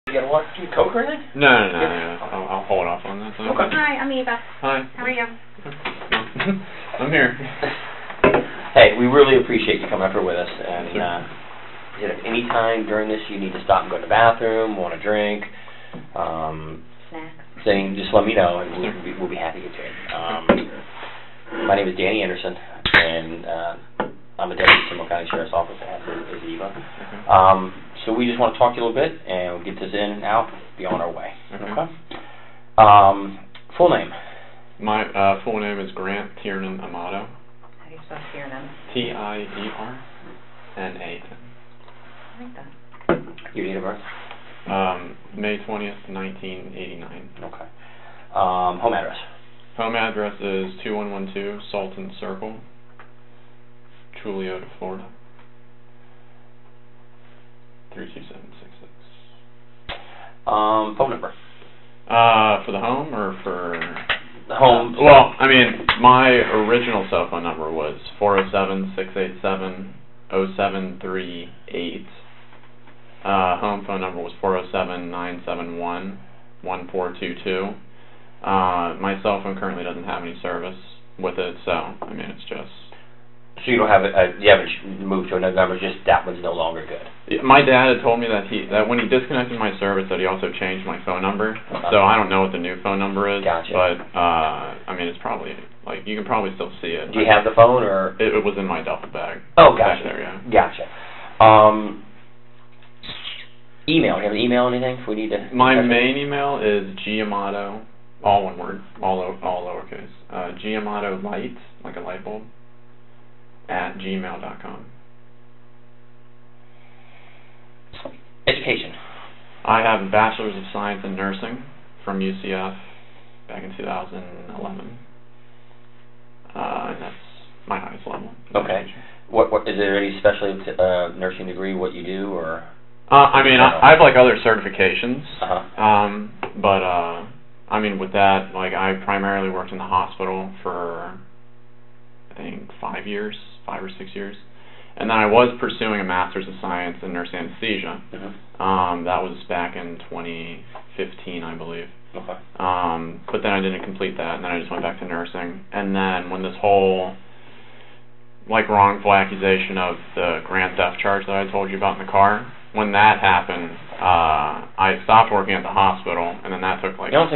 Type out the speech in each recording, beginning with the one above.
You got a what? Some Coke or anything? No. I'll hold off on that. Okay. Hi, I'm Eva. Hi. How are you? I'm here. Hey, we really appreciate you coming up here with us. And Sure. if any time during this you need to stop and go to the bathroom, want a drink, Snacks. thing, just let me know, and Sure. we'll be happy to get you. My name is Danny Anderson, and I'm a deputy Seminole County Sheriff's Office, as is Eva. Okay. So we just want to talk to you a little bit, and we'll get this in and out, be on our way. Okay. Full name? My full name is Grant Tiernan Amato. How do you spell Tiernan? Tiernan. I like that. Your date of birth? May 20th, 1989. Okay. Home address? Home address is 2112 Salton Circle, Chuliota, Florida. 32766. Phone number? For the home or for... The home? Well, I mean, my original cell phone number was 407-687-0738. Home phone number was 407-971-1422. My cell phone currently doesn't have any service with it, so, I mean, it's just... So you don't have you haven't moved to another number, just that one's no longer good? My dad had told me that when he disconnected my service that he also changed my phone number, so I don't know what the new phone number is, Gotcha. but, I mean, it's probably, like, you can probably still see it. Do you have the phone, or...? It was in my duffel bag. Oh, gotcha. Back there, yeah. Gotcha. Email. Do you have an email or anything if we need to... My main email is Giamato, all one word, all lowercase, Giamato Light, like a light bulb, @gmail.com. Education. I have a Bachelor's of Science in Nursing from UCF back in 2011. And that's my highest level. Okay. What is there any special nursing degree, what you do, or? I mean, I have like other certifications. But I mean, with that, like, I primarily worked in the hospital for, I think, 5 or 6 years. And then I was pursuing a Master's of Science in Nurse Anesthesia. That was back in 2015, I believe. Okay. But then I didn't complete that, and then I just went back to nursing. And then when this whole, like, wrongful accusation of the grand theft charge that I told you about in the car, when that happened, I stopped working at the hospital, and then that took, like... I don't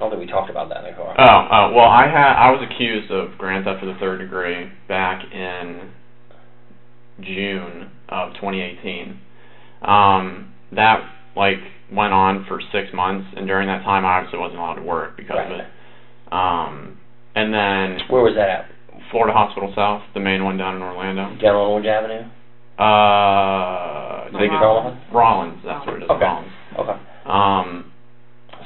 think we talked about that in the car. Well, I was accused of grand theft of the third degree back in June of 2018. That, like, went on for 6 months, and during that time I obviously wasn't allowed to work because of it. And then... Where was that at? Florida Hospital South, the main one down in Orlando. Down on Orange Avenue? Rollins, that's where it is. Okay. Rollins. Okay.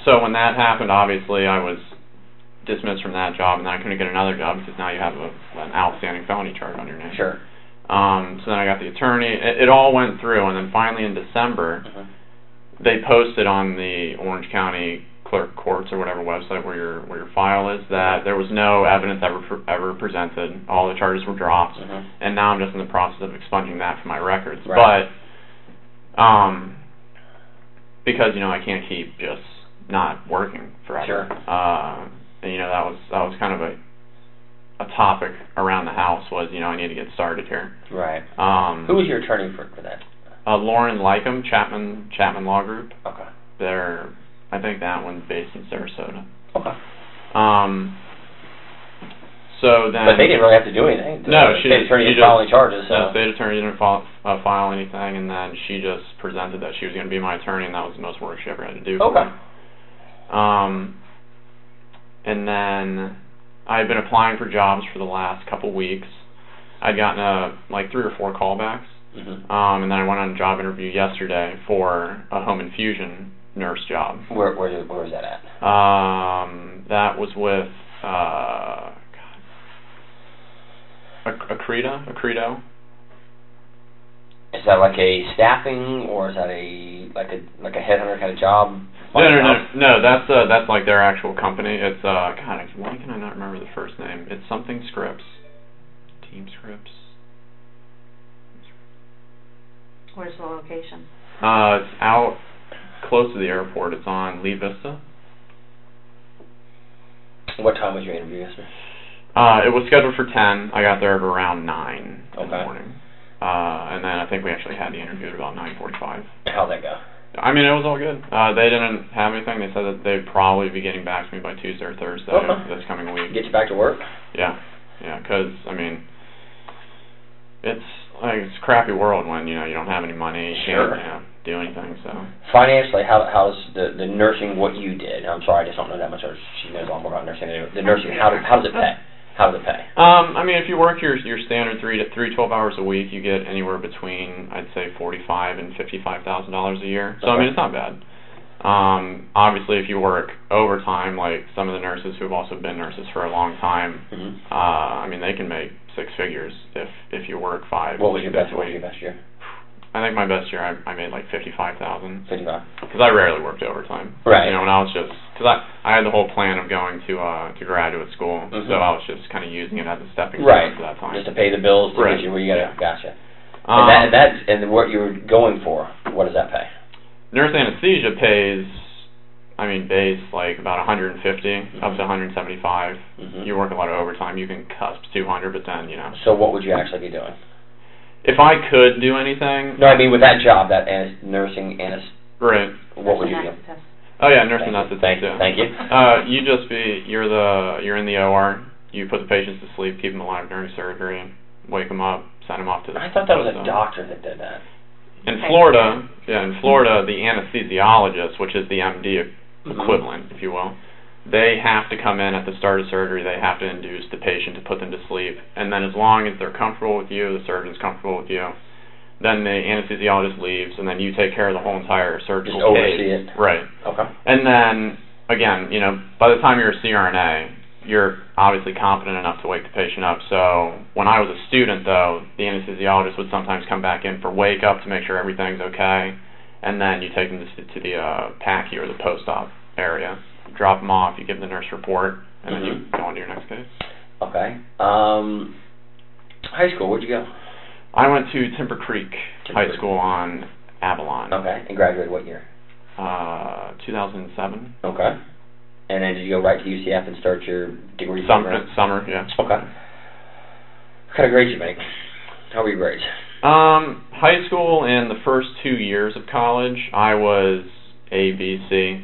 So when that happened, obviously I was dismissed from that job, and then I couldn't get another job because now you have an outstanding felony charge on your name. Sure. So then I got the attorney. It all went through, and then finally in December, they posted on the Orange County Clerk Courts or whatever website where your file is that there was no evidence ever presented. All the charges were dropped, and now I'm just in the process of expunging that from my records. Right. But because I can't keep just not working forever. Sure. And that was kind of a topic around the house was I need to get started here. Right. Who was your attorney for that? Lauren Lycum, Chapman Law Group. Okay. I think that one's based in Sarasota. Okay. So then. But they didn't really have to do anything. No, state attorney didn't file any charges. So. No, state attorney didn't file anything, and then she just presented that she was going to be my attorney, and that was the most work she ever had to do. Okay. And then I had been applying for jobs for the last couple weeks. I'd gotten like 3 or 4 callbacks, and then I went on a job interview yesterday for a home infusion nurse job. Where was that at? That was with Accredo. Is that like a staffing, or is that like a headhunter kind of job? No. That's like their actual company. It's God, why can I not remember the first name? It's something Scripps. Team Scripps. Where's the location? It's out close to the airport. It's on Lee Vista. What time was your interview yesterday? It was scheduled for 10. I got there at around 9 in the morning. And then I think we actually had the interview at about 9:45. How'd that go? I mean, it was all good. They didn't have anything. They said that they'd probably be getting back to me by Tuesday or Thursday this coming week. Get you back to work? Yeah. Yeah, because, I mean, it's a crappy world when, you know, you don't have any money, you can't do anything, so. Financially, how's the nursing what you did? I'm sorry, I just don't know that much. She knows a lot more about nursing. The nursing, how does it pay? How does it pay? I mean, if you work your standard 3 12 hours a week, you get anywhere between, I'd say, $45,000 and $55,000 a year. So, I mean, it's not bad. Obviously, if you work overtime, like some of the nurses who've also been nurses for a long time, I mean, they can make 6 figures if you work 5. What was your best year? I think my best year, I made like $55,000. 55. Because I rarely worked overtime. Right. You know, when I was just, because I had the whole plan of going to graduate school, so I was just kind of using it as a stepping stone for that time. Just to pay the bills to get you where you gotta. Gotcha. And what you were going for, what does that pay? Nurse anesthesia pays, I mean, base like about 150 up to 175. You work a lot of overtime, you can cusp 200, but then, you know. So what would you actually be doing? If I could do anything. No, I mean with that job, that nursing right. What would you do? Oh yeah, nurse anesthetist. Thank you. You're in the OR. You put the patients to sleep, keep them alive during surgery, wake them up, send them off to the. I thought that was a doctor that did that. In Florida, the anesthesiologist, which is the MD equivalent, if you will, they have to come in at the start of surgery. They have to induce the patient to put them to sleep, and then as long as they're comfortable with you, the surgeon's comfortable with you, then the anesthesiologist leaves, and then you take care of the whole entire surgical case. Just oversee it. Right. Okay. And then again, you know, by the time you're a CRNA, you're obviously competent enough to wake the patient up. So when I was a student, though, the anesthesiologist would sometimes come back in for wake up to make sure everything's okay, and then you take them to the PACU or the post-op area, drop them off, you give them the nurse report, and then you go on to your next case. Okay. High school, where'd you go? I went to Timber Creek High School on Avalon. Okay. And graduated what year? 2007. Okay. And then did you go right to UCF and start your degree program? Summer, yeah. Okay. What kind of grades you make? How were your grades? High school and the first 2 years of college, I was A, B, C.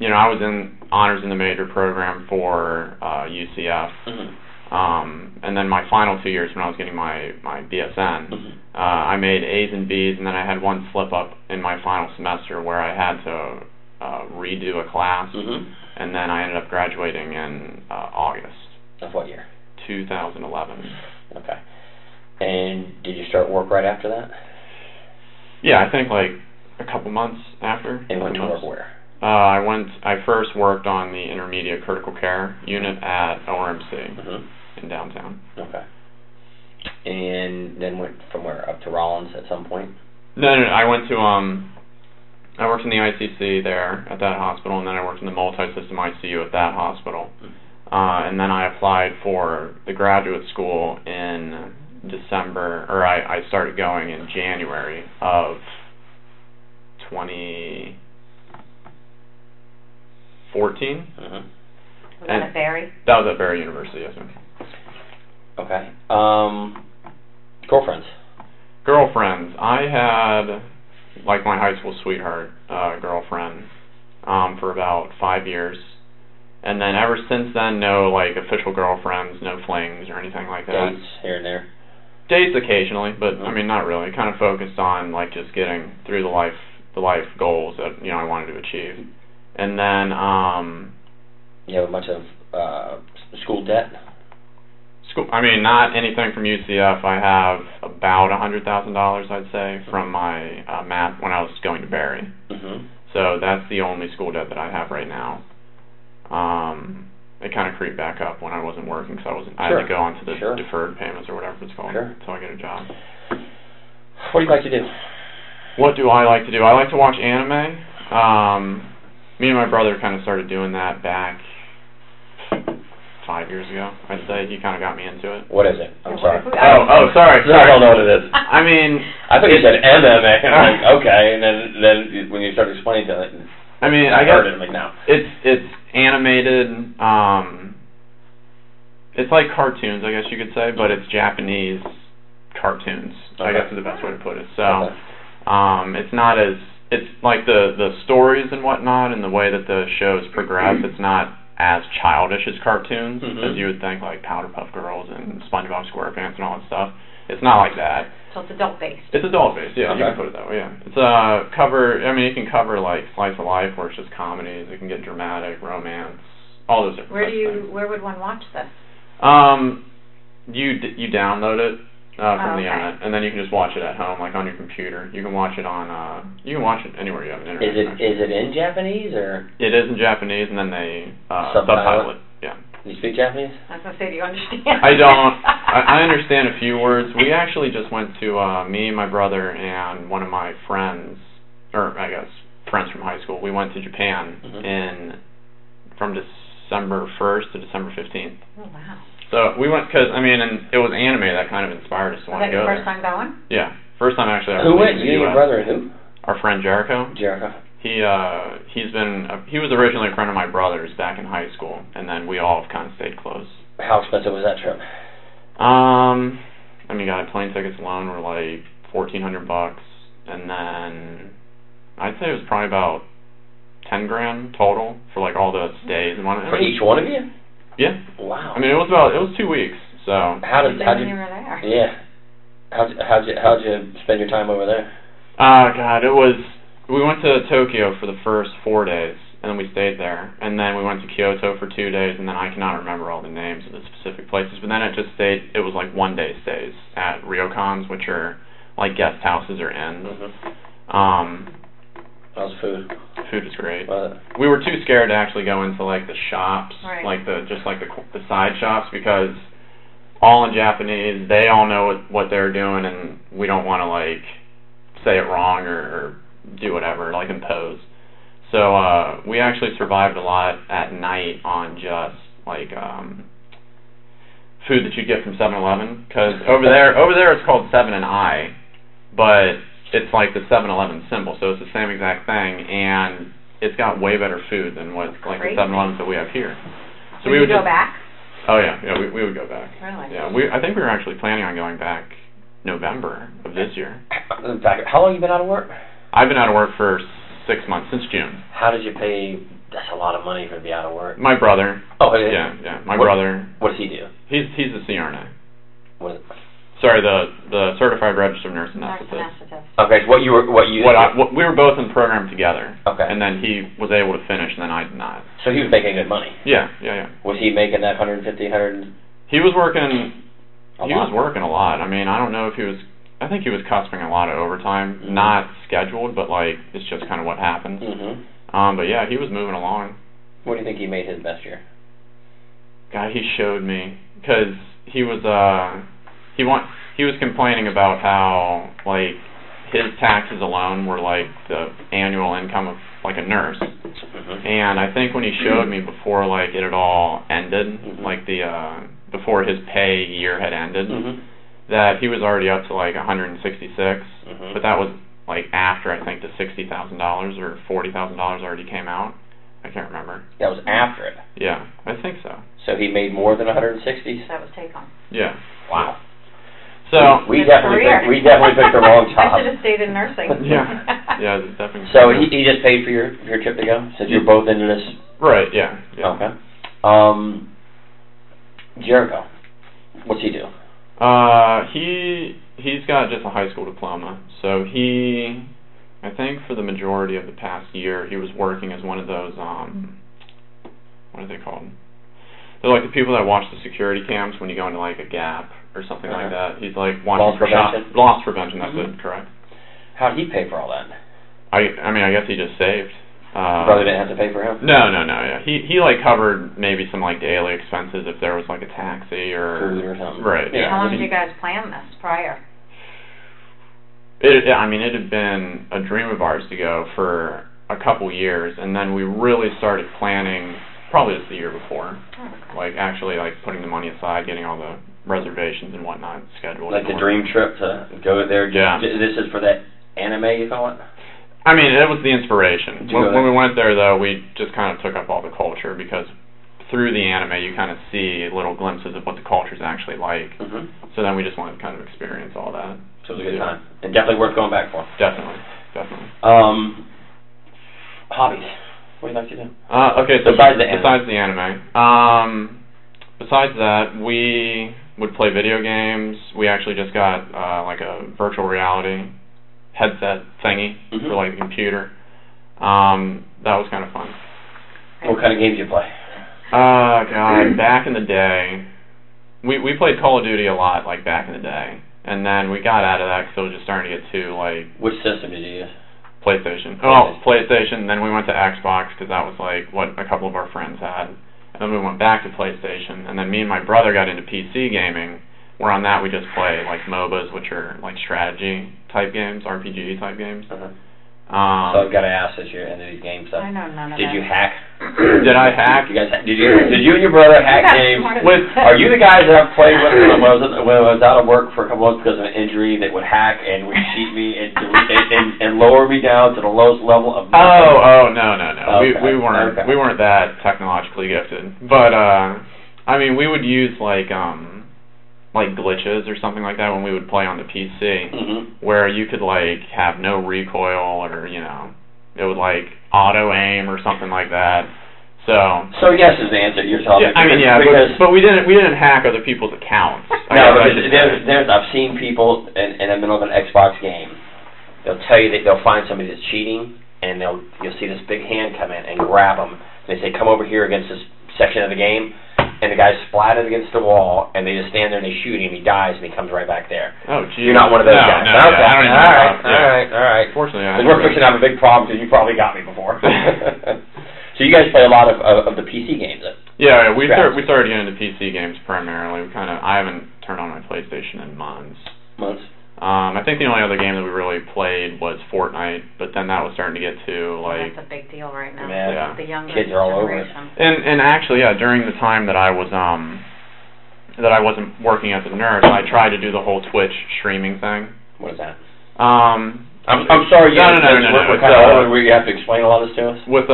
You know, I was in honors in the major program for UCF. And then my final 2 years when I was getting my BSN, I made A's and B's, and then I had one slip up in my final semester where I had to redo a class, and then I ended up graduating in August. Of what year? 2011. Okay. And did you start work right after that? Yeah, I think like a couple months after. And went to work where? I first worked on the intermediate critical care unit at ORMC in downtown. Okay. And then went from where, up to Rollins at some point? No, I went to I worked in the ICC there at that hospital, and then I worked in the multi-system ICU at that hospital. And then I applied for the graduate school in December, or I started going in January of 2014. Was that at Barry? That was at Barry University, yes, ma'am. Okay. Girlfriends? Girlfriends. I had, like, my high school sweetheart girlfriend for about 5 years. And then ever since then, no, like, official girlfriends, no flings or anything like that. Dates here and there? Dates occasionally, but, I mean, not really. Kind of focused on, like, just getting through the life goals that, you know, I wanted to achieve. And then, you have a bunch of school debt? I mean, not anything from UCF. I have about $100,000, I'd say, from my math when I was going to Barry. So that's the only school debt that I have right now. It kind of creeped back up when I wasn't working, so I had to go on to the deferred payments or whatever it's called until I get a job. What do you like to do? What do I like to do? I like to watch anime. Me and my brother kind of started doing that back 5 years ago, I'd say. He kind of got me into it. What is it? I'm sorry. Sorry. I don't know what it is. I mean... I thought you said MMA. I'm like, okay, and then when you started explaining to it, I mean, I guess heard it, I'm like, no. It's animated, it's like cartoons, I guess you could say, but it's Japanese cartoons, I guess is the best way to put it. So, it's not as... It's like the stories and whatnot and the way that the shows progress, it's not as childish as cartoons as you would think, like Powderpuff Girls and SpongeBob SquarePants and all that stuff. It's not like that. So it's adult-based. It's adult-based, yeah, you can put it that way, yeah. It's it can cover like slice of life where it's just comedies, it can get dramatic, romance, all those different things. Where would one watch this? You download it from the internet, and then you can just watch it at home, like on your computer. You can watch it on, you can watch it anywhere you have an internet. Is it in Japanese, or? It is in Japanese, and then they subtitle it, yeah. Do you speak Japanese? I was going to say, do you understand? I don't. I understand a few words. We actually just went to, me, my brother, and one of my friends, or I guess friends from high school, we went to Japan from December 1st to December 15th. Oh, wow. So we went because, and it was anime that kind of inspired us to want to go there. Was that your first time going? Yeah. First time actually ever. Who went? You and your brother and who? Our friend Jericho. He was originally a friend of my brother's back in high school, and then we all have kind of stayed close. How expensive was that trip? Plane tickets alone were like $1,400, and then I'd say it was probably about $10,000 total for like all the stays and whatnot. For each one of you? Yeah. Wow. It was 2 weeks. So. How'd you? You were there. Yeah. How'd you spend your time over there? God, we went to Tokyo for the first 4 days, and then we stayed there, and then we went to Kyoto for 2 days, and then I cannot remember all the names of the specific places, but then it was like 1 day stays at ryokans, which are like guest houses or inns. How's food? Food is great. We were too scared to actually go into like the shops, right. like the side shops, because all in Japanese, they all know what they're doing, and we don't want to like say it wrong or do whatever, like impose. So we actually survived a lot at night on just like food that you get from 7-Eleven, because over there it's called 7 and I, but it's like the 7-Eleven symbol, so it's the same exact thing, and it's got way better food than what like the 7-Elevens that we have here. So we would go back? Oh yeah, we would go back. Really? Yeah, I think we were actually planning on going back November of this year. In fact, how long have you been out of work? I've been out of work for 6 months, since June. How did you pay? That's a lot of money for to be out of work. My brother. Oh, yeah. Yeah, my brother. What does he do? He's the CRNA. What is it? Sorry, the certified registered nurse anesthetist. Okay, so we were both in the program together. Okay. And then he was able to finish, and then I did not. So he was making good money. Yeah. Was he making that 150, 100? He was working. Was working a lot. I don't know if he was. I think he was cusping a lot of overtime, not scheduled, but like it's just kind of what happens. But yeah, he was moving along. What do you think he made his best year? God, he showed me, because he was he was complaining about how like his taxes alone were like the annual income of like a nurse. And I think when he showed me before like it had all ended, like before his pay year had ended, that he was already up to like 166, but that was like after I think the $60,000 or $40,000 already came out. I can't remember. That was after it? Yeah, I think so. So he made more than 160? That was take home. Yeah. Wow. So we definitely picked the wrong job. I should have stayed in nursing. Yeah, definitely. So he just paid for your trip to go, since you're both into this. Right. Yeah. Okay. Jericho, what's he do? He's got just a high school diploma, so I think for the majority of the past year he was working as one of those what are they called? They're like the people that watch the security cams when you go into like a Gap or something like that. He's like loss prevention. Loss prevention. That's it. Correct. How did he pay for all that? I guess he just saved. Brother didn't have to pay for him? No. Yeah, he like covered maybe some like daily expenses if there was like a taxi or food or something. Right. Yeah. How long did you guys plan this prior? It had been a dream of ours to go for a couple years, and then we really started planning Probably just the year before. Oh, okay. Like, actually, like, putting the money aside, getting all the reservations and whatnot scheduled. Like the dream trip to go there? Yeah. This is for that anime, you call it? I mean, it was the inspiration. Did you go When we there? went there, though, we just kind of took up all the culture, because through the anime, you kind of see little glimpses of what the culture's actually like. Mm-hmm. So then we just wanted to kind of experience all that. So it was a good time. And definitely worth going back for. Definitely. Hobbies. What do you like to do? Okay, so besides the anime. Besides that, we would play video games. We actually just got like a virtual reality headset thingy for like the computer. That was kind of fun. What kind of games do you play? God, back in the day, we played Call of Duty a lot, like back in the day, and then we got out of that because it was just starting to get too like. Which system did you use? PlayStation. Oh, PlayStation. Then we went to Xbox because that was like what a couple of our friends had, and then we went back to PlayStation, and then me and my brother got into PC gaming. Where on that we just play like MOBAs, which are like strategy type games, RPG type games. So I've got to ask this, you're into these game stuff. I know none of Did that. you hack? Did I hack? You guys, did you and your brother hack games? With Are you the guys that I've played with when I was out of work for a couple months because of an injury that would hack and would cheat me and lower me down to the lowest level of nothing? No. Okay. We weren't that technologically gifted. But I mean, we would use like glitches or something like that when we would play on the PC, where you could like have no recoil, or it would like auto aim or something like that. So yes is the answer. You're telling me. I mean, yeah, but we didn't hack other people's accounts. No, but I've seen people in the middle of an Xbox game. They'll tell you that they'll find somebody that's cheating, and you'll see this big hand come in and grab them. They say, "Come over here against this section of the game." And the guy's splatted against the wall, and they just stand there and they shoot him, he dies, and he comes right back there. Oh, gee. You're not one of those guys. No, okay. I don't even All right. Fortunately, Because we're fixing to have a big problem because you probably got me before. So you guys play a lot of the PC games then? Yeah, we started getting into PC games primarily. I haven't turned on my PlayStation in months. I think the only other game that we really played was Fortnite, but then that was starting to get to like. That's a big deal right now. Man, yeah. The younger kids are all over it. generation. And actually, yeah, during the time that I was that I wasn't working as a nurse, I tried to do the whole Twitch streaming thing. What is that? I'm sorry. No. We're kind of old where you have to explain a lot of this to us. With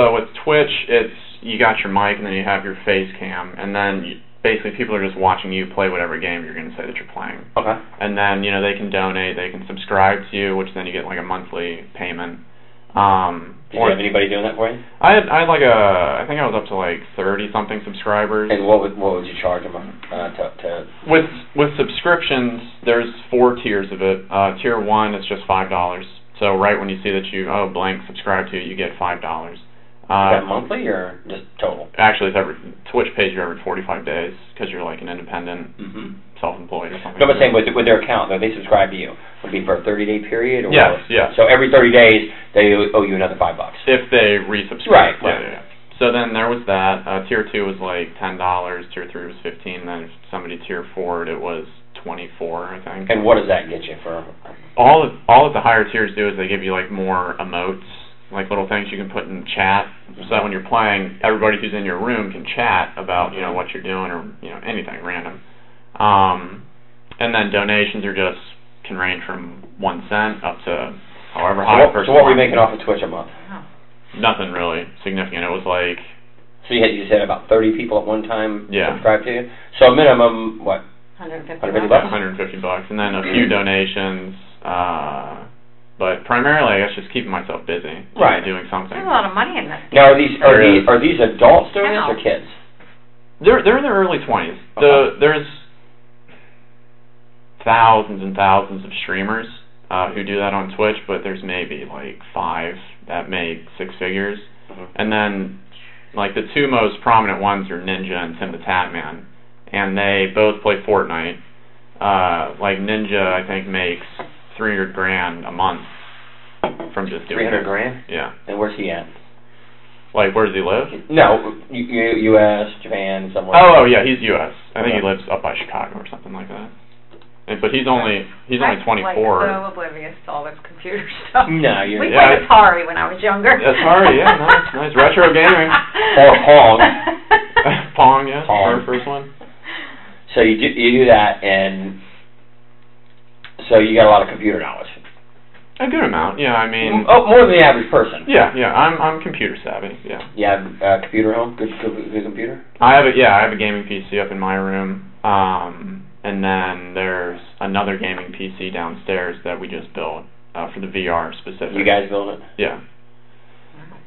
Twitch, it's you got your mic and then you have your face cam, and then basically people are just watching you play whatever game you're going to say that you're playing. Okay. And then they can donate, they can subscribe to you, which then you get like a monthly payment. Did you have anybody doing that for you? I had I think I was up to like 30 something subscribers. And what would you charge them to? With subscriptions, there's 4 tiers of it. Tier 1 is just $5. So right when you see that you blank subscribe to it, you get $5. Is that monthly or just total? Actually, Twitch pays you every 45 days because you're like an independent, self-employed or something. No, but saying with their account, though, they subscribe to you. Would it be for a 30-day period? Or Yes. So every 30 days, they owe you another $5. If they resubscribe. Right. Yeah. So then there was that. Tier 2 was like $10. Tier 3 was $15. Then if somebody tier 4'd, it was $24, I think. And what does that get you for? All that the higher tiers do is they give you like more emotes, like little things you can put in chat, so that when you're playing, everybody who's in your room can chat about what you're doing or anything random. And then donations can range from 1 cent up to however high a person. So what were you making off of Twitch a month? Nothing really significant. It was like. So you said about 30 people at one time subscribe to you. So a minimum what? $150. $150, and then a few donations. But primarily, I guess just keeping myself busy, doing something. There's a lot of money in this. Now, are these adults doing this or kids? They're in their early 20s. There's thousands and thousands of streamers who do that on Twitch, but there's maybe like 5 that make 6 figures, and then like the 2 most prominent ones are Ninja and Tim the Tatman, and they both play Fortnite. Like Ninja, I think makes $300,000 a month from just doing 300 grand? Yeah. And where's he at? Like, where does he live? No, U.S., Japan, somewhere. Oh, yeah, he's U.S. I think he lives up by Chicago or something like that. But he's only 24. I'm so oblivious to all this computer stuff. No, we played Atari when I was younger. Atari, yeah, nice retro gaming. Or Pong. Pong, yeah. Pong. First one. So you do that, and so you got a lot of computer knowledge. A good amount, yeah. I mean, more than the average person. Yeah. I'm computer savvy. Yeah. You have a computer at home? Good computer? I have a gaming PC up in my room. And then there's another gaming PC downstairs that we just built for the VR specifically. You guys build it? Yeah.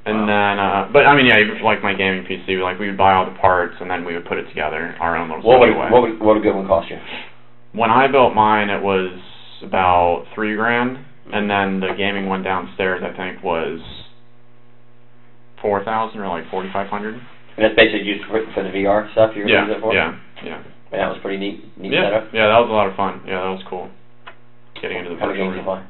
And then, but I mean, yeah, even for, like my gaming PC, like we would buy all the parts and then we would put it together our own little way. What would a good one cost you? When I built mine, it was about $3,000, and then the gaming one downstairs, I think, was $4,000 or like $4,500. And that's basically used for the VR stuff you're going to use it for? Yeah. And that was pretty neat setup? Yeah, that was a lot of fun. Yeah, that was cool. Getting into the virtual reality. Play?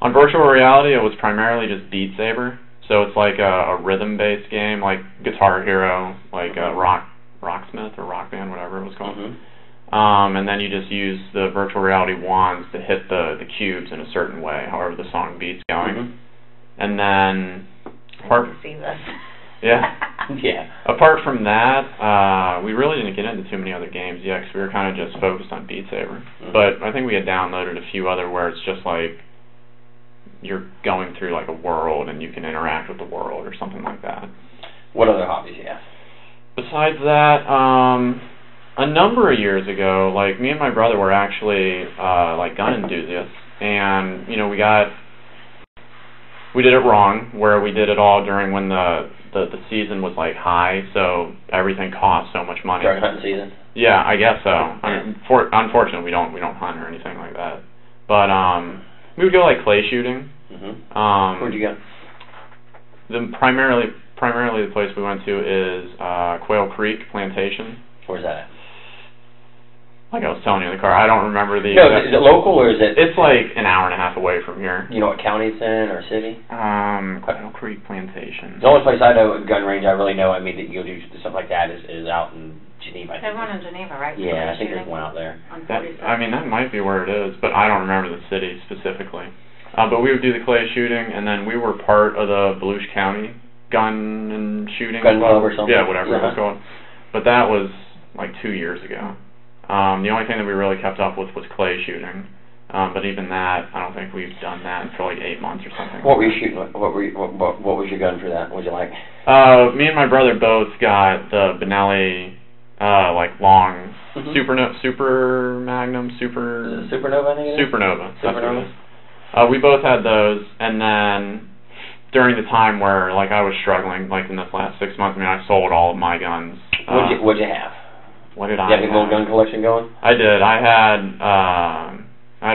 On virtual reality, it was primarily just Beat Saber. So it's like a rhythm-based game, like Guitar Hero, like Rocksmith or Rock Band, whatever it was called. And then you just use the virtual reality wands to hit the cubes in a certain way, however the song beat's going. And then apart from that, we really didn't get into too many other games yet, because we were kind of just focused on Beat Saber. But I think we had downloaded a few other where it's just like you're going through like a world and you can interact with the world or something like that. What other hobbies do you have? Besides that, a number of years ago, like me and my brother were actually like gun enthusiasts, and you know we did it wrong, where we did it all during when the season was like high, so everything cost so much money. During hunting season? Yeah, I guess so. I mean, unfortunately, we don't hunt or anything like that. But we would go like clay shooting. Where'd you go? Primarily the place we went to is Quail Creek Plantation. Where's that at? Like I was telling you in the car, I don't remember the... No, is it local or is it... It's like an hour and a half away from here. You know what county it's in or city? Quail Creek Plantation. The only place I know, gun range I really know, I mean, that you'll do stuff like that is out in Geneva. There's one in Geneva, right? Yeah, I think there's one out there. I mean, that might be where it is, but I don't remember the city specifically. But we would do the clay shooting, and then we were part of the Volusia County gun and shooting gun club or something. Yeah, whatever it was called. But that was like 2 years ago. The only thing that we really kept up with was clay shooting. But even that, I don't think we've done that for like 8 months or something. What were you shooting? What was your gun for that? What was you like? Me and my brother both got the Benelli, like long Super Magnum, Supernova, I think it is? Supernova. That's what it is. We both had those, and then during the time where like I was struggling, like in this last 6 months, I mean, I sold all of my guns. What'd you have? What did I have? You had a little gun collection going? I did. I had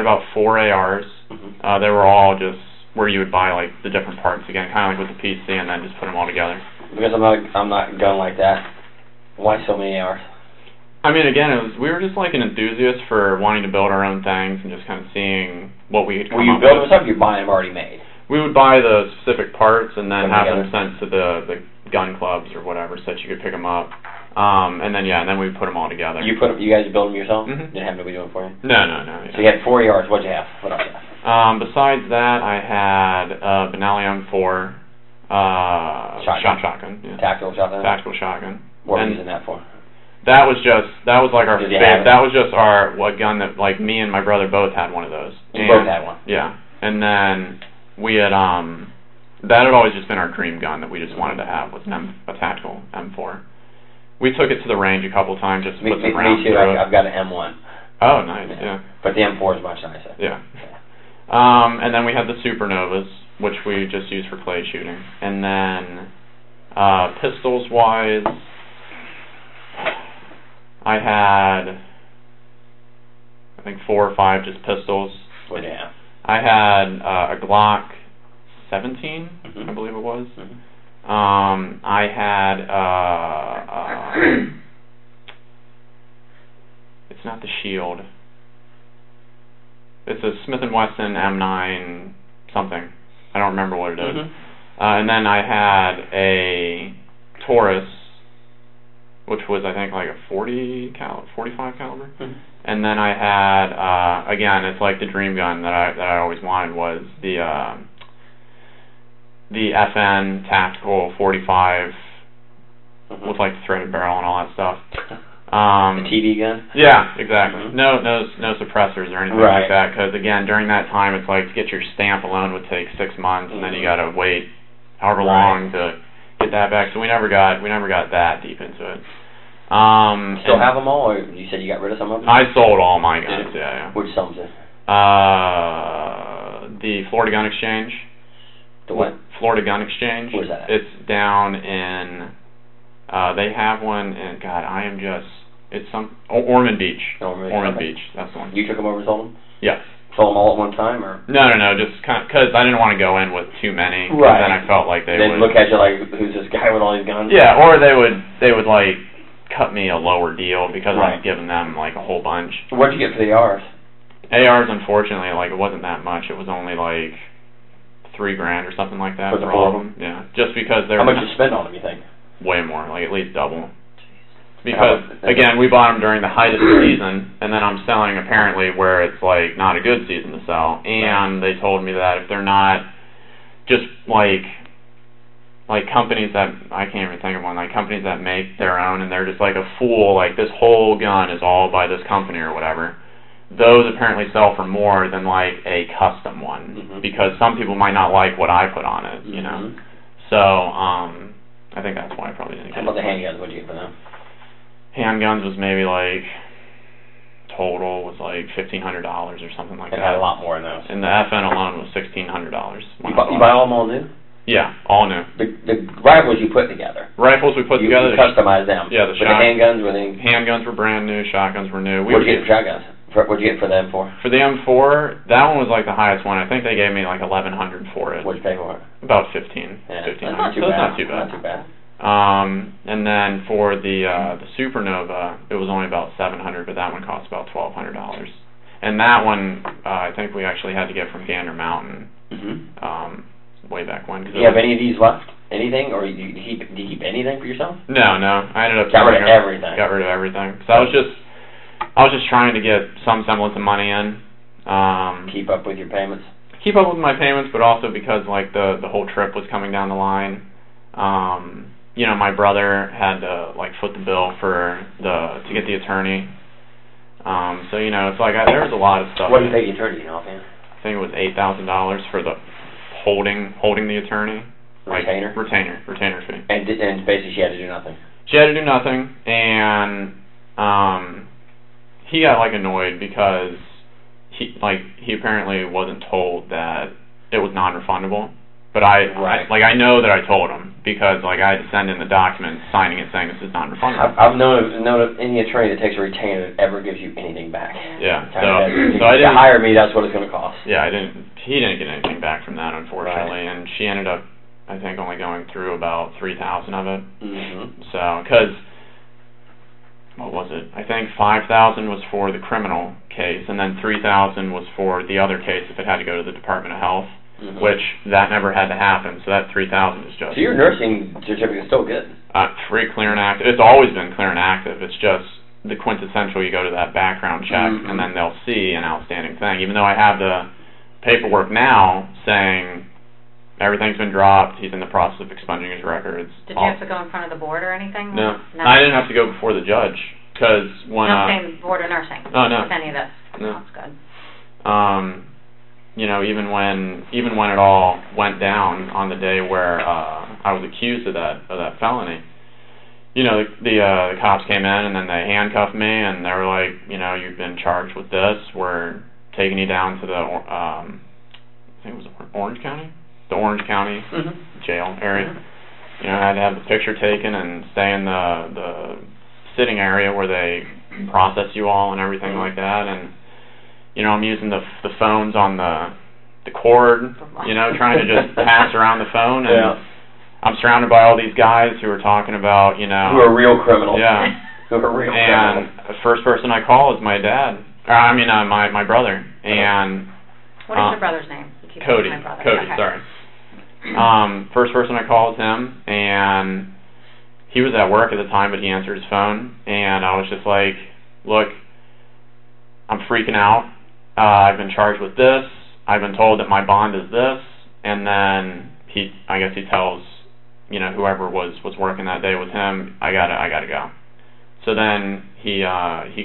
about 4 ARs. They were all just where you would buy like the different parts again, kind of like with the PC, and then just put them all together. Because I'm not gun like that. Why so many ARs? I mean, again, we were just like an enthusiast for wanting to build our own things and just kind of seeing what we could come up with. Were you building stuff, or you buy them already made? We would buy the specific parts and then have them sent to the gun clubs or whatever, so that you could pick them up. And then we put them all together. You guys build them yourself? Didn't have nobody doing it for you? No. Yeah. So you had 4 ARs. What'd you have? What else you have? Besides that, I had Benelli M4 shotgun. Yeah. Tactical shotgun. Tactical shotgun. What were you using that for? That was like our that was just our gun that like me and my brother both had one of those. You both had one. Yeah, and then we had that had always just been our dream gun that we just wanted to have, was a tactical M4. We took it to the range a couple times just to put some rounds through it. I've got an M1. Oh, nice. Yeah. But the M4 is much nicer. Yeah. And then we had the Supernovas, which we just used for clay shooting, and then pistols wise, I had I think 4 or 5 just pistols. What do you have? I had a Glock 17, I believe it was. I had it's not the Shield. It's a Smith & Wesson M9 something. I don't remember what it is. And then I had a Taurus, which was I think like a 45 caliber. And then I had again, it's like the dream gun that I always wanted, was the FN Tactical 45 with like the threaded barrel and all that stuff. The TV gun? Yeah, exactly. No suppressors or anything like that, because again, during that time, it's like to get your stamp alone would take 6 months, and then you got to wait however long to get that back. So we never got that deep into it. Still have them all, or you said you got rid of some of them? I sold all my guns. Yeah. Which sums it? The Florida Gun Exchange. The what? Florida Gun Exchange. Where's that at? It's down in. They have one in. God, it's Ormond Beach. Ormond Beach. That's the one. You took them over and sold them? Yes. Sold them all at one time, or? No. Just kind of because I didn't want to go in with too many. Right. Then I felt like they'd look at you like, who's this guy with all these guns? Yeah, or they would like cut me a lower deal because I was giving them like a whole bunch. What'd you get for the ARs? ARs, unfortunately, like it wasn't that much. It was only like $3,000 or something like that for all of them. Yeah, just because they're. How much you spend on them? You think? Way more, like at least double. Because again, we bought them during the height of the season, and then I'm selling apparently where it's like not a good season to sell. And they told me that if they're not just like companies that I can't even think of one, like companies that make their own, and they're just like a fool, like this whole gun is all by this company or whatever. Those apparently sell for more than like a custom one, because some people might not like what I put on it, you know. So I think that's why I probably didn't get it. How about the handguns? What did you get for them? Handguns was maybe like total was like $1,500 or something like that. It had a lot more in those. And the FN alone was $1,600. You buy all them all new? Yeah, all new. The rifles you put together. Rifles we put together. You customized them. Yeah, the handguns were they? Handguns were brand new. Shotguns were new. What did you get for shotguns? What did you get for them for? For the M4, that one was like the highest one. I think they gave me like $1,100 for it. What did you pay for it? About $1,500. Yeah, $1,500. Not too bad. Not too bad. And then for the Supernova, it was only about $700, but that one cost about $1,200. And that one, I think we actually had to get from Gander Mountain, way back when. Do you have any of these left? Anything, or do you keep anything for yourself? No. I ended up got rid of everything. Got rid of everything. So I was just trying to get some semblance of money in. Keep up with your payments. Keep up with my payments, but also because like the whole trip was coming down the line. You know, my brother had to like foot the bill to get the attorney. So you know, it's like there was a lot of stuff. What did you pay the attorney, you know, man? I think it was $8,000 for the holding the attorney. Retainer? Like, retainer fee. And basically she had to do nothing. She had to do nothing, and he got like annoyed because he apparently wasn't told that it was non-refundable. But I know that I told him because like I had to send in the documents signing it saying this is non-refundable. I've known of any attorney that takes a retainer that ever gives you anything back. Yeah. So I didn't. To hire me, that's what it's going to cost. Yeah, he didn't get anything back from that, unfortunately, and she ended up, I think, only going through about 3,000 of it. So, because what was it? I think 5,000 was for the criminal case, and then 3,000 was for the other case if it had to go to the Department of Health. Which that never had to happen, so that 3,000 is just. So your nursing certificate is still good. Free, clear, and active. It's always been clear and active. It's just the quintessential. You go to that background check, and then they'll see an outstanding thing. Even though I have the paperwork now saying everything's been dropped, he's in the process of expunging his records. Did you have to go in front of the board or anything? No, I didn't have to go before the judge because when. I'm saying board of nursing. Oh no. With any of this. No. That's good. You know, even when it all went down on the day where I was accused of that felony, you know, the cops came in and then they handcuffed me and they were like, you know, you've been charged with this. We're taking you down to the I think it was Orange County, jail area. You know, I had to have the picture taken and stay in the sitting area where they process you all and everything like that. And you know, I'm using the phones on the cord, you know, trying to just pass around the phone, and I'm surrounded by all these guys who are talking about, you know, who are real criminals. Yeah. Who are real criminals. And the first person I call is my dad. My brother. And what is your brother's name? Cody. Okay. Sorry. First person I call is him, and he was at work at the time, but he answered his phone, and I was just like, look, I'm freaking out. I've been charged with this. I've been told that my bond is this, and then I guess he tells you know, whoever was working that day with him, I gotta go. So then he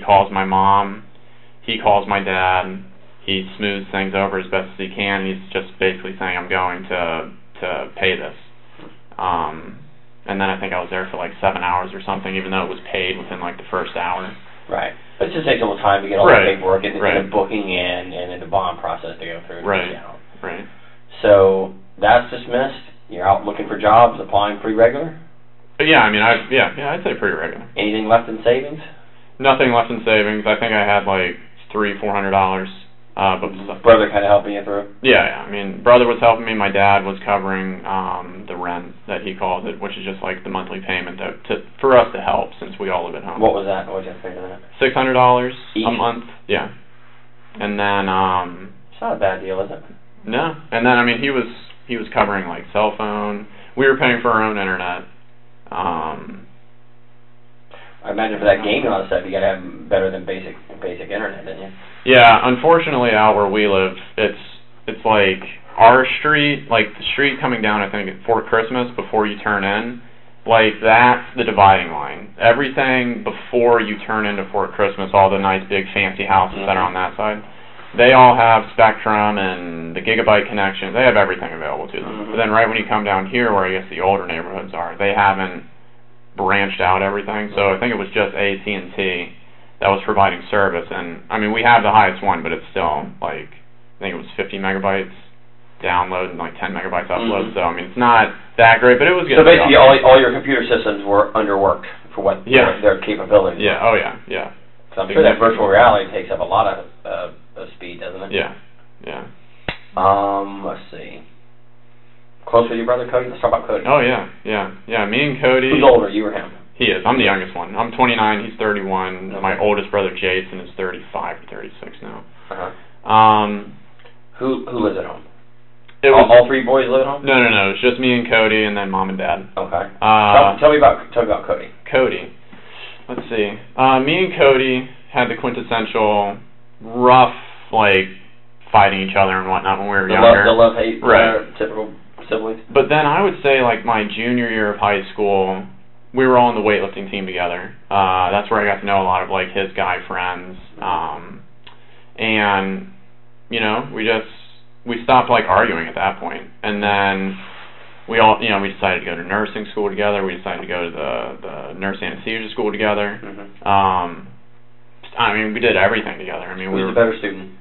calls my mom, he calls my dad, he smooths things over as best as he can. He's just basically saying, I'm going to pay this. And then I think I was there for like 7 hours or something, even though it was paid within like the first hour. Right. But it just takes a little time to get all the paperwork and the booking in and then the bond process to go through. Right. Right. So that's dismissed. You're out looking for jobs, applying pretty regular? Yeah, I mean, I'd say pretty regular. Anything left in savings? Nothing left in savings. I think I had like $300-400. Brother kind of helping you through? Yeah. I mean, brother was helping me. My dad was covering the rent, that he calls it, which is just like the monthly payment for us to help since we all live at home. What was that? What did you pay for that? $600 a month. Yeah. And then it's not a bad deal, is it? No. And then I mean, he was covering like cell phone. We were paying for our own internet. I imagine for that game and all that stuff, you got to have better than basic internet, didn't you? Yeah, unfortunately, out where we live, it's like our street, like the street coming down, I think, at Fort Christmas before you turn in, like that's the dividing line. Everything before you turn into Fort Christmas, all the nice big fancy houses that are on that side, they all have Spectrum and the gigabyte connection. They have everything available to them. But then right when you come down here, where I guess the older neighborhoods are, they haven't branched out everything. So I think it was just AT&T that was providing service. And I mean, we have the highest one, but it's still like, I think it was 50 megabytes download and like 10 megabytes upload. So I mean, it's not that great, but it was good. So basically, all your computer systems were underworked for what their capabilities. Yeah. Oh yeah. Yeah. So I'm sure that virtual reality takes up a lot of speed, doesn't it? Yeah. Yeah. Let's see. Close with your brother Cody? Let's talk about Cody. Oh yeah. Me and Cody. Who's older, you or him? He is. I'm the youngest one. I'm 29. He's 31. Okay. My oldest brother Jason is 35 or 36 now. Who lives at home? All three boys live at home? No. It's just me and Cody, and then mom and dad. Okay. Tell me about Cody. Cody. Let's see. Me and Cody had the quintessential rough, like, fighting each other and whatnot when we were younger. The love-hate, typical siblings. But then I would say, like, my junior year of high school, we were all on the weightlifting team together. That's where I got to know a lot of, like, his guy friends. And, you know, we stopped, like, arguing at that point. And then we all, you know, we decided to go to nursing school together. We decided to go to the nurse anesthesia school together. I mean, we did everything together. I mean, Who was the better student?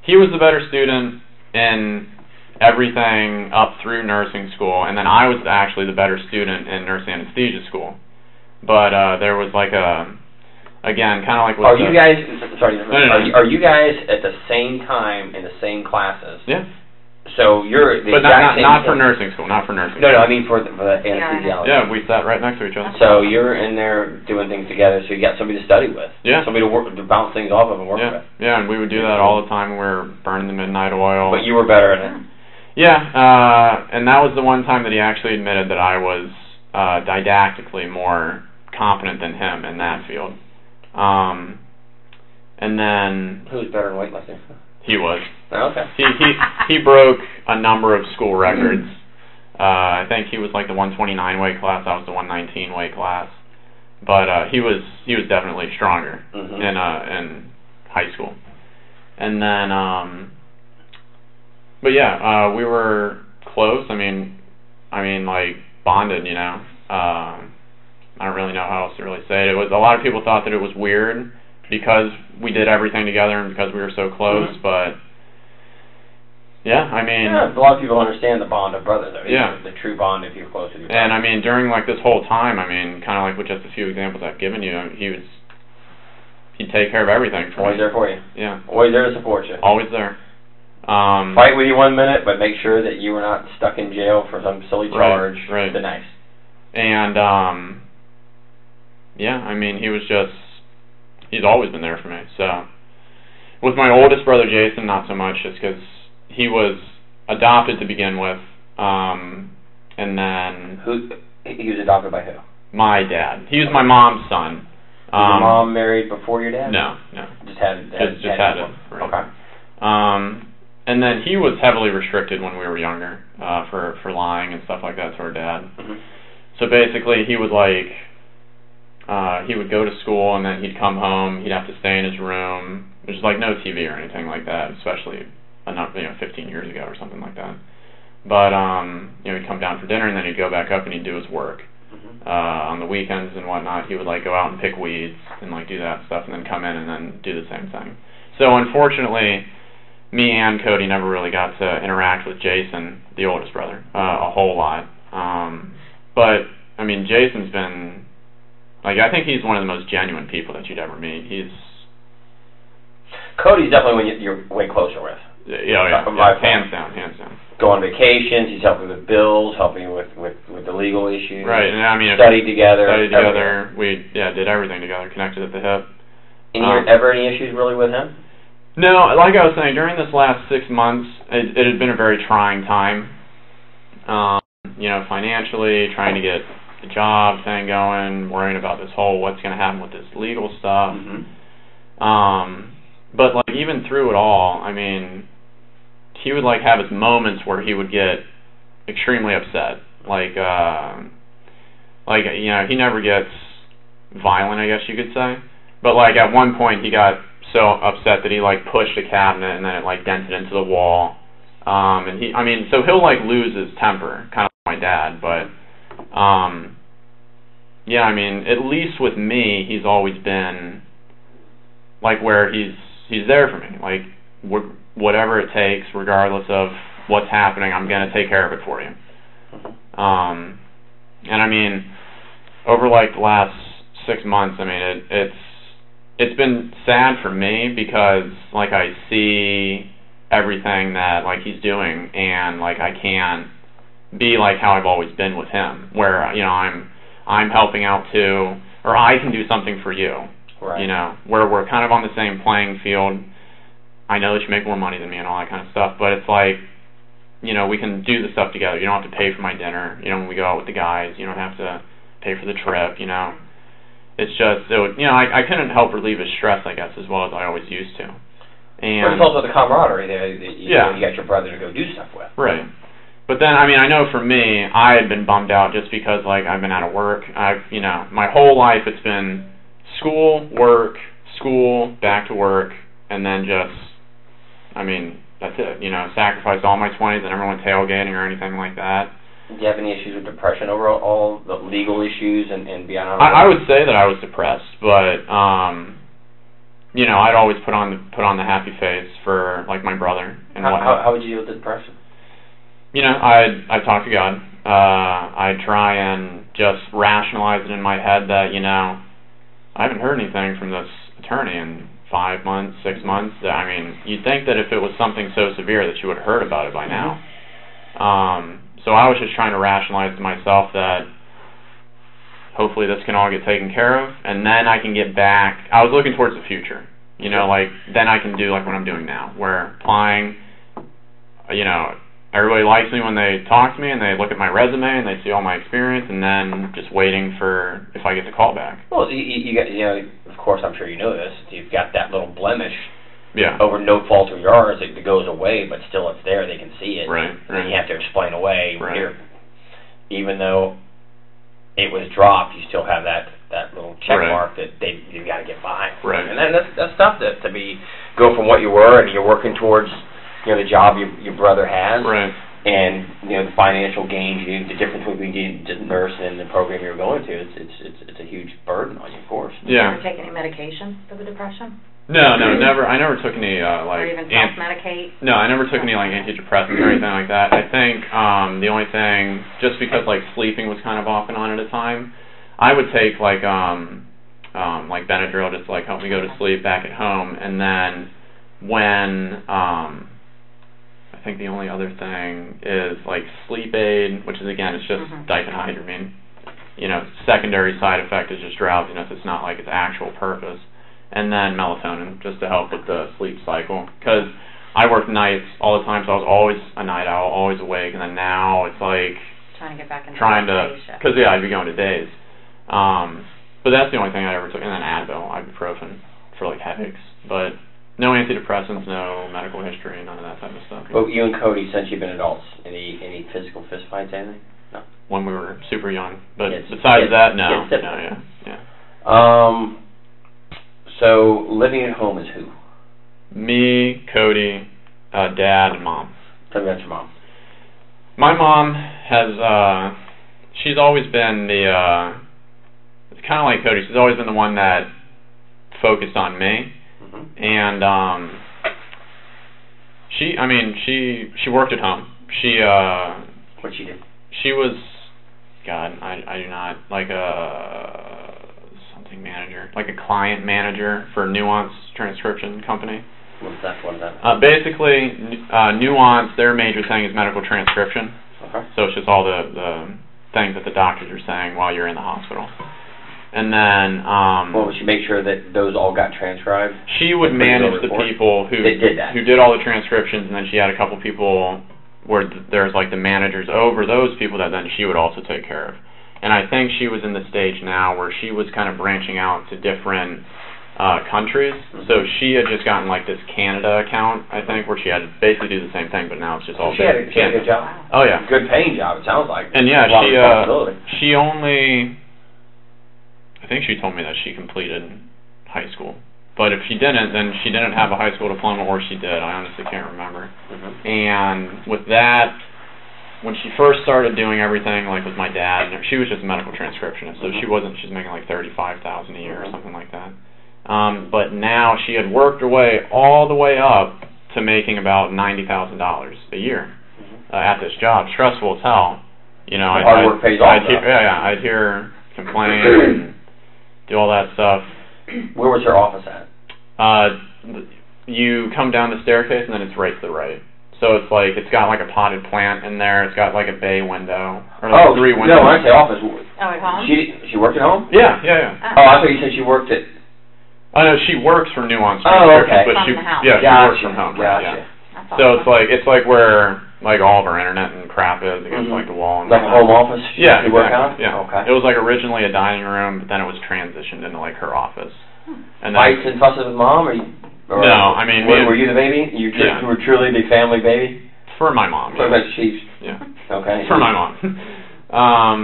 He was the better student in everything up through nursing school, and then I was actually the better student in nurse anesthesia school. But there was like again, kind of like. Are you guys? Sorry. No. Are you guys at the same time in the same classes? Yeah. So you're the but exact not for nursing school, not for nursing. No, I mean for the anesthesiology. Yeah, we sat right next to each other. So you're in there doing things together, so you got somebody to study with. Yeah. Somebody to bounce things off of and work with. Yeah, and we would do that all the time when we were burning the midnight oil. But you were better at it. Yeah, and that was the one time that he actually admitted that I was didactically more competent than him in that field. And then who's better in weightlifting? He was. Oh, okay. He broke a number of school records. I think he was like the 129 weight class. I was the 119 weight class. But he was definitely stronger in high school. And then but yeah, we were close. I mean like bonded, you know. I don't really know how else to really say it. It was a lot of people thought that it was weird because we did everything together and because we were so close, but yeah, I mean... Yeah, a lot of people understand the bond of brothers, though. Yeah. The true bond if you're close with your brother. And I mean, during like this whole time, I mean, kind of like with just a few examples I've given you, he'd take care of everything for me. Always there for you. Yeah. Always there to support you. Always there. Fight with you 1 minute, but make sure that you were not stuck in jail for some silly charge. Right. The nice. And, yeah, I mean, he's always been there for me. So, with my oldest brother Jason, not so much, just because he was adopted to begin with, and then... He was adopted by who? My dad. He was my mom's son. Was your mom married before your dad? No. Just had him. Right. Okay. and then he was heavily restricted when we were younger for lying and stuff like that to our dad. Mm-hmm. So basically, he was like, he would go to school and then he'd come home. He'd have to stay in his room. There's like no TV or anything like that, especially 15 years ago or something like that. But he'd come down for dinner and then he'd go back up and he'd do his work. On the weekends and whatnot, he would like go out and pick weeds and like do that stuff, and then come in and then do the same thing. So unfortunately, me and Cody never really got to interact with Jason, the oldest brother, a whole lot. But I mean, Jason's been like, I think he's one of the most genuine people that you'd ever meet. Cody's definitely one you're way closer with. Yeah, hands down. Go on vacations. He's helping with bills, helping with the legal issues. Right, and I mean, studied together. We did everything together, connected at the hip. Ever any issues really with him? No, like I was saying, during this last 6 months, it had been a very trying time. Financially, trying to get the job thing going, worrying about this whole what's going to happen with this legal stuff. Mm-hmm. But like even through it all, I mean, he would like have his moments where he would get extremely upset. He never gets violent, I guess you could say. But like at one point he got so upset that he like pushed a cabinet and then it like dented into the wall. So he'll like lose his temper, kind of like my dad, but at least with me, he's always been like where he's there for me. Like whatever it takes, regardless of what's happening, I'm gonna take care of it for you. And I mean, over like the last 6 months, I mean it's been sad for me because like I see everything that like he's doing, and like I can't be like how I've always been with him, where I'm helping out too, or I can do something for you. Right. Where we're kind of on the same playing field. I know that you make more money than me and all that kind of stuff, but it's like, we can do the stuff together. You don't have to pay for my dinner. When we go out with the guys, you don't have to pay for the trip. It's just, I couldn't help relieve his stress, I guess, as well as I always used to. But it's also the camaraderie there. You got your brother to go do stuff with. Right. But then, I mean, I know for me, I had been bummed out just because, like, I've been out of work. My whole life it's been school, work, school, back to work, and then that's it. Sacrificed all my 20s. I never went tailgating or anything like that. Do you have any issues with depression over all the legal issues and beyond? I would say that I was depressed, but I'd always put on the happy face for like my brother and whatnot. How would you deal with the depression? I talk to God. I try and just rationalize it in my head that I haven't heard anything from this attorney in 5 months, 6 months. I mean, you'd think that if it was something so severe that you would have heard about it by now. So I was just trying to rationalize to myself that hopefully this can all get taken care of, and then I can get back. I was looking towards the future. Like then I can do like what I'm doing now, where applying, everybody likes me when they talk to me and they look at my resume and they see all my experience, and then just waiting for if I get the call back. Well, you got, of course, I'm sure you know this. You've got that little blemish. Yeah. Over no fault of yours, it goes away, but still it's there. They can see it. Right. And you have to explain away. Right. Here, even though it was dropped, you still have that little check mark that you got to get by. Right. And then that's tough to go from what you were and you're working towards the job your brother has. Right. And the financial gains, the difference between being a nurse and the program you're going to, it's a huge burden on you, of course. Yeah. Did you ever take any medication for the depression? No, never. I never took any or even self-medicate. No, I never took any like antidepressants or anything like that. I think the only thing, just because like sleeping was kind of off and on at a time, I would take like Benadryl just to like help me go to sleep back at home, and then when I think the only other thing is like sleep aid, which is again it's just diphenhydramine. Secondary side effect is just drowsiness. It's not like its actual purpose. And then melatonin, just to help with the sleep cycle. Because I worked nights all the time, so I was always a night owl, always awake. And then now it's like trying to get back into because I'd be going to days. But that's the only thing I ever took. And then Advil, ibuprofen for like headaches. But No antidepressants, no medical history, none of that type of stuff. But you and Cody, since you've been adults, any physical fist fights, anything? No. When we were super young, but Yes. besides that, no. Yes, No, yeah. So living at home is who? Me, Cody, Dad, and Mom. Tell me about your mom. My mom has, she's always been it's kind of like Cody, she's always been the one that focused on me. Mm-hmm. And, she worked at home. What'd she do? She was, God, I do not, like something manager, like a client manager for Nuance Transcription Company. What's that? Basically, Nuance, their major thing is medical transcription. Okay. So it's just all the things that the doctors are saying while you're in the hospital. And then, well, would she make sure that those all got transcribed? She would manage the people who did all the transcriptions, and then she had a couple people where there's like the managers over those people that then she would also take care of. And I think she was in the stage now where she was kind of branching out to different countries. Mm-hmm. So she had just gotten like this Canada account, I think, where she had to basically do the same thing, but now it's just all she had a good job. Oh yeah, good paying job. It sounds like. And yeah, she only, I think she told me that she completed high school. But if she didn't, then she didn't have a high school diploma, or she did. I honestly can't remember. Mm-hmm. And with that, when she first started doing everything, like with my dad, she was just a medical transcriptionist, so she's making like $35,000 a year or something like that. But now she had worked her way all the way up to making about $90,000 a year at this job. Stressful as hell. You know, hard work pays off. I'd hear her complain and do all that stuff. Where was her office at? You come down the staircase and then it's right to the right. So it's like, it's got like a potted plant in there. It's got like a bay window. Or like 3 windows. No, when I say office. At home? She worked at home? Yeah. Oh, I thought you said she worked at... Oh, no, she works for Nuance Transcription. Okay. But from the house. Yeah, she works from home. Gotcha. Yeah. So it's like where like all of our internet and crap is against like the wall. And like a home office? Yeah, you work out? Yeah. Okay. It was like originally a dining room, but then it was transitioned into like her office. And then, fights and fusses with mom? No, I mean... Were you the baby? You were truly the family baby? For my mom. Yeah. She's... Yeah. Okay. For my mom.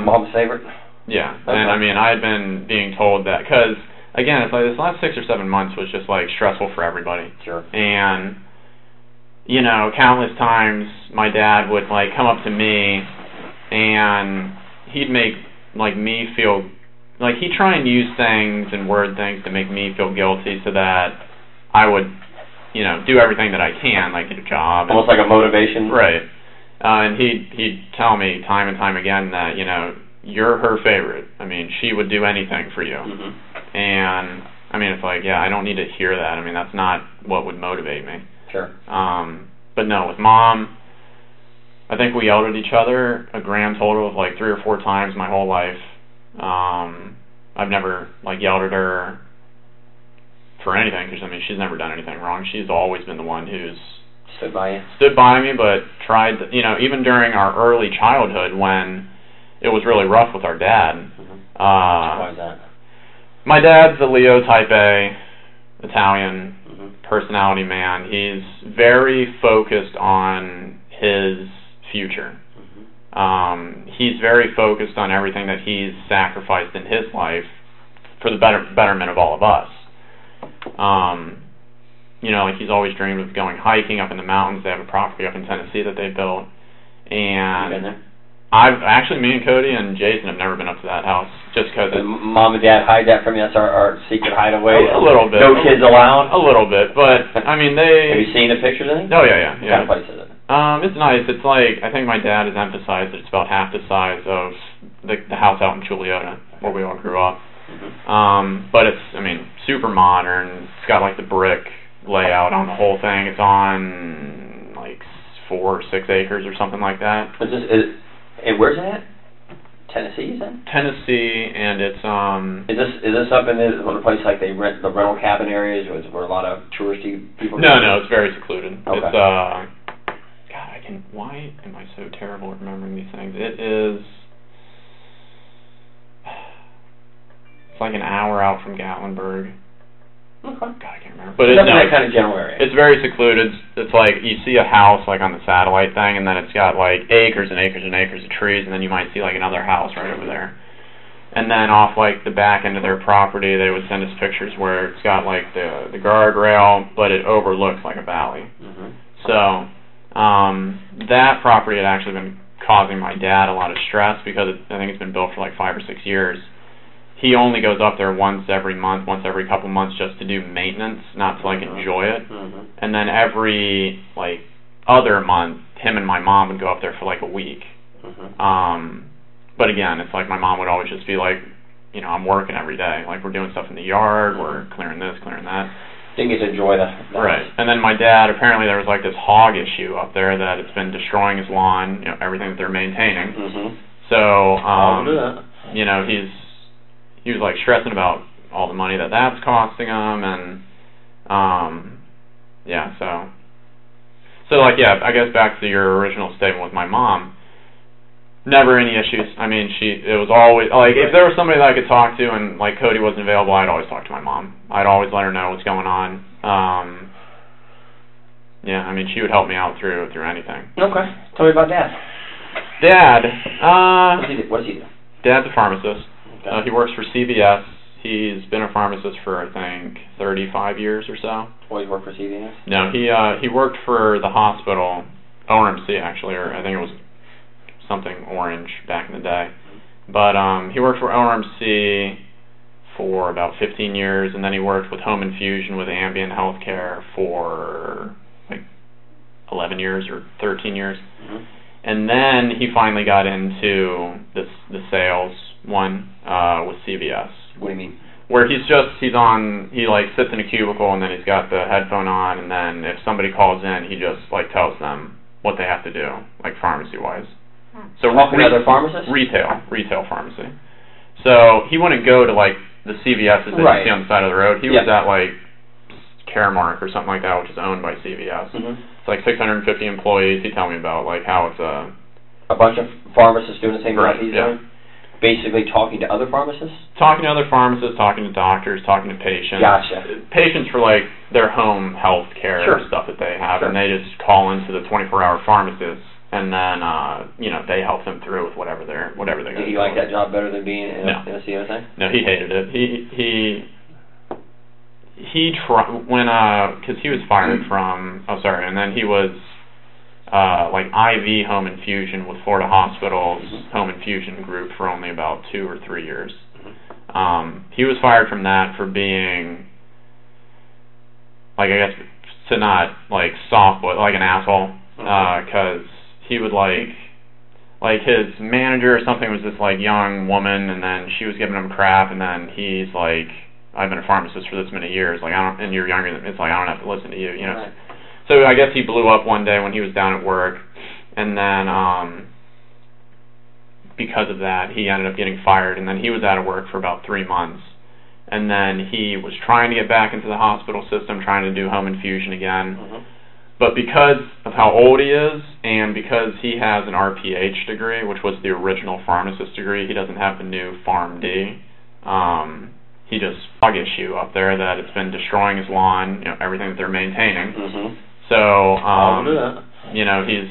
Mom's favorite? Yeah. Okay. And I mean, I had been being told that, because, again, it's like this last 6 or 7 months was just like stressful for everybody. Sure. And, you know, countless times my dad would like come up to me and he'd make like me feel... Like, he'd try and use things and word things to make me feel guilty so that I would, you know, do everything that I can, like get a job. Almost like a motivation. Right. And he'd tell me time and time again that, you know, you're her favorite. I mean, she would do anything for you. Mm-hmm. And, I mean, it's like, yeah, I don't need to hear that. I mean, that's not what would motivate me. Sure. But no, with Mom, I think we yelled at each other a grand total of like 3 or 4 times my whole life. I've never like yelled at her for anything, because I mean, she's never done anything wrong. She's always been the one who's stood by you. Stood by me, but tried to, you know, even during our early childhood when it was really rough with our dad. Mm-hmm. Why is that? My dad's a Leo type A, Italian personality man. He's very focused on his future. He's very focused on everything that he's sacrificed in his life for the betterment of all of us. You know, like he's always dreamed of going hiking up in the mountains. They have a property up in Tennessee that they built. And you been there? Me and Cody and Jason have never been up to that house, just because... Mom and Dad hide that from you? That's our secret hideaway? A little bit. No kids allowed? A little bit, but, I mean, they... Have you seen the pictures, I think? Oh, yeah. What kind of place is it? It's nice. It's like, I think my dad has emphasized that it's about half the size of the house out in Juliota, where we all grew up. But it's, I mean, super modern. It's got like the brick layout on the whole thing. It's on like 4 or 6 acres or something like that. And where's it at? Tennessee, you said? Tennessee, and it's Is this up in a place like they rent the rental cabin areas, where a lot of touristy people? No, it's very secluded. Okay. It's why am I so terrible at remembering these things? It's like an hour out from Gatlinburg. Okay. God, I can't remember. But it's that kind of general area. It's very secluded. It's like you see a house like on the satellite thing, and then it's got like acres and acres and acres of trees, and then you might see like another house right over there. And then off like the back end of their property, they would send us pictures where it's got like the guardrail, but it overlooks like a valley. Mm-hmm. So that property had actually been causing my dad a lot of stress because I think it's been built for like 5 or 6 years. He only goes up there once every month, once every couple months, just to do maintenance, not to like enjoy it. Mm-hmm. And then every like other month, him and my mom would go up there for like a week. Mm-hmm. But again, it's like my mom would always just be like, you know, I'm working every day. Like we're doing stuff in the yard, we're clearing this, clearing that. Didn't get to enjoy that. Right. And then my dad, apparently there was like this hog issue up there that it's been destroying his lawn, you know, everything that they're maintaining. Mm-hmm. So, do you know, he was like stressing about all the money that that's costing him, and yeah, so like, yeah, I guess back to your original statement with my mom. Never any issues. I mean, it was always, like, if there was somebody that I could talk to and, like, Cody wasn't available, I'd always talk to my mom. I'd always let her know what's going on. Yeah, I mean, she would help me out through anything. Okay. Tell me about Dad. Dad, what does he do? Dad's a pharmacist. Okay. He works for CVS. He's been a pharmacist for, I think, 35 years or so. Always worked for CVS? No, he worked for the hospital, ORMC, actually, or I think it was something orange back in the day. But he worked for ORMC for about 15 years, and then he worked with Home Infusion with Ambient Healthcare for like 11 years or 13 years. Mm-hmm. And then he finally got into the sales one with CVS. What do you mean? Where he like sits in a cubicle, and then he's got the headphone on, and then if somebody calls in, he just like tells them what they have to do, like pharmacy-wise. So other pharmacists? Retail pharmacy. So he wouldn't go to like the CVS's that you see on the side of the road. He was at like Caremark or something like that, which is owned by CVS. Mm-hmm. It's like 650 employees. He'd tell me about like how it's a bunch of pharmacists doing the same thing like he's doing. Basically talking to other pharmacists? Talking to other pharmacists, talking to doctors, talking to patients. Gotcha. Patients for like their home health care stuff that they have, and they just call into the 24-hour pharmacist. And then, you know, they help them through with whatever they're going to do. Did you like that job better than being in a CSA? No, he hated it. He tried, because he was fired from, and then he was, like, IV home infusion with Florida Hospital's home infusion group for only about 2 or 3 years. He was fired from that for being, like, I guess, to not, like, soft, but like an asshole, because he would like his manager or something was this like young woman, and then she was giving him crap, and then he's like, I've been a pharmacist for this many years, like and you're younger than, it's like I don't have to listen to you, you know. Right. So I guess he blew up one day when he was down at work, and then because of that he ended up getting fired, and then he was out of work for about 3 months, and then he was trying to get back into the hospital system, trying to do home infusion again. Mm-hmm. But because of how old he is, and because he has an RPH degree, which was the original pharmacist degree, he doesn't have the new PharmD. He just bug issue up there that it's been destroying his lawn, you know, everything that they're maintaining. Mm-hmm. So, you know, he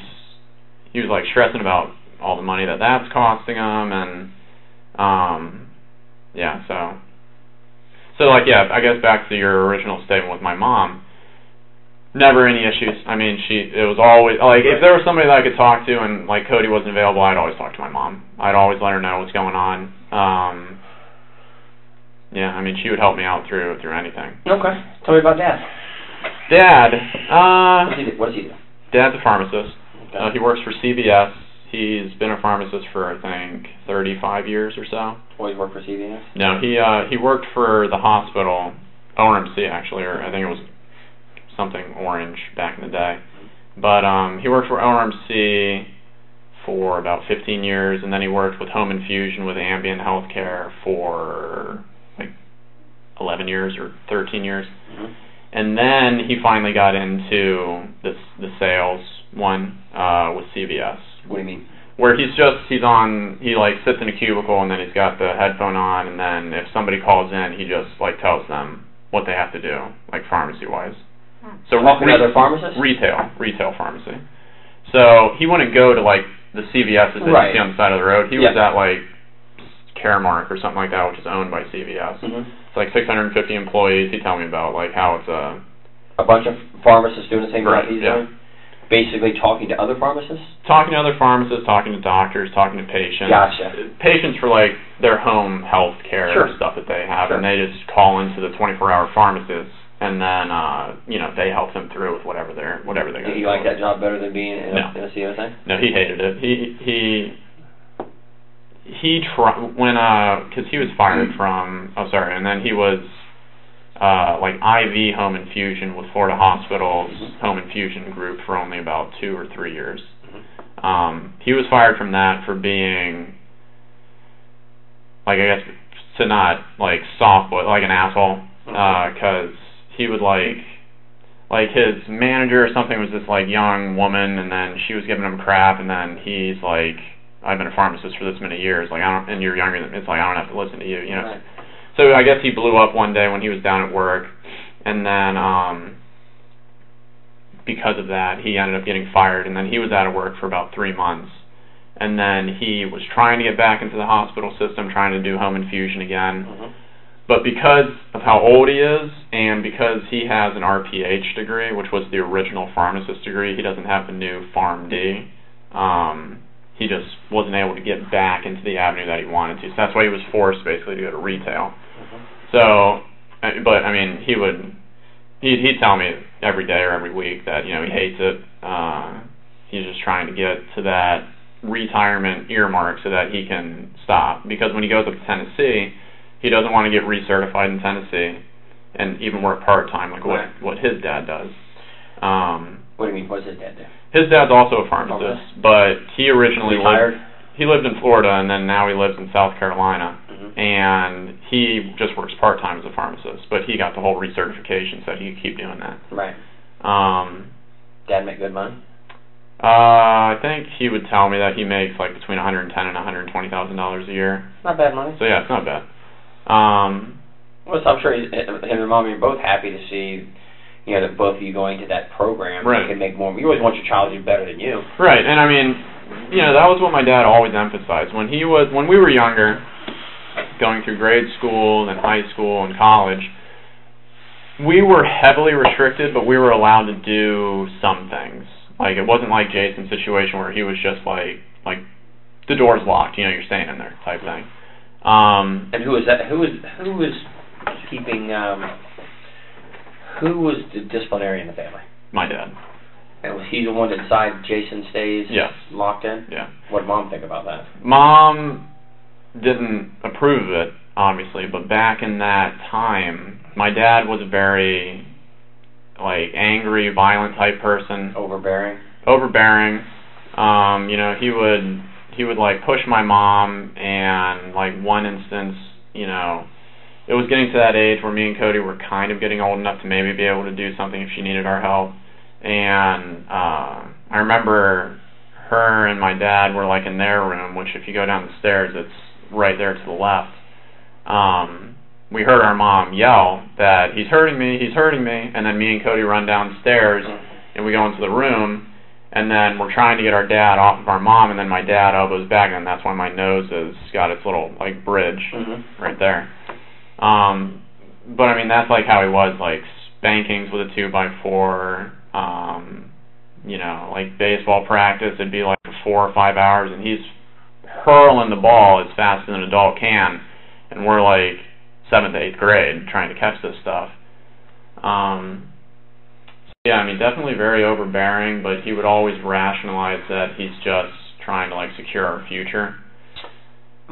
was like stressing about all the money that that's costing him, and yeah, so like, yeah, I guess back to your original statement with my mom. Never any issues. I mean, it was always, like, if there was somebody that I could talk to and, like, Cody wasn't available, I'd always talk to my mom. I'd always let her know what's going on. Yeah, I mean, she would help me out through anything. Okay. Tell me about Dad. Dad, what does he do? Dad's a pharmacist. Okay. He works for CVS. He's been a pharmacist for, I think, 35 years or so. Always worked for CVS? No, he worked for the hospital, ORMC, actually, or I think it was something orange back in the day. But he worked for ORMC for about 15 years, and then he worked with Home Infusion with Ambient Healthcare for like 11 years or 13 years. Mm-hmm. And then he finally got into the sales one with CVS. What do you mean? Where he like sits in a cubicle, and then he's got the headphone on, and then if somebody calls in, he just like tells them what they have to do, like pharmacy-wise. So talking to other pharmacists? Retail pharmacy. So he wouldn't go to like the CVS's that you see on the side of the road. He was at like Caremark or something like that, which is owned by CVS. It's like 650 employees. He told me about like how it's a bunch of pharmacists doing the same thing he's doing. Basically talking to other pharmacists? Talking to other pharmacists, talking to doctors, talking to patients. Gotcha. Patients for like their home health care stuff that they have, and they just call into the 24-hour pharmacist, and then they help them through with whatever they got. Did you like that job better than being in a CSA? No, he hated it. He tried because he was fired from and then he was like IV home infusion with Florida Hospital's home infusion group for only about 2 or 3 years. He was fired from that for being, like, I guess, to not, like, soft, but like an asshole, because he would, like his manager or something was this, like, young woman, and then she was giving him crap, and then he's like, I've been a pharmacist for this many years, like, and you're younger than me, it's like, I don't have to listen to you, you know? Right. So I guess he blew up one day when he was down at work, and then because of that, he ended up getting fired, and then he was out of work for about 3 months. And then he was trying to get back into the hospital system, trying to do home infusion again. But because of how old he is, and because he has an RPH degree, which was the original pharmacist degree, he doesn't have the new PharmD, he just wasn't able to get back into the avenue that he wanted to. So that's why he was forced, basically, to go to retail. So, but, I mean, he'd tell me every day or every week that, he hates it. He's just trying to get to that retirement earmark so that he can stop. Because when he goes up to Tennessee, he doesn't want to get recertified in Tennessee and even work part-time like what his dad does. What do you mean? What does his dad do? His dad's also a pharmacist, but he originally lived in Florida, and then now he lives in South Carolina. And he just works part-time as a pharmacist, but he got the whole recertification, so he could keep doing that. Right. Dad make good money? I think he would tell me that he makes like between $110,000 and $120,000 a year. Not bad money. So yeah, it's not bad. Well, so I'm sure him and Mom are both happy to see, that both of you going to that program. Right. You can make more. You always want your child to do better than you. Right, and I mean, that was what my dad always emphasized. When we were younger, going through grade school and high school and college, we were heavily restricted, but we were allowed to do some things. Like, it wasn't like Jason's situation where he was just like the door's locked, you're staying in there type thing. And who was that? Who was keeping? Who was the disciplinarian in the family? My dad. And was he the one that decided Jason stays locked in? Yeah. What did Mom think about that? Mom didn't approve of it, obviously, but back in that time, my dad was a very, angry, violent type person. Overbearing. He would push my mom, and one instance, it was getting to that age where me and Cody were kind of getting old enough to maybe be able to do something if she needed our help. And I remember her and my dad were in their room, which if you go down the stairs, it's right there to the left. We heard our mom yell that he's hurting me, and then me and Cody run downstairs, and we go into the room, and then we're trying to get our dad off of our mom, and then my dad elbows back, and that's when my nose has got its little bridge right there. But I mean, that's how he was, spankings with a 2x4, baseball practice, it'd be 4 or 5 hours, and he's hurling the ball as fast as an adult can, and we're 7th to 8th grade trying to catch this stuff. Yeah, I mean, definitely very overbearing, but he would always rationalize that he's just trying to secure our future.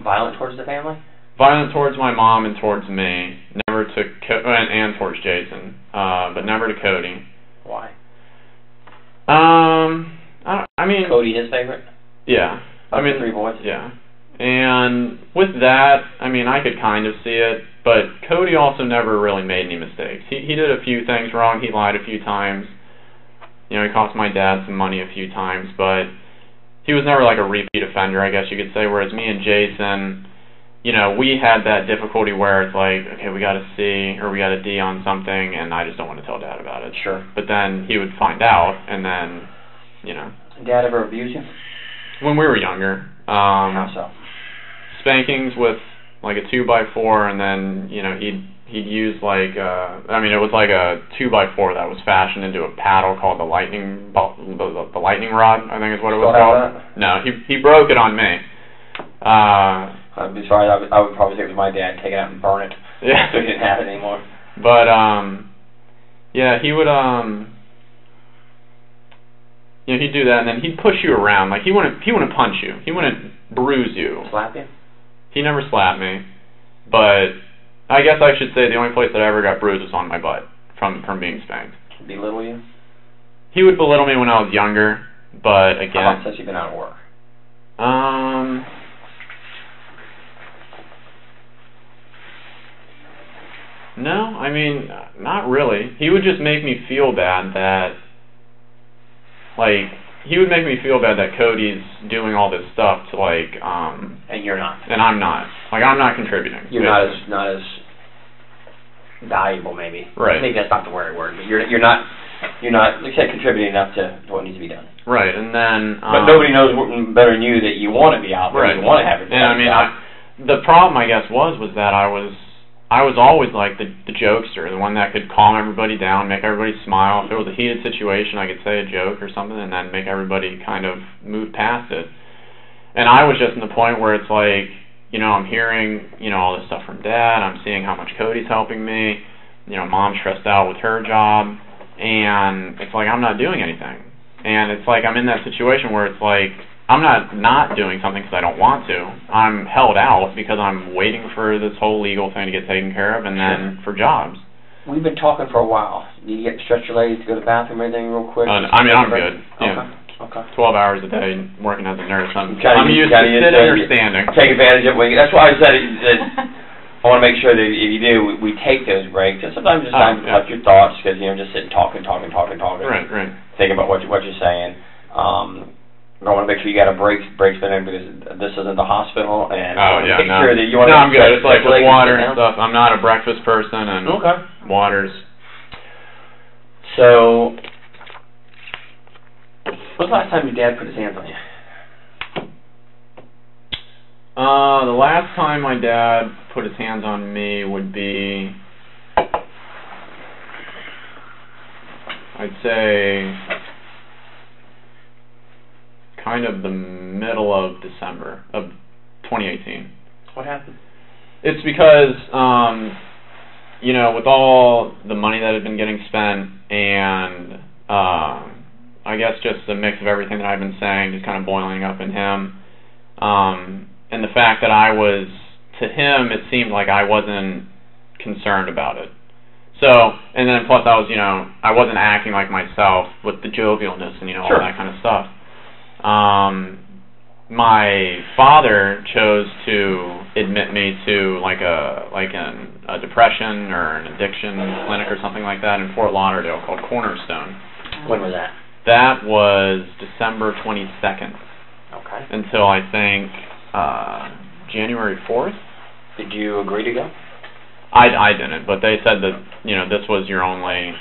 Violent towards the family? Violent towards my mom and towards me, never to and towards Jason, but never to Cody. Why? I mean, Cody his favorite? Yeah. I mean, 3 boys? Yeah. And with that, I mean, I could kind of see it, but Cody also never really made any mistakes. He did a few things wrong. He lied a few times. He cost my dad some money a few times, but he was never a repeat offender, I guess you could say, whereas me and Jason, you know, we had that difficulty where it's like, okay, we got a C or we got a D on something, and I just don't want to tell Dad about it. Sure. But then he would find out, and then, you know. Dad ever abuse you? When we were younger. How so? Spankings with like a 2x4, and then, you know, he'd use like I mean, it was like a 2x4 that was fashioned into a paddle called the lightning rod, I think is what it was called. No, he broke it on me. I'd be sorry. I would probably take it was my dad, take it out and burn it. Yeah. So he didn't have it anymore. But yeah, he would you know, he'd do that, and then he'd push you around. Like he wouldn't punch you. He wouldn't bruise you. Slap you? He never slapped me, but I guess I should say the only place that I ever got bruised was on my butt from being spanked. Belittle you? He would belittle me when I was younger, but again. How long since you've been out of work? No, I mean, not really. He would just make me feel bad that, like, he would make me feel bad that Cody's doing all this stuff to, like, and you're not. And I'm not. Like, I'm not contributing. You're not as valuable, maybe. Right. Maybe that's not the right word, but you're not, like you said, contributing enough to what needs to be done. Right, and then... but nobody knows better than you that you want to be out there. Right. You want to have it. And I mean, the problem, I guess, was that I was always like the jokester, the one that could calm everybody down, make everybody smile. If it was a heated situation, I could say a joke or something and then make everybody kind of move past it. And I was just in the point where it's like, you know, I'm hearing, you know, all this stuff from Dad. I'm seeing how much Cody's helping me. You know, Mom's stressed out with her job. And it's like I'm not doing anything. And it's like I'm in that situation where it's like I'm not doing something because I don't want to. I'm held out because I'm waiting for this whole legal thing to get taken care of and then for jobs. We've been talking for a while. Need to stretch your legs to go to the bathroom or anything real quick? I mean, I'm good. Yeah. Okay. 12 hours a day working as a nurse. I'm used to sitting or standing. Take advantage of it. That's why I said I want to make sure that if you do, we take those breaks. And sometimes it's time to collect your thoughts because, you know, just sitting talking. Right. Thinking about what you're saying. I want to make sure you got a break spin in because this isn't the hospital, and make sure that you want to. No, I'm good. It's like with water and stuff. I'm not a breakfast person, and waters. So, when's the last time your dad put his hands on you? The last time my dad put his hands on me would be, I'd say, kind of the middle of December of 2018. What happened? It's because, you know, with all the money that had been getting spent and I guess just the mix of everything that I've been saying just kind of boiling up in him, and the fact that I was, to him, it seemed like I wasn't concerned about it. So, and then plus I was, you know, I wasn't acting like myself with the jovialness and, you know, all that kind of stuff. My father chose to admit me to like a depression or an addiction clinic or something like that in Fort Lauderdale called Cornerstone. When was that? That was December 22nd. Okay. Until I think January 4th. Did you agree to go? I didn't, but they said that, you know, this was your only...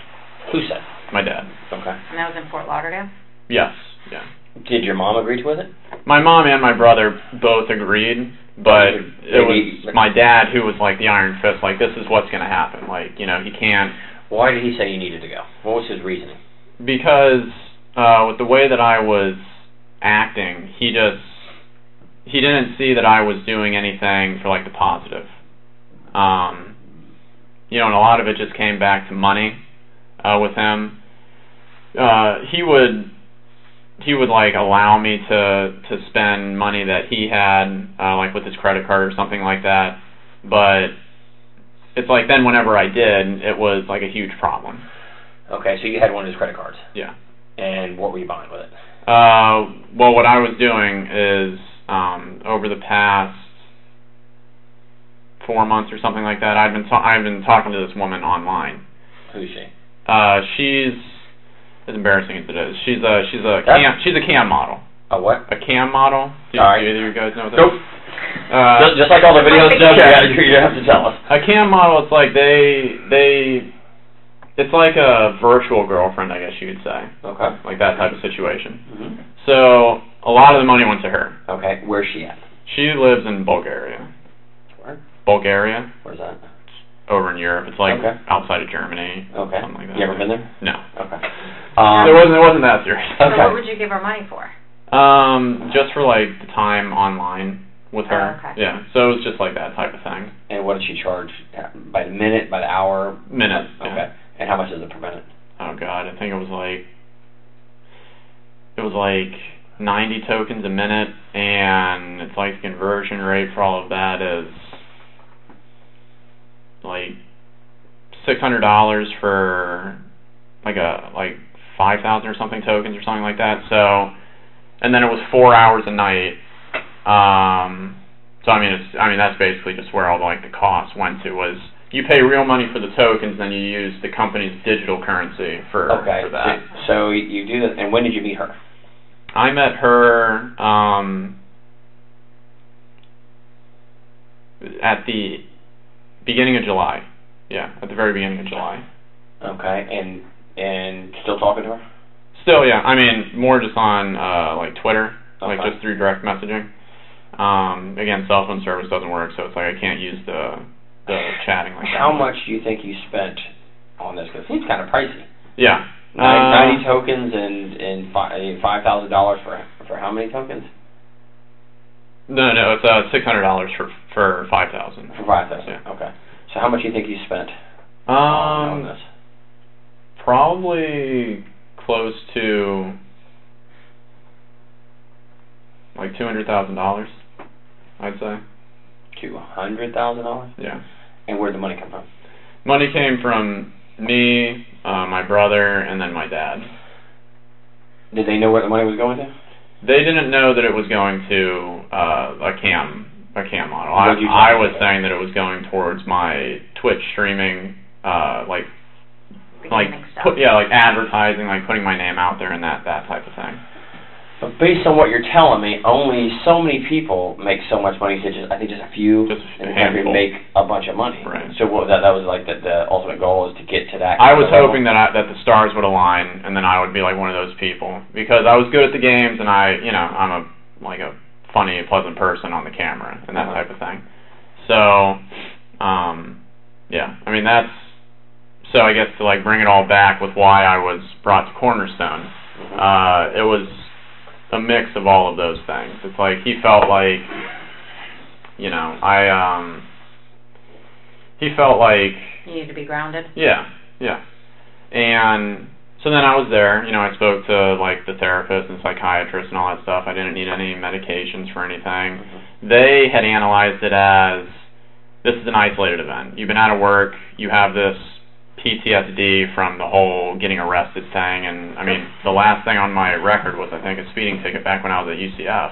Who said? My dad. Okay. And that was in Fort Lauderdale? Yes, yeah. Did your mom agree with it? My mom and my brother both agreed, but it was my dad who was like the iron fist, like, this is what's going to happen. Like, you know, he can't... Why did he say you needed to go? What was his reasoning? Because with the way that I was acting, he didn't see that I was doing anything for, like, the positive. You know, and a lot of it just came back to money with him. He would like allow me to spend money that he had, like with his credit card or something like that. But it's like then whenever I did, it was like a huge problem. Okay, so you had one of his credit cards. Yeah. And what were you buying with it? Well, what I was doing is over the past 4 months or something like that, I've been talking to this woman online. Who's she? She's as embarrassing as it is. She's a cam model. A what? A cam model. Do either of you guys know what that is? Nope. Just like all the videos and stuff, you have to tell us. A cam model, it's like it's like a virtual girlfriend, I guess you could say. Okay. Like that type of situation. Mm-hmm. So a lot of the money went to her. Okay. Where's she at? She lives in Bulgaria. Where? Bulgaria. Where's that? Over in Europe. It's like okay. outside of Germany. Okay. Something like that. You ever been there? No. Okay. It wasn't that serious. So okay. what would you give her money for? Just for like the time online with her. Oh, okay. Yeah. So it was just like that type of thing. And what did she charge? By the minute? By the hour? Minute. Okay. Yeah. And how much is it per minute? Oh God, I think it was like 90 tokens a minute, and it's like the conversion rate for all of that is like $600 for like 5,000 or something tokens or something like that. So, and then it was 4 hours a night. So I mean that's basically just where all the costs went to, was you pay real money for the tokens, then you use the company's digital currency for that. So you do that, and when did you meet her? I met her at the beginning of July. Yeah, at the very beginning of July. Okay, and still talking to her? Still, yeah. I mean, more just on like Twitter, okay. like just through direct messaging. Again, cell phone service doesn't work, so it's like I can't use the chatting like that. How much do you think you spent on this? Because it seems kind of pricey. Yeah. 90 tokens and $5,000 for how many tokens? No, it's $600 for 5,000. For 5,000. Yeah. Okay. So how much do you think you spent on this? Probably close to like $200,000, I'd say. $200,000? Yeah. And where'd the money come from? Money came from me, my brother, and then my dad. Did they know where the money was going to? They didn't know that it was going to a cam model. I was saying that it was going towards my Twitch streaming, like advertising, like putting my name out there and that type of thing. But based on what you're telling me, only so many people make so much money. So I think just a few in the country make a bunch of money. Right. So that was like the ultimate goal, is to get to that. I was hoping that the stars would align, and then I would be like one of those people, because I was good at the games, and I'm a funny, pleasant person on the camera and that type of thing. So, yeah. I mean, that's, so I guess to bring it all back with why I was brought to Cornerstone. It was a mix of all of those things. It's like he felt like, he felt like you need to be grounded. Yeah. And so then I was there. I spoke to the therapist and psychiatrist and all that stuff. I didn't need any medications for anything. They had analyzed it as, this is an isolated event. You've been out of work. You have this PTSD from the whole getting arrested thing, and I mean, the last thing on my record was, I think, a speeding ticket back when I was at UCF.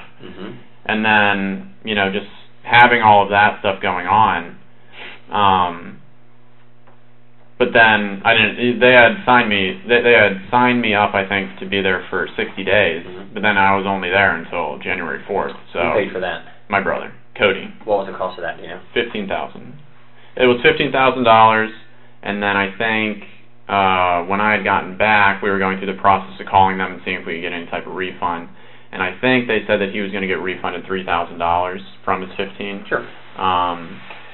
And then, just having all of that stuff going on. But then they had signed me up, I think, to be there for 60 days. But then I was only there until January 4th. So who paid for that? My brother, Cody. What was the cost of that? $15,000. It was $15,000. And then I think when I had gotten back, we were going through the process of calling them and seeing if we could get any type of refund. And I think they said that he was going to get refunded $3,000 from his $15,000. Sure.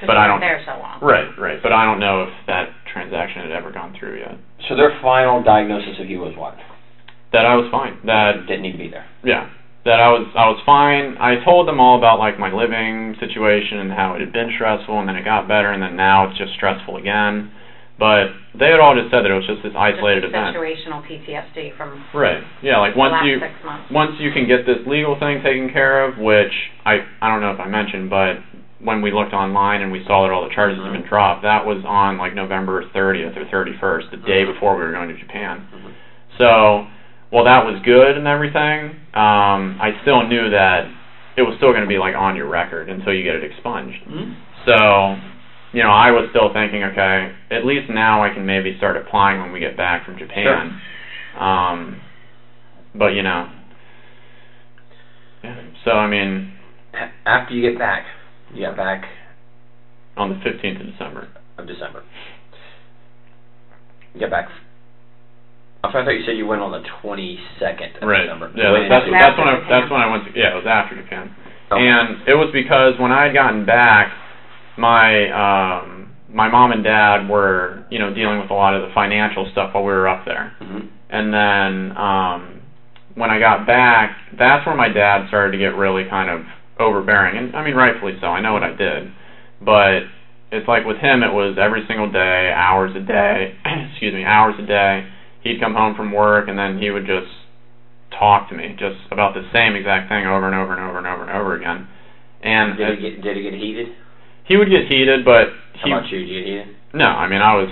But I don't. There so long. Right. But I don't know if that transaction had ever gone through yet. So their final diagnosis of you was what? That I was fine. That didn't need to be there. Yeah. That I was fine. I told them all about my living situation and how it had been stressful, and then it got better, and then now it's just stressful again. But they had all just said that it was just this isolated event. Situational PTSD from right. Yeah, once the last you 6 months. Once you can get this legal thing taken care of, which I don't know if I mentioned, but when we looked online and we saw that all the charges had been dropped, that was on November 30th or 31st, the day before we were going to Japan. So, while that was good and everything, I still knew that it was still going to be on your record until you get it expunged. So, I was still thinking, okay, at least now I can maybe start applying when we get back from Japan. Sure. But, yeah. So, I mean, After you get back on the 15th of December. You get back. I thought you said you went on the 22nd of December. Yeah, that's when I went to. Yeah, it was after Japan. Okay. And it was because when I had gotten back, my mom and dad were, dealing with a lot of the financial stuff while we were up there. Mm-hmm. And then when I got back, that's where my dad started to get really kind of overbearing. And I mean, rightfully so. I know what I did. But it's like with him, it was every single day, hours a day, hours a day. He'd come home from work, and then he would just talk to me just about the same exact thing over and over and over and over and over again. And did he get heated? He would get heated, but how about you? Did you get heated? No, I mean, I was,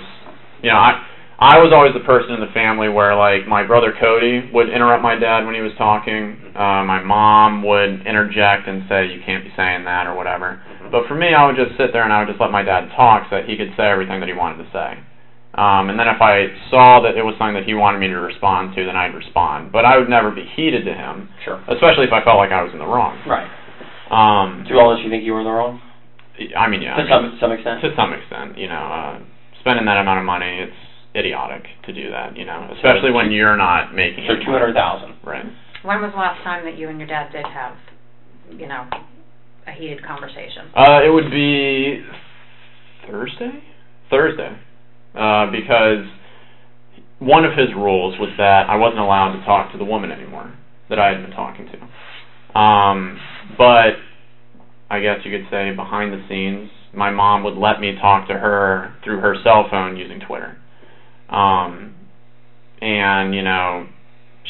I was always the person in the family where, like, my brother Cody would interrupt my dad when he was talking. My mom would interject and say, you can't be saying that or whatever. Mm-hmm. But for me, I would just sit there and I would just let my dad talk so that he could say everything that he wanted to say. And then if I saw that it was something that he wanted me to respond to, then I'd respond. But I would never be heated to him, sure, especially if I felt like I was in the wrong. Right. Through all this, you think you were in the wrong? I mean, yeah. To some extent? To some extent. Spending that amount of money, it's idiotic to do that, especially when you're not making it. So $200,000. Right. When was the last time that you and your dad did have, a heated conversation? It would be Thursday. Because one of his rules was that I wasn't allowed to talk to the woman anymore that I had been talking to. But I guess you could say behind the scenes, my mom would let me talk to her through her cell phone using Twitter. And,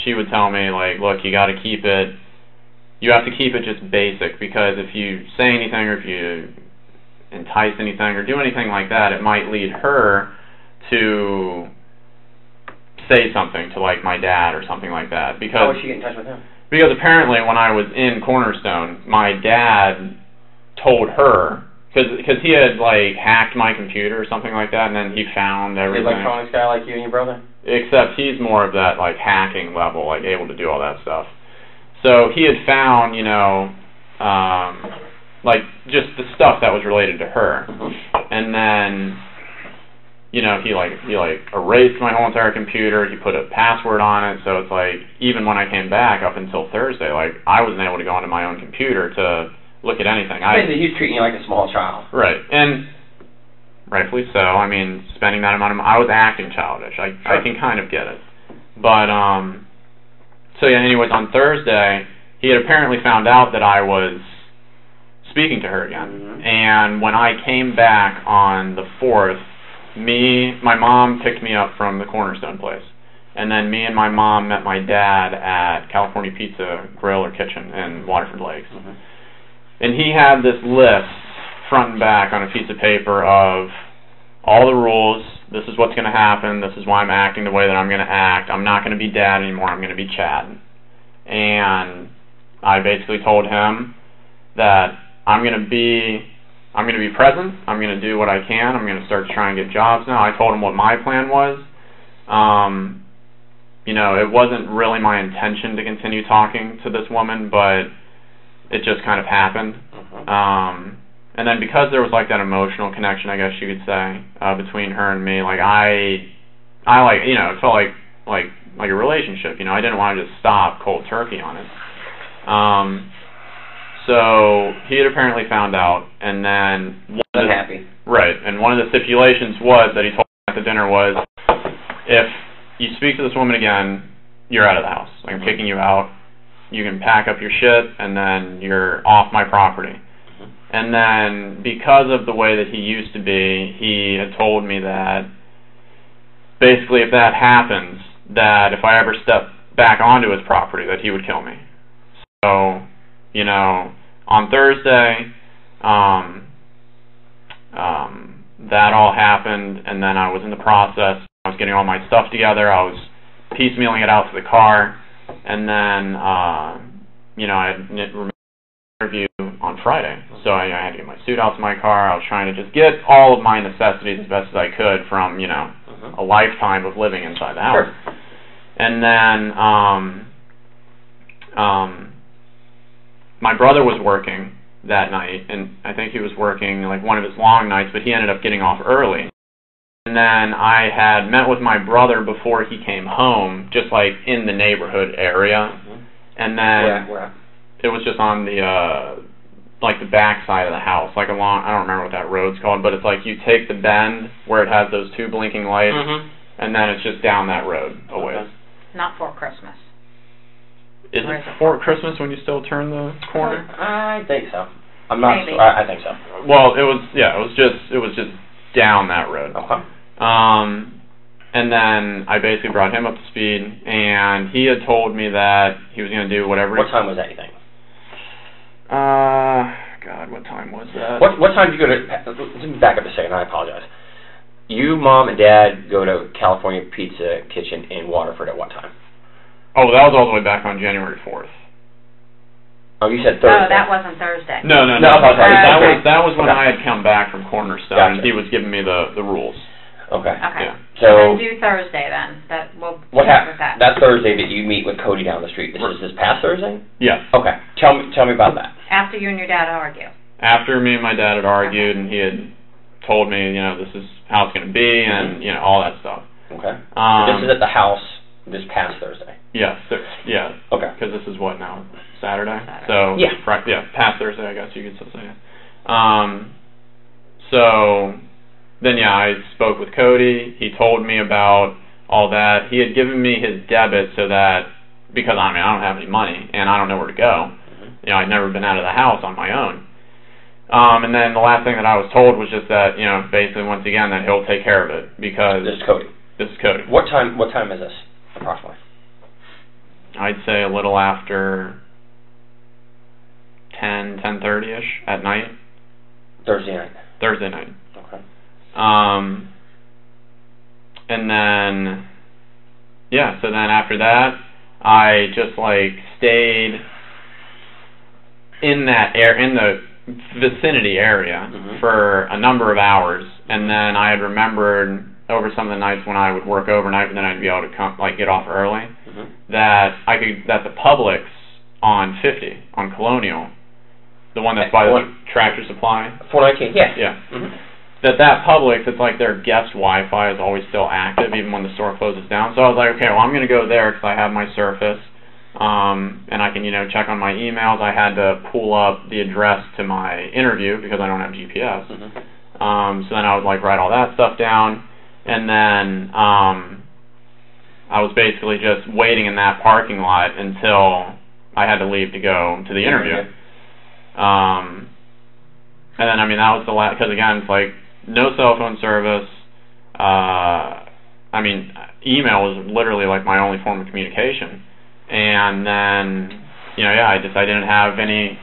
she would tell me, like, look, you have to keep it just basic, because if you say anything or if you entice anything or do anything like that, it might lead her to say something to, like, my dad or something like that. Because, how would she get in touch with him? Because apparently when I was in Cornerstone, my dad told her, because he had, like, hacked my computer or something like that, and then he found everything. He's an electronics guy like you and your brother? Except he's more of that, like, hacking level, like, able to do all that stuff. So he had found, like, just the stuff that was related to her. Mm-hmm. And then, he erased my whole entire computer. He put a password on it. So it's like, even when I came back up until Thursday, like, I wasn't able to go onto my own computer to look at anything. Basically, he's treating you like a small child. Right. And rightfully so. I mean, spending that amount of money, I was acting childish. I can kind of get it. But, so yeah, anyways, on Thursday, he had apparently found out that I was speaking to her again. Mm-hmm. And when I came back on the 4th, my mom picked me up from the Cornerstone place. And then me and my mom met my dad at California Pizza Grill or Kitchen in Waterford Lakes. Mm-hmm. And he had this list, front and back, on a piece of paper of all the rules. This is what's going to happen. This is why I'm acting the way that I'm going to act. I'm not going to be Dad anymore. I'm going to be Chad. And I basically told him that I'm going to be present. I'm going to do what I can. I'm going to start to try and get jobs now. I told him what my plan was. It wasn't really my intention to continue talking to this woman, but it just kind of happened. Mm-hmm. And then because there was, like, that emotional connection, I guess you could say, between her and me, like, I like, it felt like a relationship, I didn't want to just stop cold turkey on it. So he had apparently found out, and then unhappy. Right, and one of the stipulations was that he told me at the dinner was, if you speak to this woman again, you're out of the house. Like, I'm kicking you out. You can pack up your shit, and then you're off my property. And then, because of the way that he used to be, he had told me that basically if that happens, that if I ever step back onto his property, that he would kill me. So, on Thursday, that all happened, and then I was in the process. I was getting all my stuff together. I was piecemealing it out to the car, and then, I had an interview on Friday, so I had to get my suit out to my car. I was trying to just get all of my necessities as best as I could from, a lifetime of living inside the house. Sure. And then, my brother was working, that night, and I think he was working like one of his long nights, but he ended up getting off early. And then I had met with my brother before he came home, just like in the neighborhood area. And then where? It was just on the like the back side of the house, like along, I don't remember what that road's called, but it's like you take the bend where it has those two blinking lights, and then it's just down that road a ways. Not for Christmas. Is it before Christmas when you still turn the corner? I think so. I'm not Maybe. sure. I think so. Well, it was just down that road. Okay. And then I basically brought him up to speed, and he had told me that he was going to do whatever. What time was that, you think? God, what time was that? What time did you go to? Let me back up a second. I apologize. You, Mom, and Dad go to California Pizza Kitchen in Waterford at what time? Oh, that was all the way back on January 4th. Oh, you said Thursday. Oh, that wasn't Thursday. No. That was when I had come back from Cornerstone, and he was giving me the rules. Okay. Okay. Yeah. So then do Thursday then. What happened? with that? That Thursday that you meet with Cody down the street. This is this past Thursday? Yes. Okay. Tell me about that. After you and your dad argue. After me and my dad had argued, and he had told me, this is how it's going to be, and all that stuff. Okay. This is at the house this past Thursday. Yes. Yeah. Okay. Because this is what now? Saturday. So past Thursday, I guess you could still say it. So then I spoke with Cody. He told me about all that. He had given me his debit so that, because I don't have any money and I don't know where to go. I'd never been out of the house on my own. And then the last thing that I was told was just that, basically once again that he'll take care of it because this is Cody. This is Cody. What time is this approximately? I'd say a little after 10:30ish at night. Thursday night. Thursday night. Okay. And then so then after that I just stayed in the vicinity area for a number of hours, and then I had remembered over some of the nights when I would work overnight, and then I'd be able to get off early, that the Publix on 50 on Colonial, the one that's by the Tractor Supply, 419, that Publix, it's like their guest Wi-Fi is always still active even when the store closes down. So I was like, okay, well I'm going to go there because I have my Surface. And I can, check on my emails. I had to pull up the address to my interview because I don't have GPS. So then I would write all that stuff down, and then I was basically just waiting in that parking lot until I had to leave to go to the interview. And then that was the last, because again it's no cell phone service. Email was literally my only form of communication. And then, I didn't have any.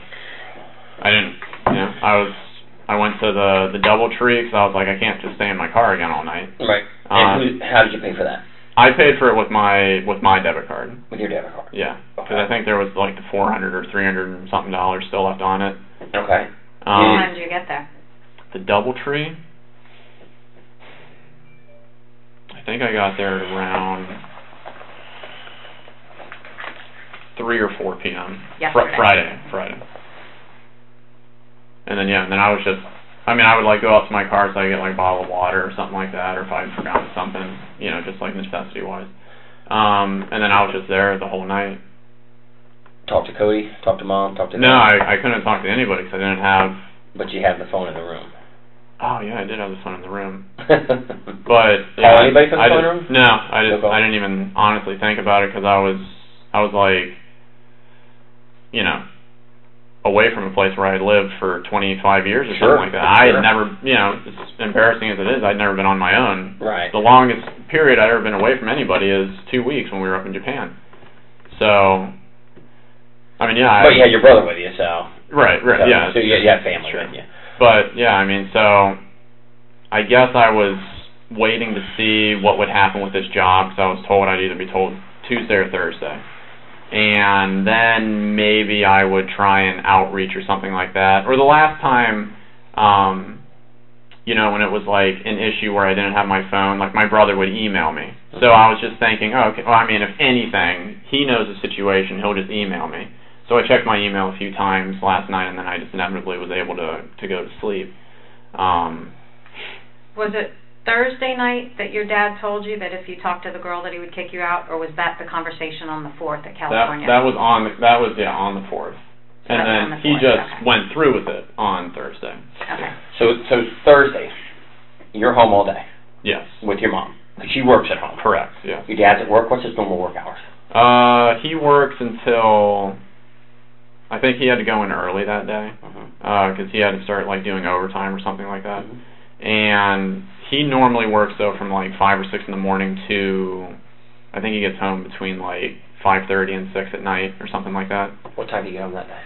I went to the DoubleTree because I was like, I can't just stay in my car again all night. Right. And how did you pay for that? I paid for it with my debit card. With your debit card. Yeah, because I think there was the $400 or $300 and something still left on it. Okay. What time did you get there? The DoubleTree. I think I got there at around 3 or 4 p.m. Friday. And then I was just, I would go up to my car so I get a bottle of water or something like that, or if I had forgotten something, just necessity wise. And then I was just there the whole night. Talk to Cody, talk to Mom, talk to Dad. No, I couldn't talk to anybody because I didn't have. But you had the phone in the room. Oh yeah, I did have the phone in the room. But call anybody from the phone room? No, I didn't even honestly think about it because I was away from a place where I had lived for 25 years or something like that. I had never, as embarrassing as it is, I'd never been on my own. Right. The longest period I'd ever been away from anybody is 2 weeks when we were up in Japan. So, but you had your brother with you, so. Right, yeah. So you had family with you. But, so I guess I was waiting to see what would happen with this job because I was told I'd either be told Tuesday or Thursday. And then maybe I would try an outreach or something like that. Or the last time, when it was an issue where I didn't have my phone, my brother would email me. So I was just thinking, if anything, he knows the situation, he'll just email me. So I checked my email a few times last night, and then I just inevitably was able to go to sleep. Was it Thursday night that your dad told you that if you talked to the girl that he would kick you out, or was that the conversation on the 4th at California? That was on the 4th. So and then he just went through with it on Thursday. Okay. So Thursday, you're home all day. Yes. With your mom. She works at home. Correct. Yes. Your dad's at work. What's his normal work hours? He works until, I think he had to go in early that day because he had to start like doing overtime or something like that. And he normally works though from like 5 or 6 in the morning to, I think he gets home between like 5:30 and 6 at night or something like that. What time did you get home that day?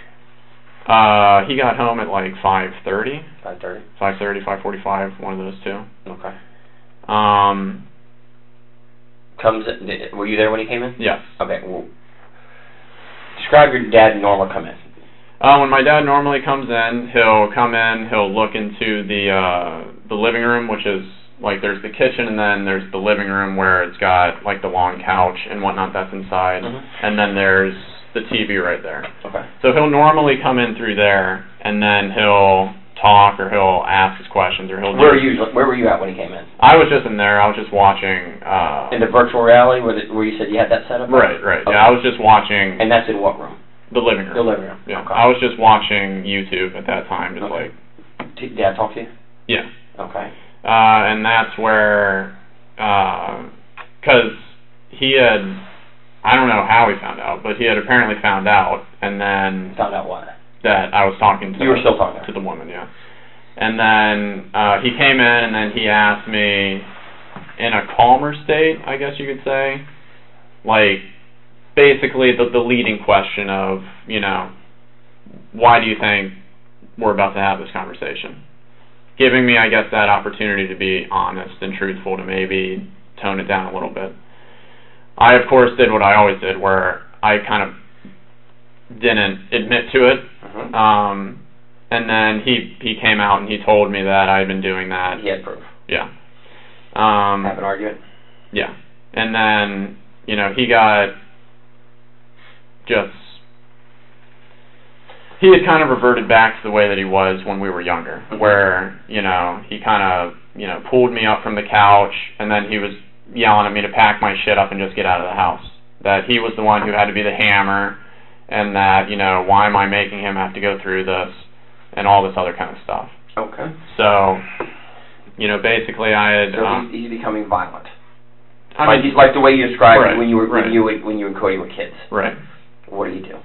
He got home at like 5:30. 5:30. 5:30, 5:45, one of those two. Okay. Were you there when he came in? Yes. Okay. Well, describe your dad normal come in. When my dad normally comes in, he'll come in, he'll look into the living room, which is like there's the kitchen and then there's the living room where it's got like the long couch and whatnot that's inside, and then there's the TV right there. Okay. So he'll normally come in through there, and then he'll talk or he'll ask us questions or he'll. Where were you at when he came in? I was just in there. I was just watching. In the virtual reality where you said you had that set up? Right. Okay. Yeah, I was just watching. And that's in what room? The living room. The living room. Yeah. Okay. I was just watching YouTube at that time, just like. Did Dad talk to you? Yeah. Okay. And that's where, because he had, I don't know how he found out, but he had apparently found out, and then... Found out what? That I was talking to... You were still talking to the woman, yeah. And then he came in, and then he asked me, in a calmer state, I guess you could say, like, basically the leading question of, you know, why do you think we're about to have this conversation? Giving me, I guess, that opportunity to be honest and truthful, to maybe tone it down a little bit. I, of course, did what I always did, where I kind of didn't admit to it. And then he came out and he told me that I had been doing that. He had proof. Yeah. Have an argument? Yeah. And then, you know, he got just... He had kind of reverted back to the way that he was when we were younger, where, you know, he kind of, you know, pulled me up from the couch, and then he was yelling at me to pack my shit up and just get out of the house. That he was the one who had to be the hammer, and that, you know, why am I making him have to go through this, and all this other kind of stuff. Okay. So, you know, basically I had... So he's becoming violent. I mean, like the way you described it when you and Cody were kids. Right. What did he do?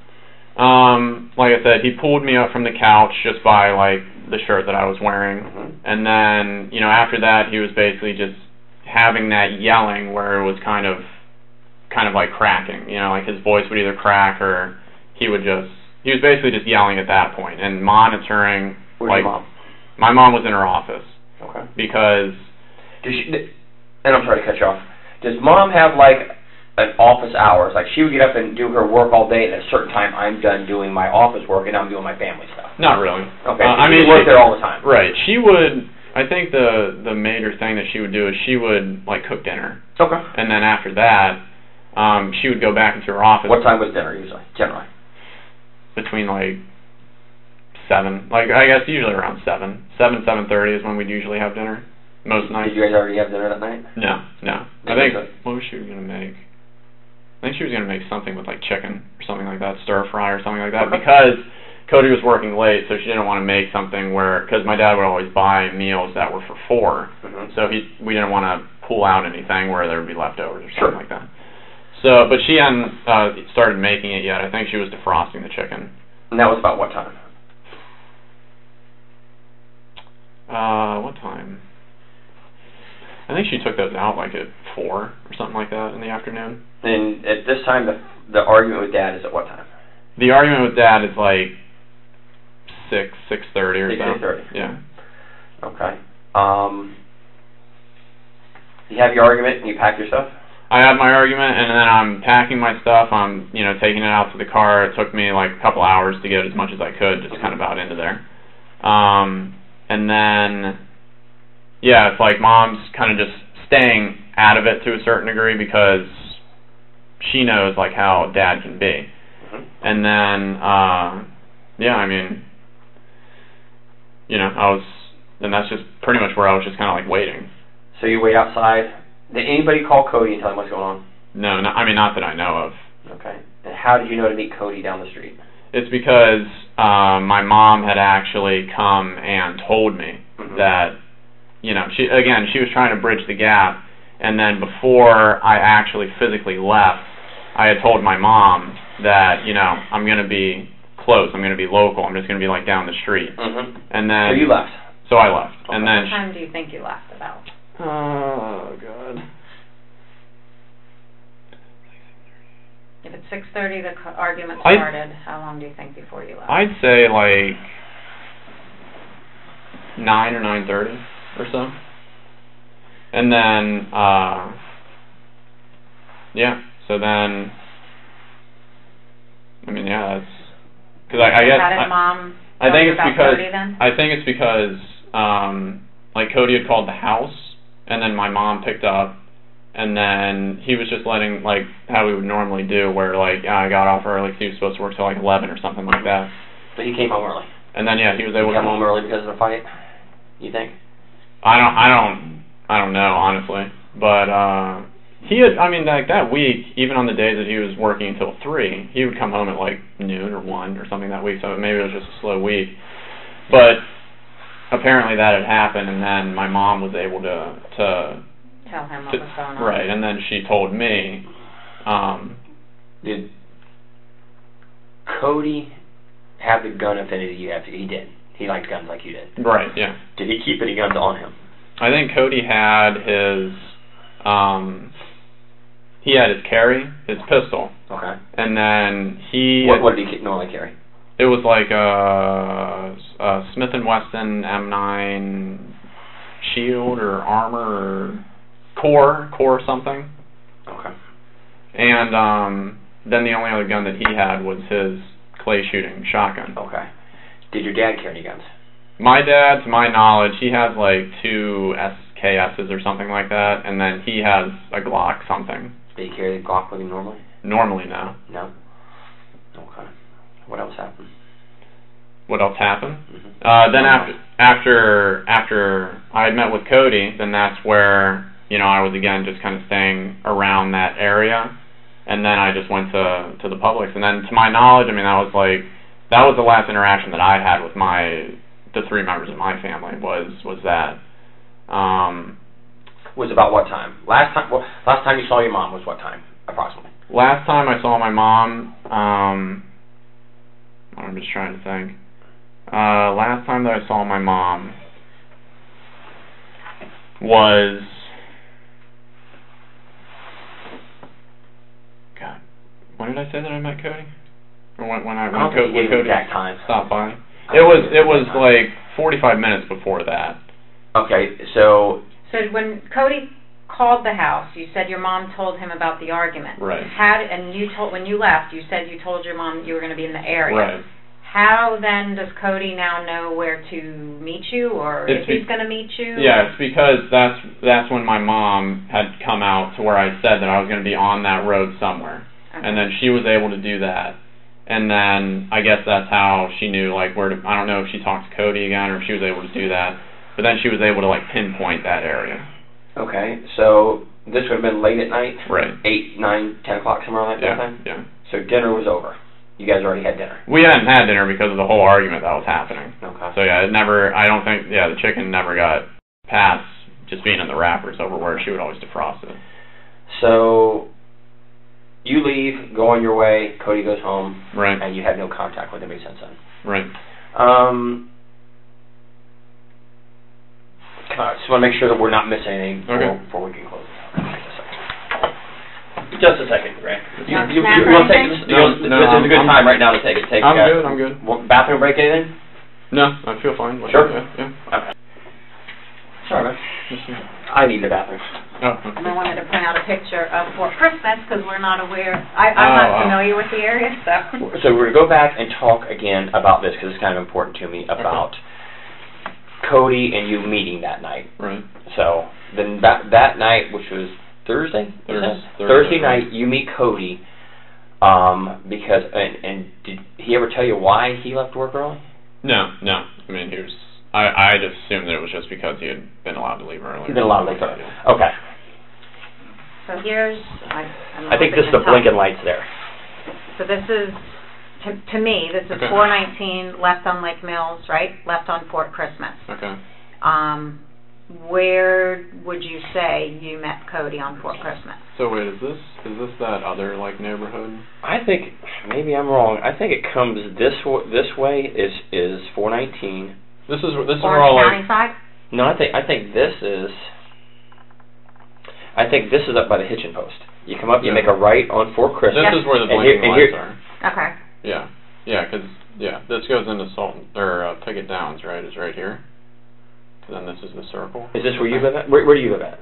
Like I said, he pulled me up from the couch just by, like, the shirt that I was wearing. And then, you know, after that, he was basically just having that yelling where it was kind of like cracking. You know, like his voice would either crack or he was basically just yelling at that point and monitoring. Where's your mom? My mom was in her office. Okay. Because... and I'm sorry to cut you off. Does mom have, like, an office hours? Like, she would get up and do her work all day, and at a certain time, I'm done doing my office work, and I'm doing my family stuff. Not really. Okay. I mean, she worked there all the time. Right. She would... I think the major thing that she would do is she would, like, cook dinner. Okay. And then after that, she would go back into her office. What time was dinner, usually, generally? Between, like, 7. Like, I guess usually around 7. 7:30 is when we'd usually have dinner. Most nights. Did you guys already have dinner that night? No. I think, what was she going to make? I think she was going to make something with, like, chicken or something like that, stir fry or something like that, because Cody was working late, so she didn't want to make something where, because my dad would always buy meals that were for 4, so we didn't want to pull out anything where there would be leftovers or something like that. So, but she hadn't started making it yet. I think she was defrosting the chicken. And that was about what time? What time? I think she took those out like at 4 or something like that in the afternoon. And at this time, the argument with Dad is at what time? The argument with Dad is like 6:30 or so. 6:30. Yeah. Okay. You have your argument and you pack your stuff? I have my argument, and then I'm packing my stuff. I'm, you know, taking it out to the car. It took me like a couple hours to get as much as I could, just kind of out into there. And then, yeah, it's like Mom's kind of just staying out of it to a certain degree because she knows like how Dad can be. And then, yeah, I mean, you know, and that's just pretty much where I was just kind of like waiting. So you wait outside. Did anybody call Cody and tell him what's going on? No, I mean, not that I know of. Okay. And how did you know to meet Cody down the street? It's because my mom had actually come and told me that, you know, she was trying to bridge the gap, and then before I actually physically left, I had told my mom that, you know, I'm going to be close, I'm going to be local, I'm just going to be like down the street. And then... So you left? So I left. Okay. And then... What time do you think you left about? Oh, God. If it's 6:30, the argument started. How long do you think before you left? I'd say like 9 or 9:30 or so. And then, yeah. So then, I mean, yeah, that's because I guess. How did Mom I think it's about because Cody then? I think it's because like Cody had called the house, and then my mom picked up. And then he was just letting, like, how we would normally do, where, like, I got off early because he was supposed to work till, like, 11 or something like that. But he came home early. And then, yeah, he was able to come home early because of the fight, you think? I don't know, honestly. But, he had, I mean, like, that week, even on the days that he was working until 3, he would come home at, like, noon or 1 or something that week, so maybe it was just a slow week. But apparently that had happened, and then my mom was able to tell him what was going on. Right, and then she told me. Did Cody have the gun affinity you have? He did. He liked guns like you did. Right, yeah. Did he keep any guns on him? I think Cody had his carry, his pistol. Okay. And then he... What did he normally carry? It was like a Smith & Wesson M9 shield or armor or core something. Okay. And then the only other gun that he had was his clay shooting shotgun. Okay. Did your dad carry any guns? My dad, to my knowledge, he has like 2 SKSs or something like that, and then he has a Glock something. Did he carry the Glock with him normally? Normally, no. No? Okay. What else happened? What else happened? Then after I had met with Cody, then that's where, you know, I was again just kind of staying around that area, and then I just went to the Publix, and then to my knowledge, I mean, that was the last interaction that I had with the 3 members of my family was that. Was about what time? Last time you saw your mom was what time, approximately? Last time I saw my mom, I'm just trying to think. Last time that I saw my mom was, God, when did I say that I met Cody? Or when Cody stopped by? It was like 45 minutes before that. Okay, so when Cody called the house, you said your mom told him about the argument. Right. When you left, you said you told your mom you were going to be in the area. Right. How then does Cody now know where to meet you, or if he's going to meet you? Yeah, it's because that's when my mom had come out to where I said that I was going to be on that road somewhere. Okay. And then she was able to do that. And then I guess that's how she knew, like, where to, I don't know if she talked to Cody again or if she was able to do that. But then she was able to, like, pinpoint that area. Okay, so this would have been late at night? Right. 8, 9, 10 o'clock, somewhere like that time? Yeah. So dinner was over. You guys already had dinner? We hadn't had dinner because of the whole argument that was happening. Okay. So, yeah, the chicken never got past just being in the wrappers over where she would always defrost it. So you leave, go on your way, Cody goes home. Right. And you have no contact with anybody since then. Right. Just want to make sure that we're not missing anything before we can close. Just a second, Grant. You want to take this? This is a good time right now to take it. I'm good. Bathroom break, anything? No, I feel fine. Sure? Yeah. Okay. Sorry, man. I need the bathroom. Oh, okay. And I wanted to point out a picture of Fort Christmas because we're not aware. I'm not familiar with the area, so. So we're going to go back and talk again about this because it's kind of important to me about Cody and you meeting that night. Right. So then that night, which was Thursday night, you meet Cody. Because and did he ever tell you why he left work early? No. I mean, he was. I just assumed that it was just because he had been allowed to leave early. He's been allowed to leave early. Okay. So here's. I think this is the blinking lights there. So this is, to me, this is 419 left on Lake Mills, right? Left on Fort Christmas. Okay. Where would you say you met Cody on Fort Christmas? So wait, is this that other like neighborhood? I think maybe I'm wrong. I think it comes this way is 419. This is Orange where all County like. side? No, I think this is. I think this is up by the hitching post. You come up, you make a right on Fort Christmas. This is where the blinking lights are. Okay. Yeah, because this goes into Picket Downs, right? Is right here. Then this is the circle. Is this where you live at? Where do you live at?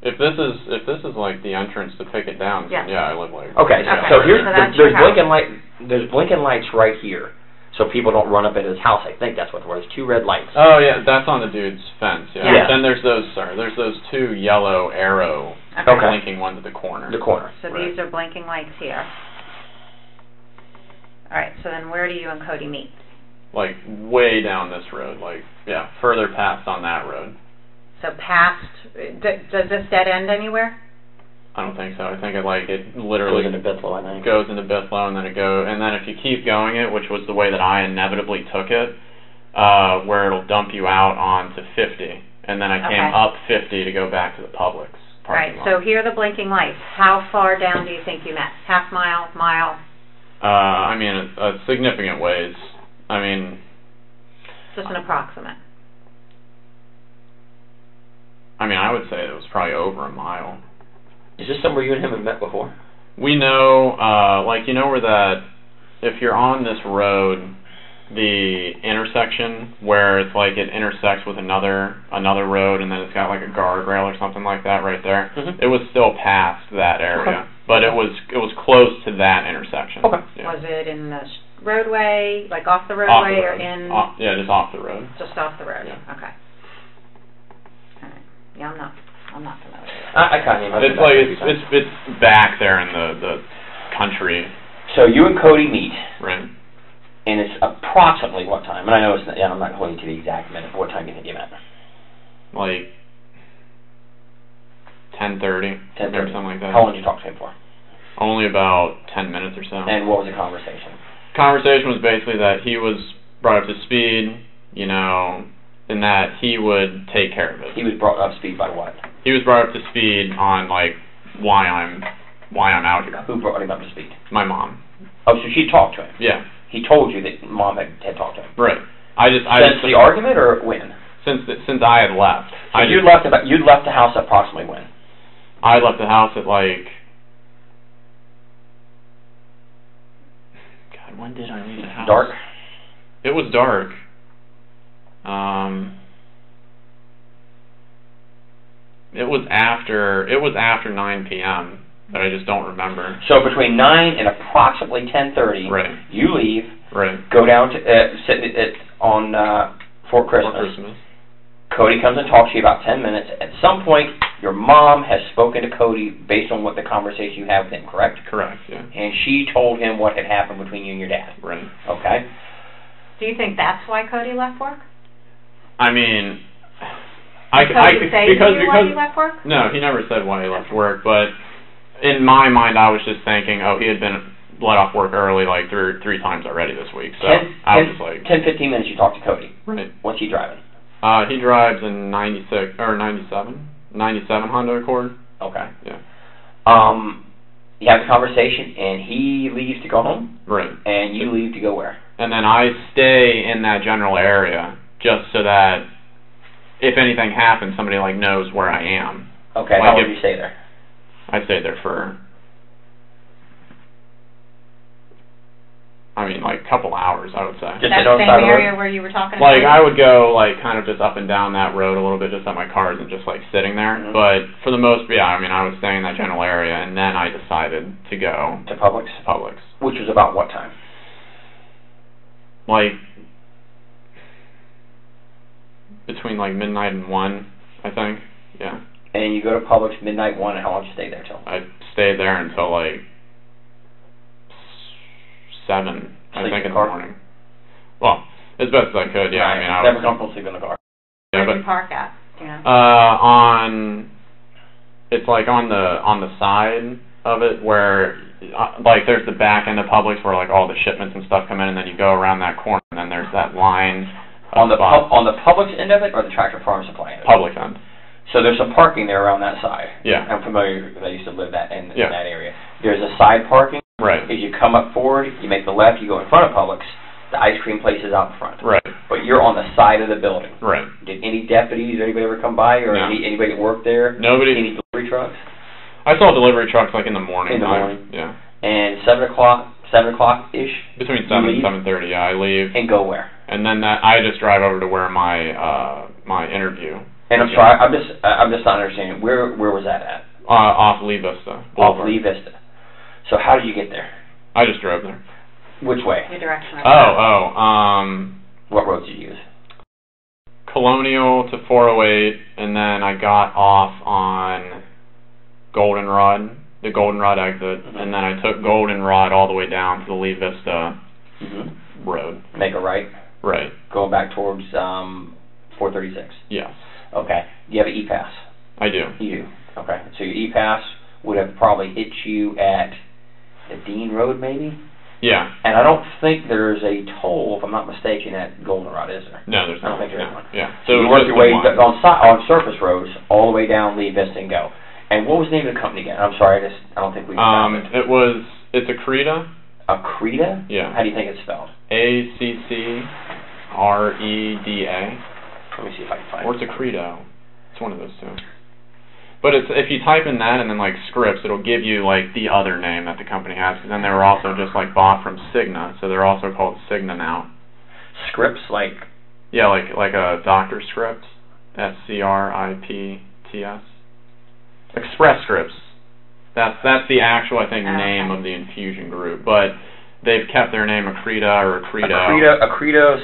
If this is like the entrance to Picket Downs, then I live like. Okay, so here's there's blinking lights right here, so people don't run up into his house. I think that's what there's 2 red lights. Oh yeah, that's on the dude's fence. Yeah. Then there's those 2 yellow arrow blinking ones at the corner. The corner. So these are blinking lights here. All right. So then, where do you and Cody meet? Like way down this road, further past on that road. So past, does this dead end anywhere? I don't think so. I think it literally goes into Bithlow, I think. Goes into Bithlow, and then if you keep going it, which was the way that I inevitably took it, where it'll dump you out onto 50, and then I came up 50 to go back to the Publix parking lot. So here are the blinking lights. How far down do you think you met? Half mile, mile? I mean, a significant ways. I mean, just an approximate. I mean, I would say it was probably over a mile. Is this somewhere you and him have met before? We know, where that, if you're on this road, the intersection where it's like it intersects with another road, and then it's got like a guardrail or something like that right there. Mm-hmm. It was still past that area, but it was close to that intersection. Okay. Yeah. Was it in the roadway, like off the roadway, or in? Just off the road. Just off the road. Yeah. Okay. All right. Yeah, I'm not familiar. I kind of. It's like it's back there in the country. So you and Cody meet. Right. And it's approximately what time? And I know it's I'm not holding you to the exact minute. But what time do you think you met? Like 10:30. 10:30. Or something like that. How long did you talk to him for? Only about 10 minutes or so. And what was the conversation? Conversation was basically that he was brought up to speed, and that he would take care of it. He was brought up to speed by what? He was brought up to speed on like why I'm out here. Who brought him up to speed? My mom. Oh, so she talked to him. Yeah. He told you that Mom had talked to him. Right. Since the argument or when? Since I had left. So you'd left the house approximately when? I left the house at like. God, when did I leave the house? Dark. It was dark. It was after 9 p.m. But I just don't remember. So between 9 and approximately 10:30, you leave. Right. Go down to sit on Fort Christmas. Fort Christmas. Cody comes and talks to you about 10 minutes. At some point, your mom has spoken to Cody based on what the conversation you have with him, correct? Correct, yeah. And she told him what had happened between you and your dad. Right. Okay. Do you think that's why Cody left work? I mean, Did Cody say why he left work? No, he never said why he left work, but in my mind, I was just thinking, he had been let off work early like three times already this week. So I was just like 10-15 minutes. You talk to Cody. Right. What's he driving? He drives a 97 Honda Accord. Okay. Yeah. You have the conversation, and he leaves to go home. Right. And you leave to go where? And then I stay in that general area just so that if anything happens, somebody like knows where I am. Okay. How long do you stay there? I stayed there for, like a couple hours, I would say. Just that same area where you were talking about? Like, I would go, like, kind of just up and down that road a little bit, just at my car and just, like, sitting there. Mm-hmm. But for the most, I was staying in that general area, and then I decided to go to Publix? Publix. Which was about what time? Like, between, like, midnight and 1, I think. Yeah. And you go to Publix midnight 1, and how long did you stay there till? I stayed there until, like, 7, I Sleep think, in in the the car? morning. Well, as best as I could, yeah. Right. I mean, I never was, comfortable sleeping in the car. yeah, Where did you but park at? Do you know? it's like on the side of it where, like, there's the back end of Publix where like all the shipments and stuff come in, and then you go around that corner, and then there's that line On the spots. on the Publix end of it, or the Tractor Farm Supply end of it? Publix end. So there's some parking there around that side. Yeah. I'm familiar. I used to live in Yeah. that area. There's a side parking. Right. As you come up forward, you make the left, you go in front of Publix. The ice cream place is out in front. Right. But you're on the side of the building. Right. Did any deputies or anybody ever come by, or No. anybody that worked there? Nobody. Any delivery trucks? I saw delivery trucks like in the morning. In the morning. Yeah. And 7 o'clock ish. Between 7 and 7:30, yeah, I leave, And go where? and then I just drive over to where my interview. And I'm sorry, I'm just not understanding. Where was that at? Off Lee Vista. Off Boulevard. Lee Vista. So how did you get there? I just drove there. Which way? Your direction. What roads did you use? Colonial to 408, and then I got off on Goldenrod, the Goldenrod exit, and then I took Goldenrod all the way down to the Lee Vista road. Make a right. Right. Going back towards 436. Yes. Okay. Do you have an E-Pass? I do. You do. Okay. So your E-Pass would have probably hit you at the Dean Road, maybe? Yeah. And I don't think there's a toll, if I'm not mistaken, at Goldenrod, is there? No, there's I don't not. think there is one. Yeah. So you work your way on surface roads all the way down Lee Vista and go. And what was the name of the company again? I'm sorry, I don't think we found it. It's Accreta. Accreta? Yeah. How do you think it's spelled? ACCREDA. Let me see if I can find Or it. it's Accredo. It's one of those two. But it's if you type in that and then like Scripps, it'll give you like the other name that the company has. Because then they were also just like bought from Cigna, so they're also called Cigna now. Scripps, like? Yeah, like a Dr. Scripps. SCRIPTS. Express Scripts. That's the actual, I think, name of the infusion group. But they've kept their name Accreta or Accredo. Accredo's,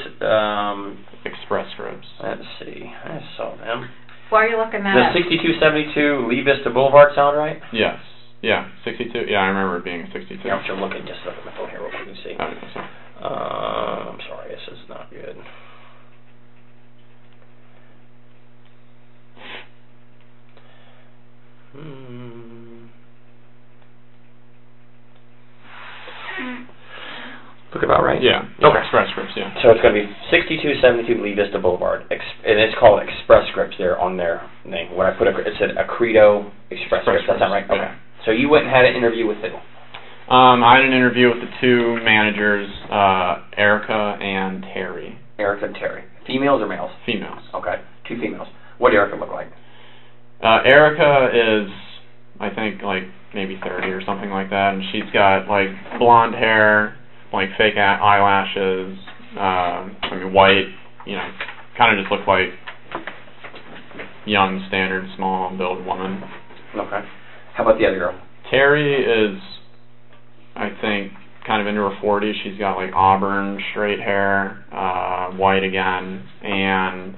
Express Scripts. let's see. I saw them. Why are you looking that Does up? 6272 Lee Vista Boulevard sound right? Yes. Yeah, 62. Yeah, I remember it being 62. Yeah, I'm still looking. Just look at my phone here real quick and see. I'm sorry, this is not good. Look about right? Yeah. Okay. Express Scripts, yeah. So it's going to be 6272 Lee Vista Boulevard, and it's called Express Scripts there on their name. When I put it said Accredo Express Scripts. That's not right? Yeah. Okay. So you went and had an interview with who? I had an interview with the two managers, Erica and Terry. Erica and Terry. Females or males? Females. Okay. Two females. What did Erica look like? Erica is, I think, like maybe 30 or something like that, and she's got like blonde hair, like fake eyelashes, white, kind of just looks like young, standard, small build woman. Okay. How about the other girl? Terry is, I think, kind of into her 40s. She's got like auburn, straight hair, white again, and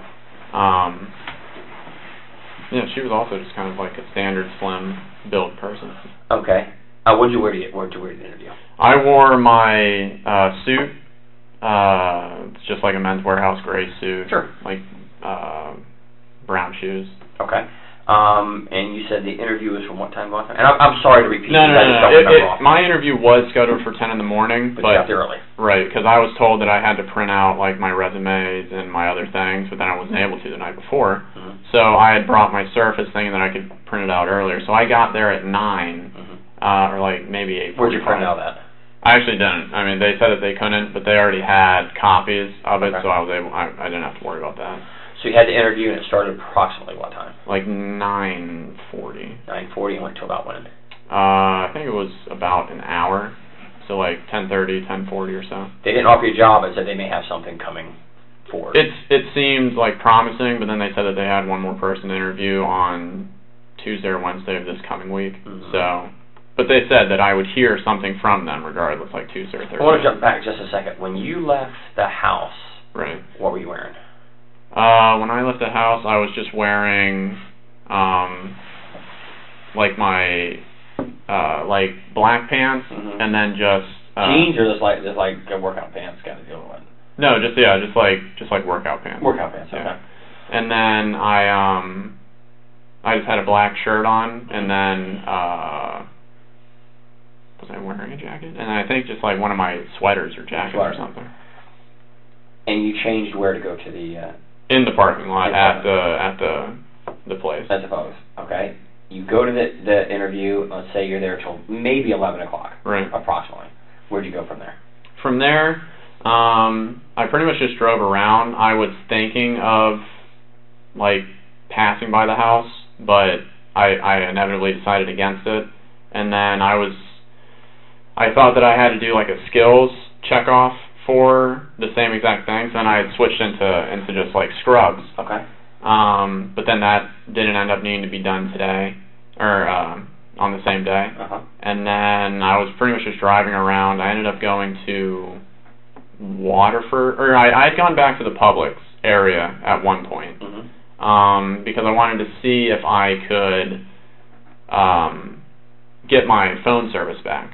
she was also just kind of like a standard, slim build person. Okay. What'd you wear to the interview? I wore my suit. It's just like a Men's Warehouse gray suit. Sure. Like brown shoes. Okay. And you said the interview was from what time to what time? And I'm sorry to repeat. No. My interview was scheduled for 10 in the morning, but you got there early. Right, because I was told that I had to print out like my resumes and my other things, but then I wasn't able to the night before. So I had brought my Surface thinking that I could print it out earlier. So I got there at 9, or like maybe 8:45. Where'd you print it out at? I actually didn't. I mean, they said that they couldn't, but they already had copies of it, so I didn't have to worry about that. So you had the interview, and it started approximately what time? Like 9:40. 9:40, and went till about when? I think it was about an hour, so like 10:30, 10:40 or so. They didn't offer you a job, and said they may have something coming forward. It seemed like promising, but then they said that they had one more person to interview on Tuesday or Wednesday of this coming week. So, but they said that I would hear something from them regardless, like Tuesday or Thursday. I want to jump back just a second. When you left the house, right? What were you wearing? When I left the house, I was just wearing, like my, like black pants, and then just Jeans or just like workout pants kind of deal with it? No, just like workout pants. Workout pants, okay. Yeah. And then I just had a black shirt on, and then was I wearing a jacket? And I think just like one of my sweaters or jackets or something. And you changed where to go to the in the parking lot at the place. I suppose. Okay. You go to the interview. Let's say you're there till maybe 11 o'clock. Right. Approximately. Where'd you go from there? From there, I pretty much just drove around. I was thinking of like passing by the house, but I inevitably decided against it. And then I thought that I had to do like a skills check off for the same exact things, and I had switched into just like scrubs. Okay. But then that didn't end up needing to be done today, or on the same day. Uh-huh. And then I was pretty much just driving around. I ended up going to Waterford, or I had gone back to the Publix area at one point, because I wanted to see if I could get my phone service back.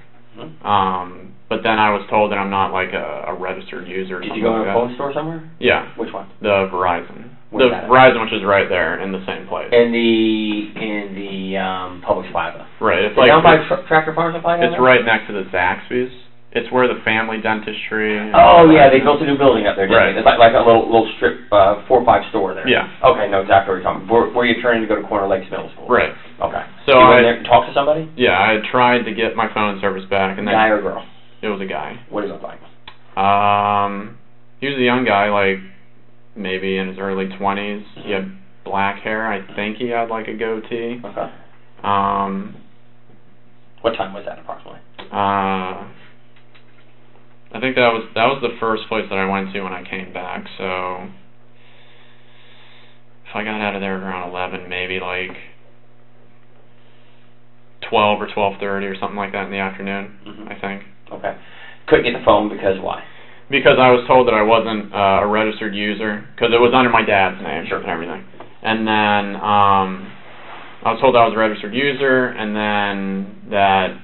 But then I was told that I'm not like a registered user. Did you go to a phone store somewhere? Yeah. Which one? The Verizon. Where's the that Verizon, which is right there in the same place. In the Publix Plaza. Right. It's like down by Tractor Farm Supply. It's right next to the Zaxby's. It's where the family dentistry. Oh yeah, they built a new building up there, didn't they? It's like a little strip 4 or 5 store there. Yeah. Okay, know exactly what you're talking about. Where you're turning to go to Corner Lakes Middle School. Right. Okay. So you went there and talked to somebody? Yeah, I tried to get my phone service back, and then guy or girl? It was a guy. What does it look like? He was a young guy, like maybe in his early 20s. He had black hair. I think he had like a goatee. Okay. What time was that approximately? I think that was the first place that I went to when I came back. So if I got out of there around 11, maybe like 12 or 12:30 or something like that in the afternoon. I think. Okay. Couldn't get the phone because why? Because I was told that I wasn't a registered user, because it was under my dad's name and everything. And then I was told I was a registered user, and then that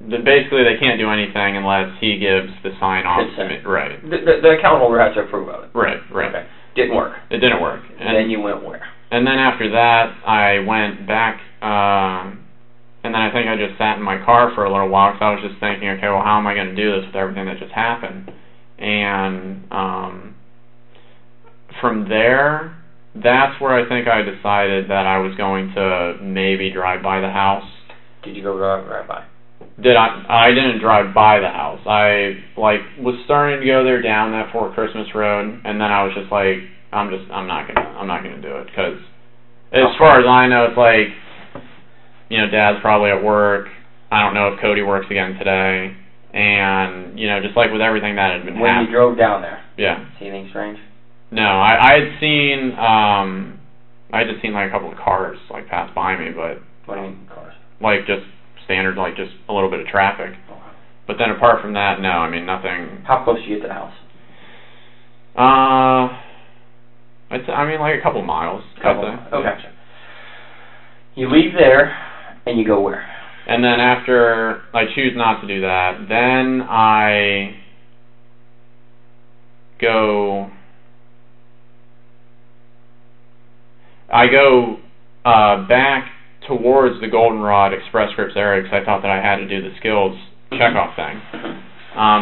basically they can't do anything unless he gives the sign-off to me. Right. The account holder has to approve of it. Right, right. Okay. Didn't work. It didn't work. And then you went where? And then after that, I went back, and then I think I just sat in my car for a little while, because I was just thinking, okay, well, how am I going to do this with everything that just happened? And from there, that's where I think I decided that I was going to maybe drive by the house. Did you go right by? I didn't drive by the house. I was starting to go there down that Fort Christmas Road, and then I was just like, I'm not gonna do it, because as far as I know, it's like, you know, Dad's probably at work. I don't know if Cody works again today, and you know, just like with everything that had been happening. When you drove down there. Yeah. See anything strange? No, I had seen I had just seen like a couple of cars like pass by me, but what do you mean cars? Like just standard, like just a little bit of traffic. Okay. But then apart from that, no, I mean nothing. How close do you get to the house? I mean like a couple miles. Okay. You leave there and you go where? And then after I choose not to do that, then I go back towards the Goldenrod Express Scripts area, because I thought that I had to do the skills checkoff thing.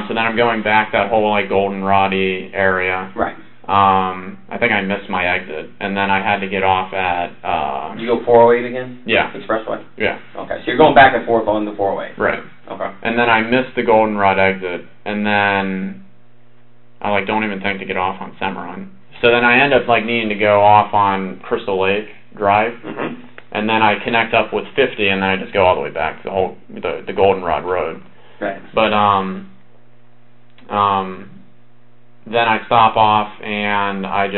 So then I'm going back that whole like Goldenrod-y area. Right. I think I missed my exit, and then I had to get off at... Did you go 408 again? Yeah. Expressway? Yeah. Okay, so you're going back and forth on the 408. Right. Okay. And then I missed the Goldenrod exit, and then I like don't even think to get off on Cimarron. So then I end up like needing to go off on Crystal Lake Drive, and then I connect up with 50, and then I just go all the way back to the Goldenrod Road. Right. But then I stop off and I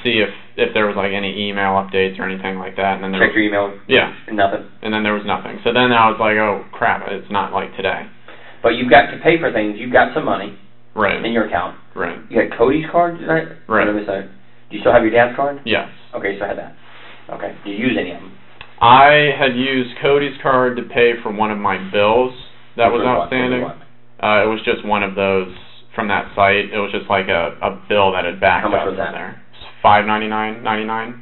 see if there was like any email updates or anything like that, and then check your email. Yeah. Nothing. And then there was nothing. So then I was like, oh crap, it's not like today. But you've got to pay for things. You've got some money. Right. In your account. Right. You had Cody's card tonight? Right. Do you still have your dad's card? Yes. Okay, so I had that. Okay. Did you use any of them? I had used Cody's card to pay for one of my bills that was outstanding. It was just one of those from that site. It was just like a bill that had backed up. How much was that? There. $5.99.99.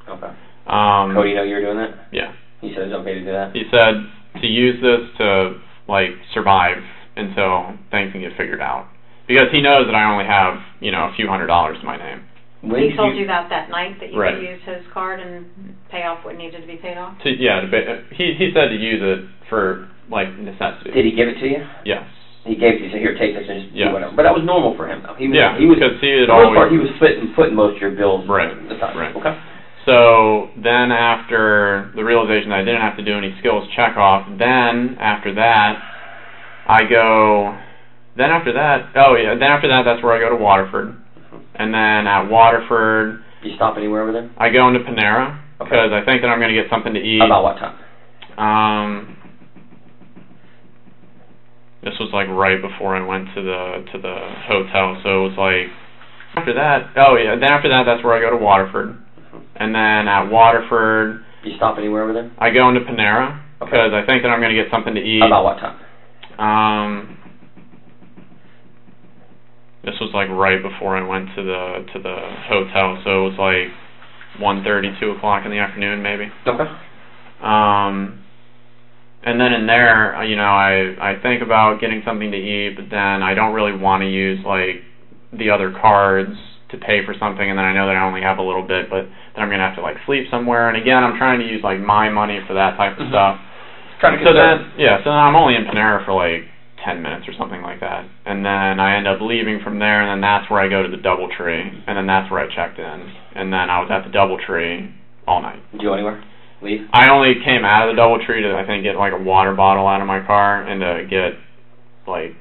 Okay. Cody, you know you were doing that? Yeah. He said it's okay to do that? He said to use this to, like, survive until things can get figured out. Because he knows that I only have, a few $100s to my name. He told you that night that you right. could use his card and pay off what needed to be paid off? He said to use it for, like, necessity. Did he give it to you? Yes. He gave it to you, so here, take this and just do whatever. But that was normal for him, though. He was because he had for the most always... part, he was footing most of your bills. Right, aside. right. Okay. So then after the realization that I didn't have to do any skills checkoff, then after that, then after that, that's where I go to Waterford. And then at Waterford... You stop anywhere over there? I go into Panera, because I think that I'm going to get something to eat. About what time? This was like right before I went to the hotel, so it was like after that. Then after that, that's where I go to Waterford, and then at Waterford. You stop anywhere over there? I go into Panera because I think that I'm going to get something to eat. About what time? This was like right before I went to the hotel, so it was like 1:30, 2 o'clock in the afternoon, maybe. Okay. And then in there, I think about getting something to eat, but then I don't really want to use, like, the other cards to pay for something, and then I know that I only have a little bit, but then I'm going to have to, like, sleep somewhere. And again, I'm trying to use, like, my money for that type of stuff. So then I'm only in Panera for, like, 10 minutes or something like that. And then I end up leaving from there, and then that's where I go to the DoubleTree, and then that's where I checked in. And then I was at the DoubleTree all night. Did you go anywhere? Leave? I only came out of the DoubleTree to, I think, get, like, a water bottle out of my car and to get, like...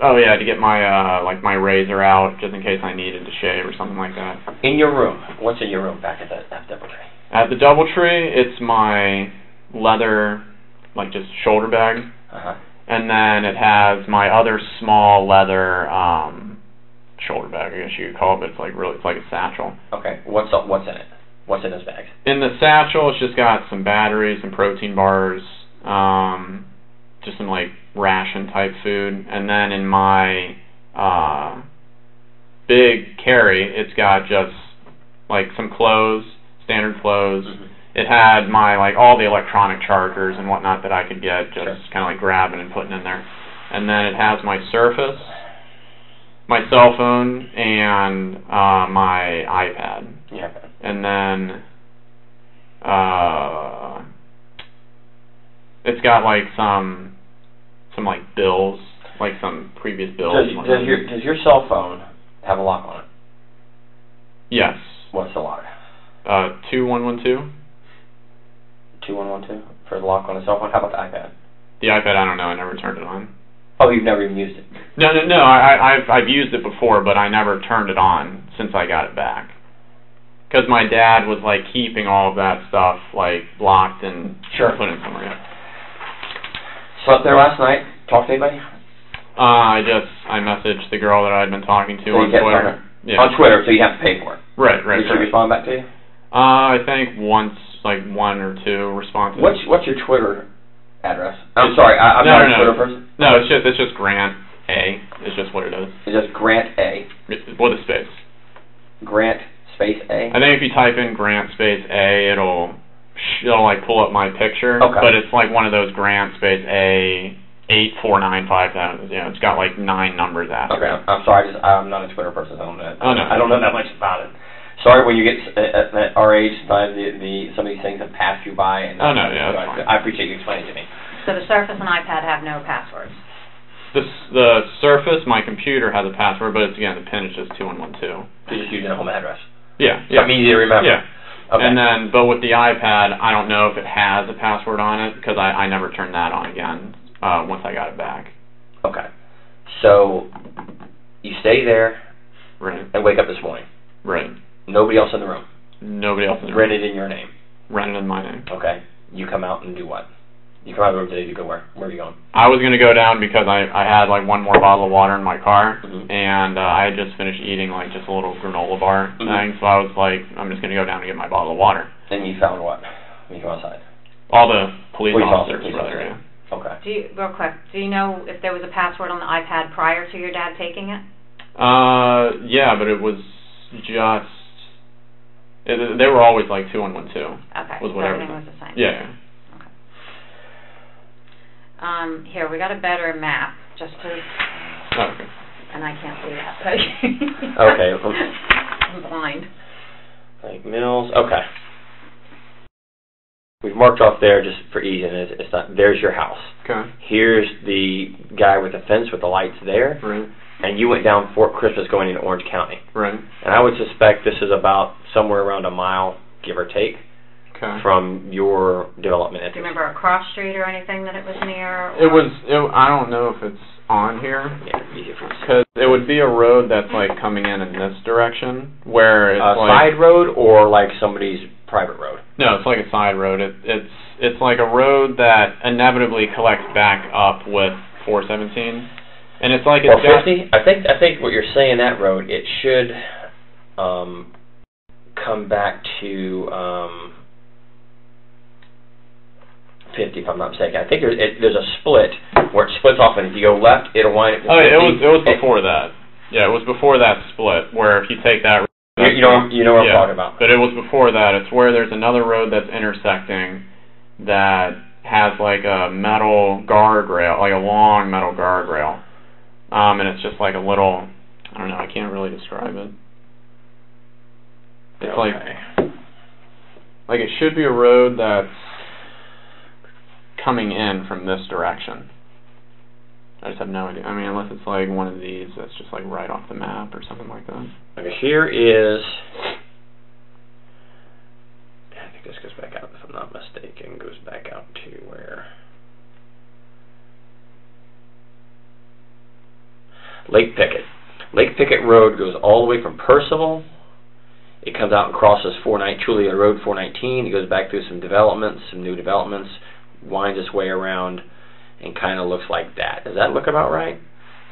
to get my, my razor out, just in case I needed to shave or something like that. In your room? What's in your room back at the DoubleTree? At the DoubleTree, it's my leather, like, just shoulder bag. And then it has my other small leather, shoulder bag, I guess you could call it, but it's like a satchel. Okay. What's in it? What's in this bag? In the satchel, it's just got some batteries, some protein bars, just some, like, ration-type food. And then in my big carry, it's got just, like, some clothes, standard clothes. It had my, like, all the electronic chargers and whatnot that I could get, just kind of, like, grabbing and putting in there. And then it has my Surface, my cell phone, and my iPad. Yeah. And then it's got, like, some like bills, like some previous bills. Does your cell phone have a lock on it? Yes. What's the lock? 2112. 2112 for the lock on the cell phone. How about the iPad? The iPad, I don't know. I never turned it on. Oh, you've never even used it? No. I've used it before, but I never turned it on since I got it back. Because my dad was, like, keeping all of that stuff, like, locked and put in somewhere. Slept there last night? Talked to anybody? I messaged the girl that I'd been talking to on Twitter. Yeah. On Twitter, so you have to pay for it. Right. Did she respond back to you? I think once, like, 1 or 2 responses. What's your Twitter address? I'm sorry, I'm not a Twitter person. No, it's just Grant A. It's just what it is. It's just Grant A. With a space. Grant space A. I think if you type in Grant space A, it'll like pull up my picture. Okay. But it's like one of those Grant space A 84950. It's got like 9 numbers after. Okay. I'm sorry. I'm not a Twitter person. I don't know that much about it. Sorry, when you get at our age, sometimes some of these things have passed you by. And that's fine. I appreciate you explaining to me. So the Surface and iPad have no passwords? The Surface, my computer has a password, but the PIN is just 2112. You're just using a home address. Yeah. So it's easy to remember. Yeah. Okay. But with the iPad, I don't know if it has a password on it because I never turned that on again once I got it back. Okay. So you stay there. Right. And wake up this morning. Right. Nobody else in the room. Nobody else in the room. Rented in your name. Rented in my name. Okay. You come out and do what? You come out of the room today to go where? Where are you going? I was going to go down because I had like one more bottle of water in my car, and I had just finished eating like just a little granola bar thing, so I was like, I'm just going to go down and get my bottle of water. And you found what when you come outside? All the police officers were there, yeah. Okay. Real quick, do you know if there was a password on the iPad prior to your dad taking it? Yeah, but it was just... they were always like 2112. Okay, was so everything was the same. Yeah. Okay. Here, we got a better map, just to... Okay. And I can't see that. Okay. I'm blind. Lake Mills. Okay. We've marked off there just for ease, and it's not. There's your house. Okay. Here's the guy with the fence with the lights there. Right. And you went down Fort Christmas going into Orange County. Right. And I would suspect this is about somewhere around a mile, give or take, from your development. Do you remember a cross street or anything that it was near? It was. I don't know if it's on here. Yeah, easy for you. Because it would be a road that's like coming in this direction, where it's like side road or like somebody's private road. No, it's like a side road. It's like a road that inevitably collects back up with 417, and it's like it's 450. I think what you're saying, that road, it should come back to 50, if I'm not mistaken. I think there's a split where it splits off, and if you go left, it'll wind up. Oh, yeah, it was before that. Yeah, it was before that split, where if you take that. You know what I'm talking about. But it was before that. It's where there's another road that's intersecting that has like a metal guardrail, like a long metal guardrail, and it's just like a little. I don't know. I can't really describe it. It's like it should be a road that's coming in from this direction. I just have no idea. I mean, unless it's like one of these that's just like right off the map or something like that. Okay, here is... I think this goes back out, if I'm not mistaken, goes back out to where... Lake Pickett. Lake Pickett Road goes all the way from Percival. It comes out and crosses Trulia Road 419. It goes back through some developments, some new developments, winds its way around, and kind of looks like that. Does that look about right?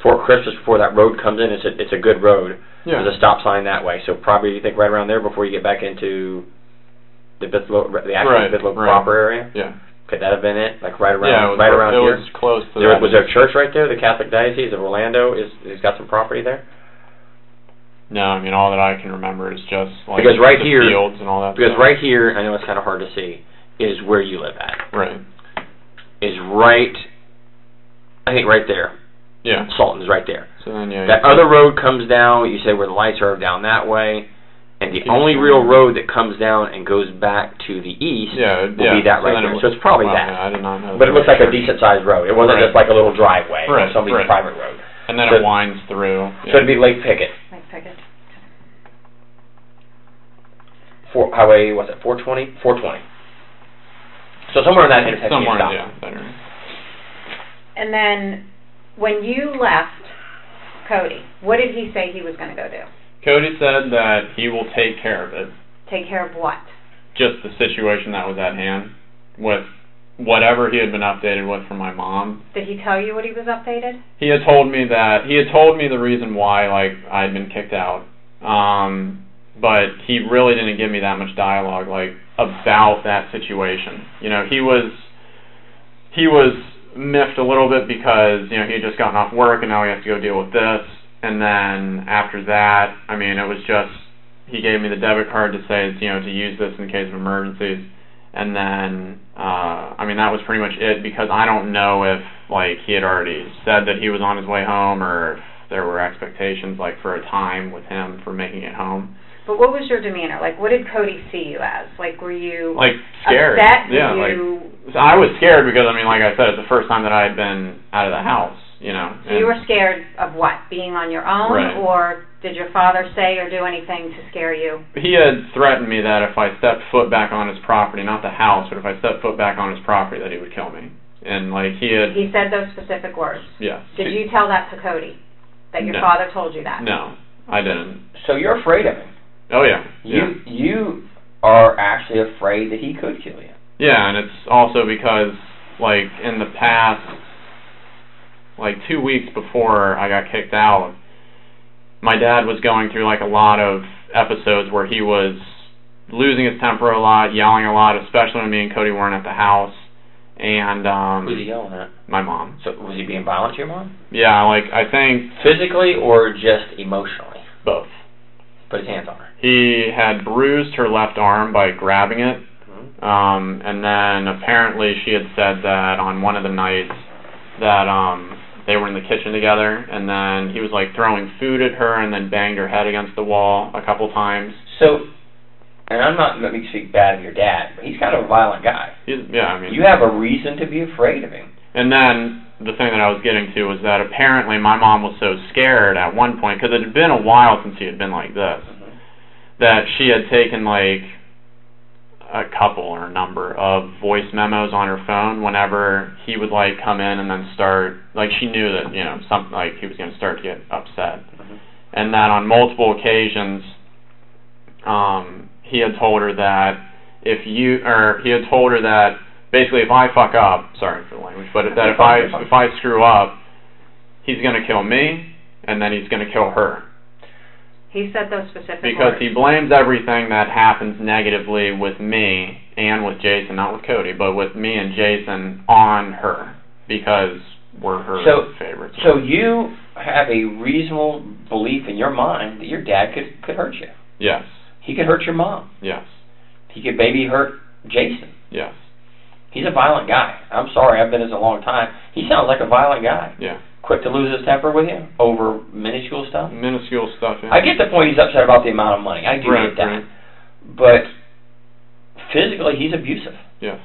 Fort Christmas, before that road comes in, it's a good road. Yeah. There's a stop sign that way, so probably you think right around there before you get back into the Bithlo proper area. Yeah. Could that have been it? Like right around, here? It was close to that. Was there a church right there? The Catholic Diocese of Orlando has got some property there. No, I mean all that I can remember is just like because right the here, fields and all that. Because stuff. right here, I know it's kind of hard to see, is where you live at. Right. Is right. I think right there. Yeah. Sultan's right there. So then, yeah. That other road comes down. You say where the lights are down that way, and the only real road that comes down and goes back to the east will be that right there. So it's probably that. Yeah, I did not know. But it looks like a decent sized road. It wasn't just like a little driveway or somebody's private road. And then it winds through. So it'd be Lake Pickett. Lake Pickett. Highway, what's it, 420? 420. So somewhere in that intersection. Somewhere, yeah. Better. And then, when you left Cody, what did he say he was going to go do? Cody said that he will take care of it. Take care of what? Just the situation that was at hand, with whatever he had been updated with from my mom. Did he tell you what he was updated? He had told me the reason why, like, I had been kicked out. But he really didn't give me that much dialogue, like, about that situation. You know, he was miffed a little bit because, you know, he had just gotten off work and now he has to go deal with this. And then after that, I mean, it was just, he gave me the debit card to say, you know, to use this in case of emergencies. And then, I mean, that was pretty much it, because I don't know if, like, he had already said that he was on his way home, or if there were expectations, like, for a time with him for making it home. But what was your demeanor? Like, what did Cody see you as? Like, were you like scared? Upset? Yeah, I was scared because, I mean, like I said, it's the first time that I had been out of the house, you know. So you were scared of what? Being on your own? Right. Or did your father say or do anything to scare you? He had threatened me that if I stepped foot back on his property, not the house, but if I stepped foot back on his property, that he would kill me. And, like, he said those specific words? Yes. Did you tell that to Cody? That your father told you that? No, I didn't. So you're afraid of him? Oh, yeah. You are actually afraid that he could kill you. Yeah, and it's also because, like, in the past, like, 2 weeks before I got kicked out, my dad was going through, like, a lot of episodes where he was losing his temper a lot, yelling a lot, especially when me and Cody weren't at the house. And who's he yelling at? My mom. So was he being violent to your mom? Yeah, like I think physically or just emotionally? Both. Put his hands on her. He had bruised her left arm by grabbing it, and then apparently she had said that on one of the nights that they were in the kitchen together, and then he was like throwing food at her and then banged her head against the wall a couple times. So, and I'm not going to speak bad of your dad, but he's kind of a violent guy. Yeah, I mean, you have a reason to be afraid of him. And then the thing that I was getting to was that apparently my mom was so scared at one point, because it had been a while since he had been like this, that she had taken like a couple or a number of voice memos on her phone whenever he would like come in and then start, like she knew that, you know, something like he was going to start to get upset. And that on multiple occasions he had told her that he had told her that basically if I fuck up, sorry for the language, but that if I screw up, he's going to kill me and then he's going to kill her. He said those specific because words. He blames everything that happens negatively with me and with Jason, not with Cody, but with me and Jason on her because we're her favorites. So you have a reasonable belief in your mind that your dad could hurt you. Yes. He could hurt your mom. Yes. He could maybe hurt Jason. Yes. He's a violent guy. I'm sorry, I've been this a long time. He sounds like a violent guy. Yeah. Quick to lose his temper with you over minuscule stuff? Minuscule stuff, yeah. I get the point he's upset about the amount of money. I do get that. Right. But physically, he's abusive. Yes.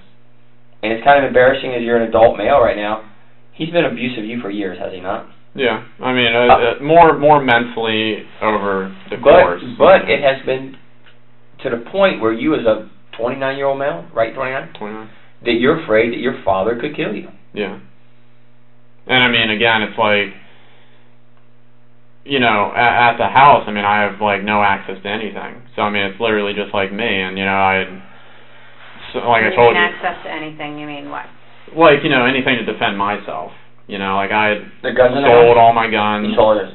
And it's kind of embarrassing as you're an adult male right now. He's been abusive of you for years, has he not? Yeah. I mean, more mentally over the course. But it has been to the point where you as a 29-year-old male, right, 29? 29. That you're afraid that your father could kill you. Yeah. And I mean, again, it's like, you know, at the house, I mean, I have like no access to anything. So I mean, it's literally just like me, and you know, I told you. Access to anything? You mean what? Like, you know, anything to defend myself. You know, like I sold all my guns. You sold it.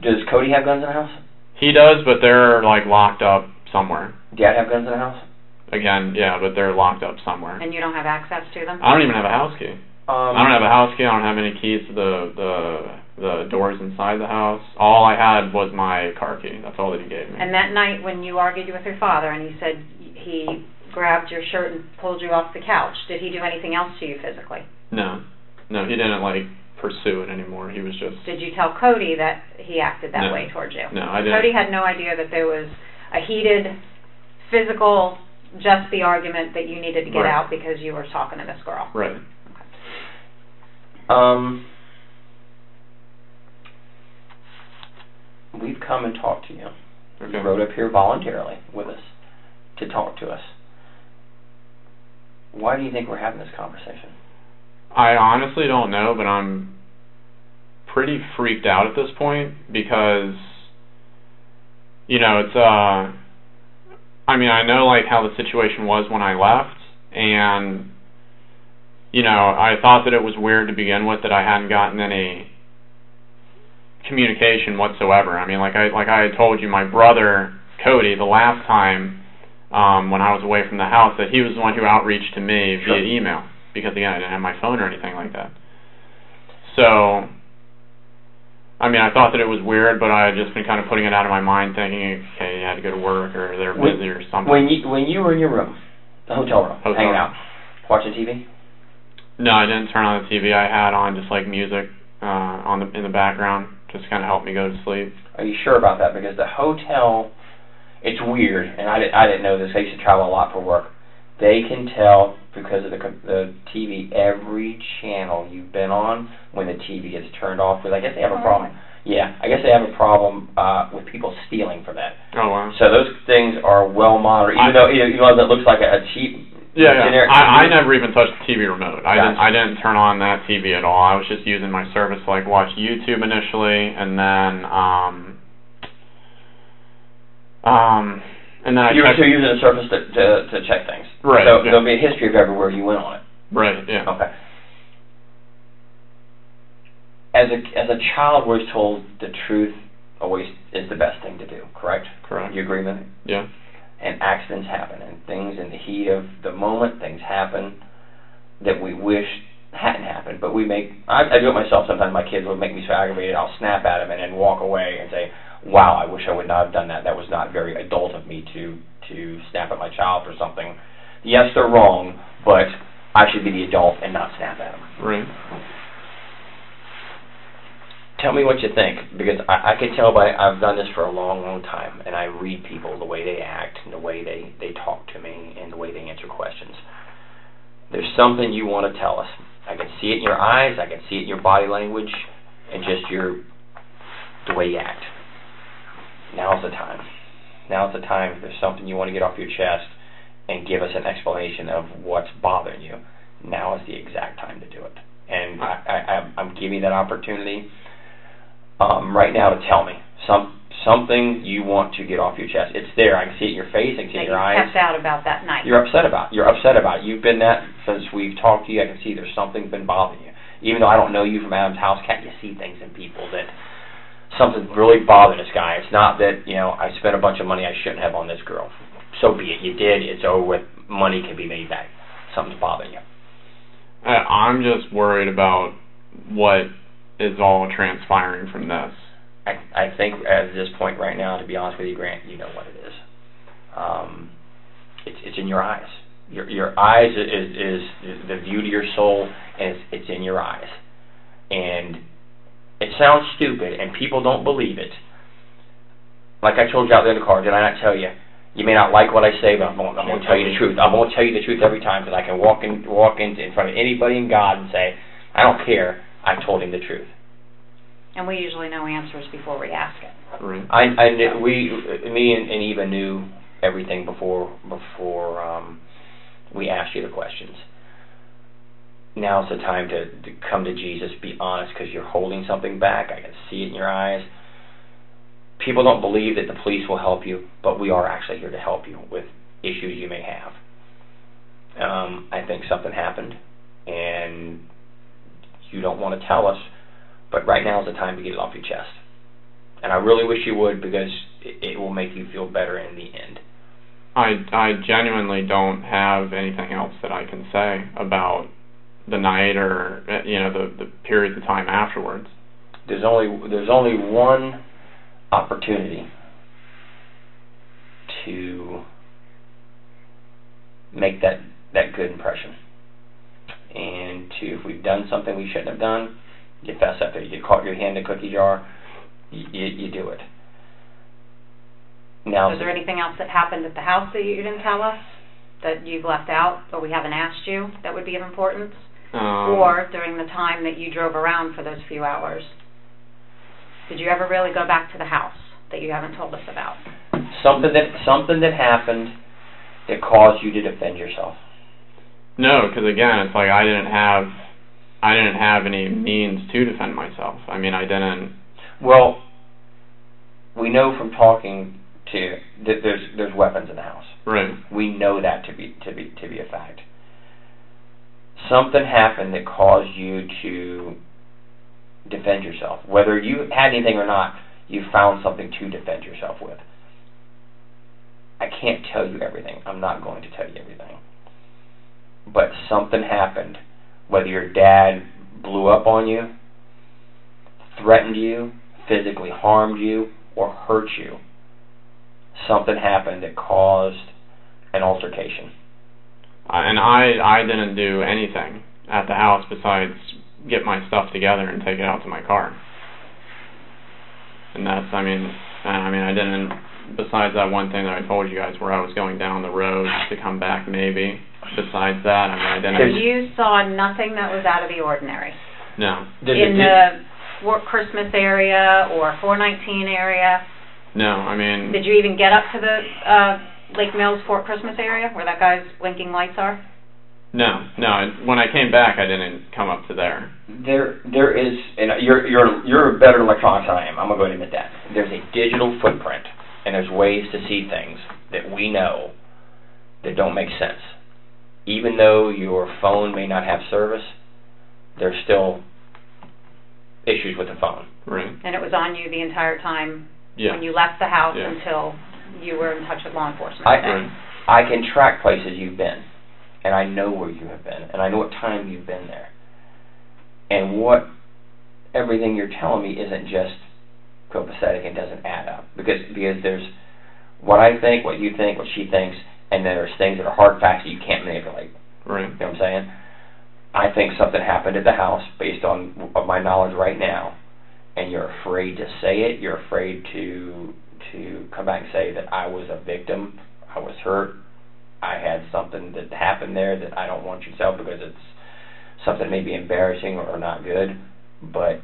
Does Cody have guns in the house? He does, but they're like locked up somewhere. Dad have guns in the house? Again, yeah, but they're locked up somewhere. And you don't have access to them? I don't even have a house key. I don't have a house key. I don't have any keys to the doors inside the house. All I had was my car key. That's all that he gave me. And that night when you argued with your father and he said he grabbed your shirt and pulled you off the couch, did he do anything else to you physically? No. No, he didn't like pursue it anymore. He was just... Did you tell Cody that he acted that way towards you? No, I didn't. Cody had no idea that there was a heated physical, just the argument that you needed to get out because you were talking to this girl. Right. We've come and talked to you. Okay. You rode up here voluntarily with us to talk to us. Why do you think we're having this conversation? I honestly don't know, but I'm pretty freaked out at this point because, you know, it's, I mean, I know, like, how the situation was when I left, and, you know, I thought that it was weird to begin with that I hadn't gotten any communication whatsoever. I mean, like I had told you, my brother, Cody, the last time when I was away from the house, that he was the one who outreached to me via email, because, again, I didn't have my phone or anything like that. So, I mean, I thought that it was weird, but I had just been kind of putting it out of my mind, thinking, okay, you had to go to work, or they're busy, or something. When you were in your room, the hotel room, hanging out, watching TV? No, I didn't turn on the TV. I had on just like music in the background, just kind of help me go to sleep. Are you sure about that? Because the hotel, it's weird, and I didn't know this. I used to travel a lot for work. They can tell, because of the TV, every channel you've been on when the TV gets turned off. Because I guess they have a problem. Yeah, I guess they have a problem with people stealing from that. Oh, wow. So those things are well monitored, even though that looks like a cheap. Yeah. I never even touched the TV remote. I didn't turn on that TV at all. I was just using my service to like watch YouTube initially, and then you're using the service to check things. Right. So there'll be a history of everywhere you went on it. Right. Yeah. Okay. As a child, we're told the truth always is the best thing to do. Correct. Correct. You agree with it? Yeah. And accidents happen, and things in the heat of the moment, things happen. that we wish hadn't happened. But I do it myself sometimes. My kids would make me so aggravated, I'll snap at them and then walk away and say, wow, I wish I would not have done that. That was not very adult of me to snap at my child for something. Yes, they're wrong, but I should be the adult and not snap at them. Right. Tell me what you think, because I can tell I've done this for a long, long time, and I read people, the way they act, and the way they talk to me, and the way they answer questions. There's something you want to tell us. I can see it in your eyes, I can see it in your body language, and just the way you act. Now's the time. Now's the time. If there's something you want to get off your chest and give us an explanation of what's bothering you, now is the exact time to do it. And I'm giving you that opportunity right now to tell me something you want to get off your chest. It's there. I can see it in your face. I can see it in your eyes. You kept out about that night. You're upset about it. You've been that since we've talked to you. I can see there's something been bothering you. Even though I don't know you from Adam's house, can't you see things in people that something's really bothering this guy? It's not that, I spent a bunch of money I shouldn't have on this girl. So be it. You did. It's over with. Money can be made back. Something's bothering you. I'm just worried about what is all transpiring from this. I think at this point right now, to be honest with you, Grant, you know what it is. It's in your eyes. Your eyes is the view to your soul, and it's in your eyes. And it sounds stupid, and people don't believe it. Like I told you out there in the car, did I not tell you? You may not like what I say, but I'm going to tell you the truth. I'm going to tell you the truth every time, because I can walk in front of anybody in God and say, I don't care, I told him the truth. And we usually know answers before we ask it. Right. Me and Eva knew everything before we asked you the questions. Now's the time to come to Jesus, be honest, because you're holding something back. I can see it in your eyes. People don't believe that the police will help you, but we are actually here to help you with issues you may have. I think something happened, and you don't want to tell us, but right now is the time to get it off your chest. And I really wish you would, because it will make you feel better in the end. I genuinely don't have anything else that I can say about the night or the periods of time afterwards. There's only one opportunity to make that good impression, and if we've done something we shouldn't have done, you fess up there. You caught your hand in a cookie jar, you do it. Now, is there anything else that happened at the house that you didn't tell us, that you've left out, or we haven't asked you, that would be of importance? Or during the time that you drove around for those few hours, did you ever really go back to the house that you haven't told us about? Something that happened that caused you to defend yourself. No, because again, it's like I didn't have any means to defend myself. I mean, I didn't. Well, we know from talking to that there's weapons in the house. Right. We know that to be a fact. Something happened that caused you to defend yourself. Whether you had anything or not, you found something to defend yourself with. I can't tell you everything. I'm not going to tell you everything. But something happened. Whether your dad blew up on you, threatened you, physically harmed you, or hurt you, something happened that caused an altercation. And I didn't do anything at the house besides get my stuff together and take it out to my car. And that's, I didn't, besides that one thing that I told you guys where I was going down the road to come back maybe, besides that, I didn't. So you saw nothing that was out of the ordinary? No. In the Fort Christmas area or 419 area? No, Did you even get up to the Lake Mills Fort Christmas area where that guy's blinking lights are? No. When I came back, I didn't come up to there. There is, and you're better at electronics than I am. I'm gonna go ahead and admit that. There's a digital footprint, and there's ways to see things that we know that don't make sense. Even though your phone may not have service, there's still issues with the phone. Right. And it was on you the entire time when you left the house until you were in touch with law enforcement. I can track places you've been. and I know where you have been, and I know what time you've been there. And what everything you're telling me isn't just copacetic and doesn't add up. Because there's what I think, what you think, what she thinks, and then there's things that are hard facts that you can't manipulate. Right. You know what I'm saying? I think something happened at the house based on of my knowledge right now, and you're afraid to say it. You're afraid to come back and say that I was a victim, I was hurt, I had something that happened there that I don't want you to tell because it's something maybe embarrassing or not good, but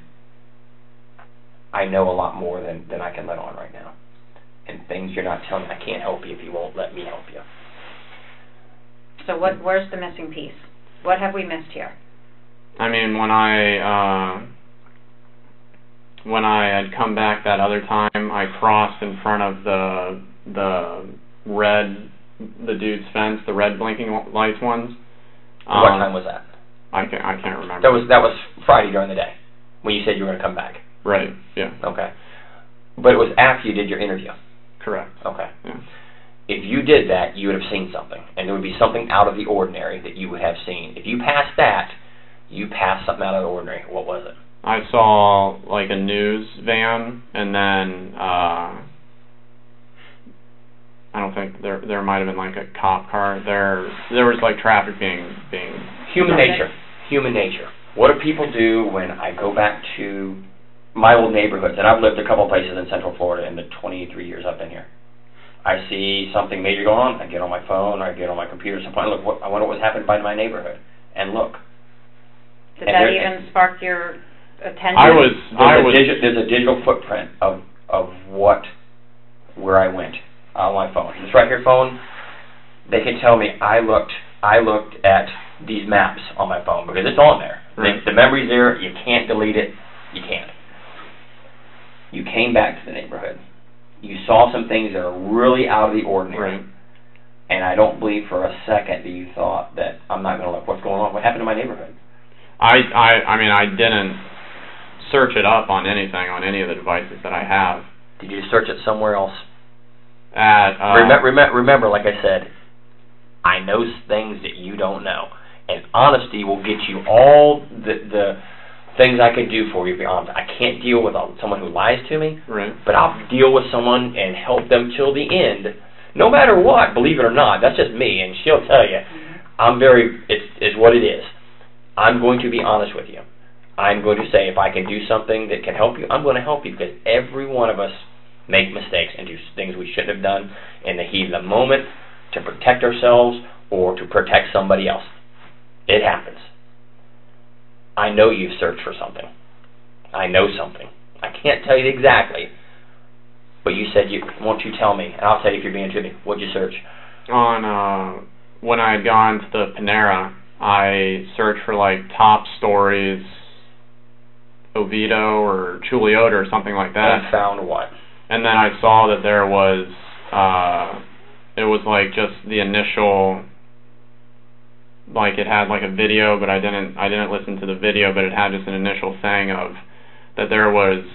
I know a lot more than I can let on right now. And things you're not telling me, I can't help you if you won't let me help you. So where's the missing piece? What have we missed here? I mean, when I had come back that other time, I crossed in front of the dude's fence, the red blinking lights ones. What time was that? I can't remember. That was Friday during the day when you said you were going to come back. Right. Yeah. Okay. But it was after you did your interview. Correct. Okay. Yeah. If you did that, you would have seen something, and there would be something out of the ordinary that you would have seen. If you passed that, you passed something out of the ordinary. What was it? I saw like a news van, and then I don't think there might have been like a cop car. There was like traffic being human nature. Human nature. What do people do when I go back to my old neighborhoods? And I've lived a couple places in Central Florida in the 23 years I've been here. I see something major going on, I get on my phone, or I get on my computer, I wonder what's happened by my neighborhood, and look. Did that even spark your attention? There's a digital footprint of where I went on my phone. This right here phone, they can tell me I looked at these maps on my phone because it's on there. Right. The memory's there, you can't delete it, you can't. You came back to the neighborhood. You saw some things that are really out of the ordinary. Right. And I don't believe for a second that you thought that I'm not going to look what's going on. What happened to my neighborhood? I mean, I didn't search it up on anything, on any of the devices that I have. Did you search it somewhere else? Remember, like I said, I know things that you don't know. And honesty will get you all the things I could do for you. Be honest. I can't deal with someone who lies to me, right. But I'll deal with someone and help them till the end, no matter what. Believe it or not, that's just me, and she'll tell you. It's what it is. I'm going to be honest with you. I'm going to say if I can do something that can help you, I'm going to help you because every one of us make mistakes and do things we shouldn't have done in the heat of the moment to protect ourselves or to protect somebody else. It happens. I know you've searched for something. I know something. I can't tell you exactly, but you said won't you tell me? And I'll say if you're being truthful. What'd you search? When I had gone to the Panera, I searched for like top stories, Oviedo or Chuliota or something like that. And found what? And then I saw that there was, it was like just the initial, like it had like a video, but I didn't listen to the video, but it had just an initial thing of that there was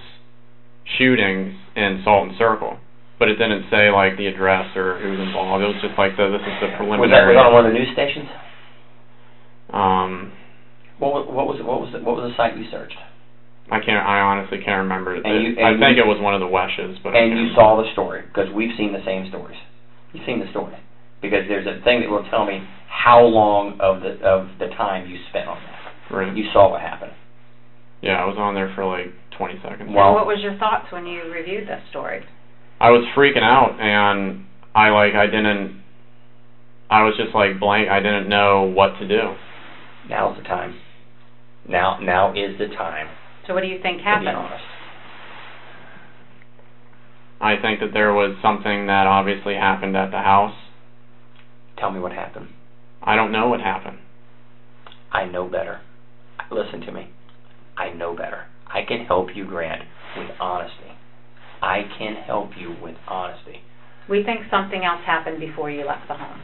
shootings in Salton Circle. But it didn't say like the address or who was involved. It was just like this is the preliminary. Was that on one of the news stations? What was the site you searched? I honestly can't remember. I think it was one of the Weshes. But and you saw the story because we've seen the same stories. You've seen the story because there's a thing that will tell me how long of the time you spent on that. Right. You saw what happened. Yeah, I was on there for like 20 seconds. Well, what was your thoughts when you reviewed this story? I was freaking out, and I was just like blank. I didn't know what to do. Now's the time. Now is the time. So what do you think happened? To be honest. I think that there was something that obviously happened at the house. Tell me what happened. I don't know what happened. I know better. Listen to me. I know better. I can help you, Grant, with honesty. I can help you with honesty. We think something else happened before you left the home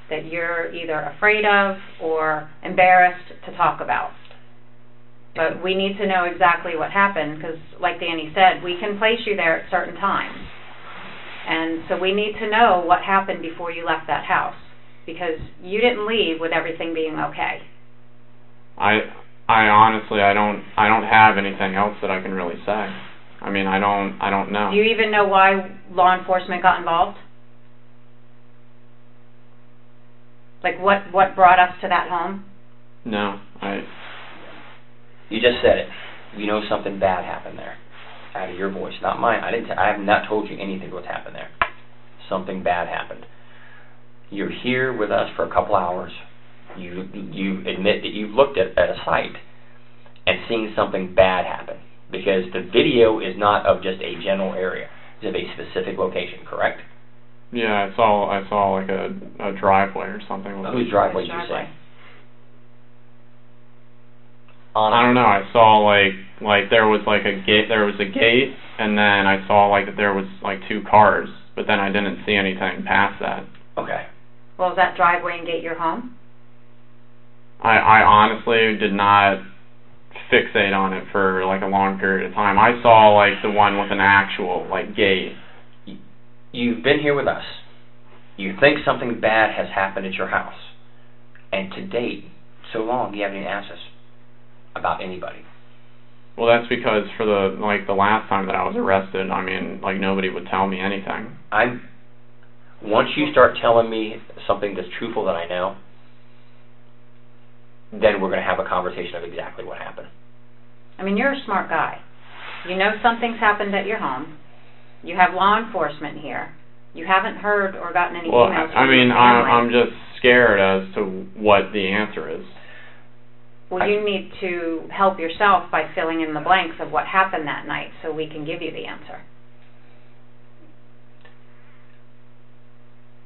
that you're either afraid of or embarrassed to talk about. But we need to know exactly what happened because, like Danny said, we can place you there at certain times. And so we need to know what happened before you left that house. Because you didn't leave with everything being okay. I honestly, I don't have anything else that I can really say. I mean, I don't know. Do you even know why law enforcement got involved? Like, what brought us to that home? No, You just said it. You know something bad happened there. Out of your voice, not mine. I have not told you anything what's happened there. Something bad happened. You're here with us for a couple hours. You admit that you've looked at a site and seen something bad happen, because the video is not of just a general area. It's of a specific location, correct? Yeah, I saw like a driveway or something. Whose driveway did you say? I don't know. I saw like there was like a gate. There was a gate, and then I saw like that there was like 2 cars, but then I didn't see anything past that. Okay. Well, is that driveway and gate your home? I honestly did not fixate on it for like a long period of time. I saw like the one with an actual like gate. You've been here with us. You think something bad has happened at your house, and to date, so long, you haven't even asked us about anybody. Well, that's because for the last time that I was arrested, I mean, like, nobody would tell me anything. Once you start telling me something that's truthful that I know, then we're going to have a conversation of exactly what happened. I mean, you're a smart guy. You know something's happened at your home. You have law enforcement here. You haven't heard or gotten any emails from your family. I'm just scared as to what the answer is. Well, you need to help yourself by filling in the blanks of what happened that night so we can give you the answer.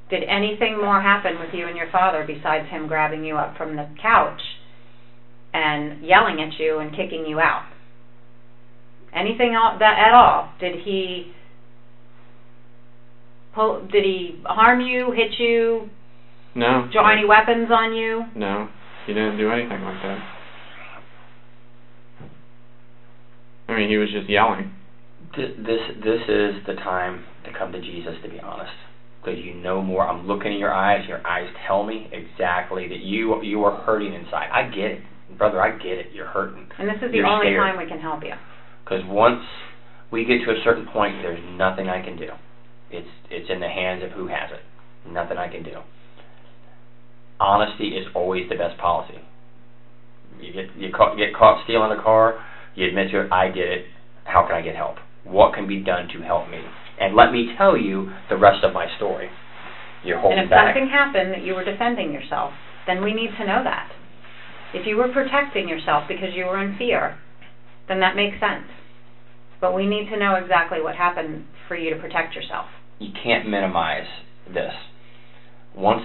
Did anything more happen with you and your father besides him grabbing you up from the couch and yelling at you and kicking you out? Anything at all? Did he harm you, hit you? No. Draw any weapons on you? No, he didn't do anything like that. I mean, he was just yelling. This is the time to come to Jesus, to be honest, because you know more. I'm looking in your eyes. Your eyes tell me exactly that you are hurting inside. I get it, brother. I get it. You're hurting. And this is the only time we can help you. Because once we get to a certain point, there's nothing I can do. It's in the hands of who has it. Nothing I can do. Honesty is always the best policy. You get caught stealing a car. You admit to it. I get it. How can I get help? What can be done to help me? And let me tell you the rest of my story. You're holding back. And if something happened that you were defending yourself, then we need to know that. If you were protecting yourself because you were in fear, then that makes sense. But we need to know exactly what happened for you to protect yourself. You can't minimize this. Once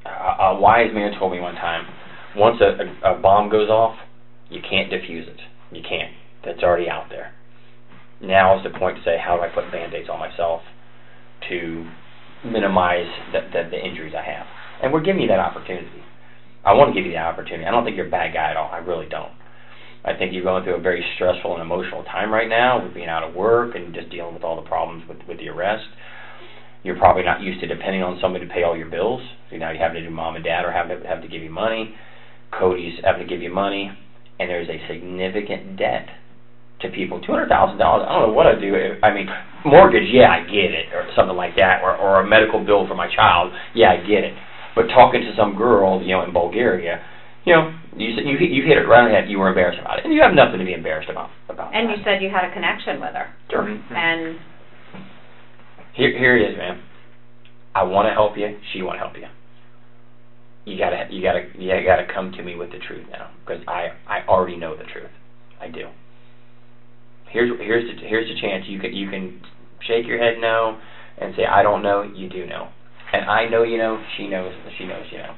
a wise man told me one time, once a bomb goes off, you can't defuse it. You can't. That's already out there. Now is the point to say, how do I put Band-Aids on myself to minimize the injuries I have? And we're giving you that opportunity. I want to give you that opportunity. I don't think you're a bad guy at all. I really don't. I think you're going through a very stressful and emotional time right now with being out of work and just dealing with all the problems with the arrest. You're probably not used to depending on somebody to pay all your bills. So now you have to do mom and dad or have to give you money. Cody's having to give you money. And there's a significant debt to people. $200,000, I don't know what I'd do. I mean, mortgage, yeah, I get it, or something like that, or a medical bill for my child, yeah, I get it. But talking to some girl, in Bulgaria, you hit it right on the head. You were embarrassed about it, and you have nothing to be embarrassed about. And you said you had a connection with her. Sure. And here it is, man. I want to help you. She want to help you. You gotta come to me with the truth now, because I already know the truth. I do. Here's the chance. You can shake your head no and say I don't know. You do know, and I know you know. She knows you know.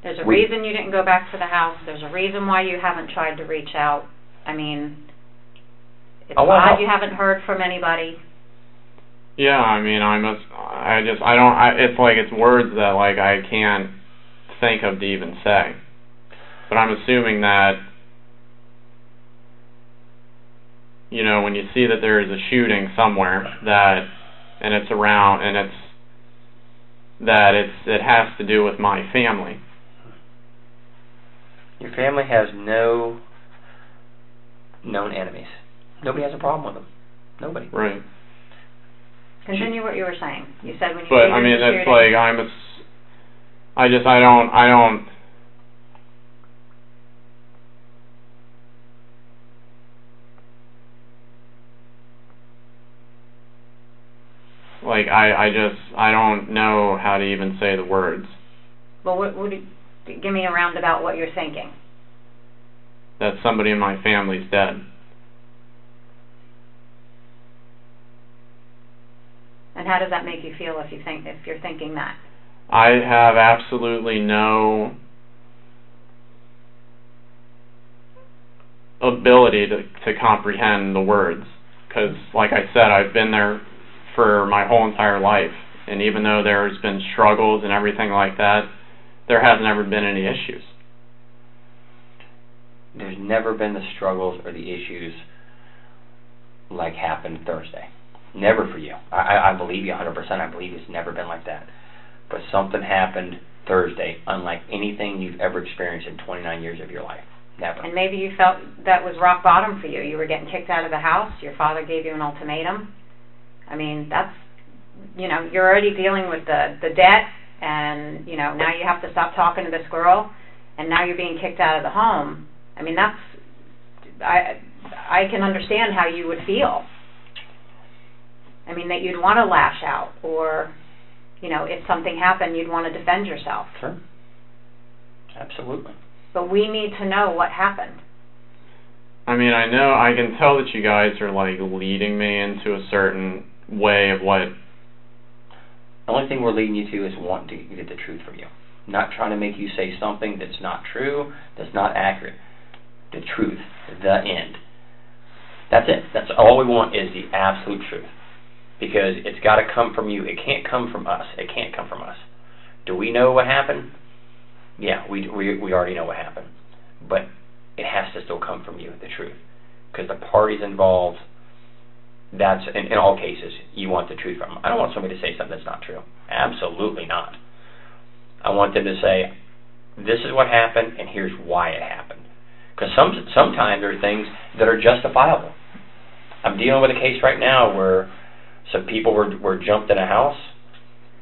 There's a reason you didn't go back to the house. There's a reason why you haven't tried to reach out. I mean, it's odd you haven't heard from anybody. Yeah, I mean, it's like it's words that like I can't think of to even say. But I'm assuming that, when you see that there is a shooting somewhere and it's around, and that it has to do with my family. Your family has no known enemies. Nobody has a problem with them. Nobody. Right. Continue what you were saying. You said when you. But I mean, it's like I don't. Like I don't know how to even say the words. Well, give me a roundabout what you're thinking. That somebody in my family's dead. And how does that make you feel if you're thinking that? I have absolutely no ability to comprehend the words, because, like I said, I've been there for my whole entire life, and even though there's been struggles and everything like that, there hasn't ever been any issues. There's never been the struggles or the issues like happened Thursday. Never for you. I believe you 100%. I believe it's never been like that. But something happened Thursday unlike anything you've ever experienced in 29 years of your life. Never. And maybe you felt that was rock bottom for you. You were getting kicked out of the house. Your father gave you an ultimatum. I mean, that's, you're already dealing with the debt, and, now you have to stop talking to this girl, and now you're being kicked out of the home. I mean, I can understand how you would feel. I mean, that you'd want to lash out, or, if something happened, you'd want to defend yourself. Sure. Absolutely. But we need to know what happened. I mean, I can tell that you guys are, leading me into a certain way of what... The only thing we're leading you to is wanting to get the truth from you. Not trying to make you say something that's not true, that's not accurate. The truth. The end. That's it. That's all we want, is the absolute truth. Because it's got to come from you. It can't come from us. It can't come from us. Do we know what happened? Yeah, we already know what happened. But it has to still come from you, the truth. Because the parties involved, that's, in all cases, you want the truth from them. I don't want somebody to say something that's not true. Absolutely not. I want them to say, this is what happened, and here's why it happened. Because sometimes there are things that are justifiable. I'm dealing with a case right now where some people were jumped in a house,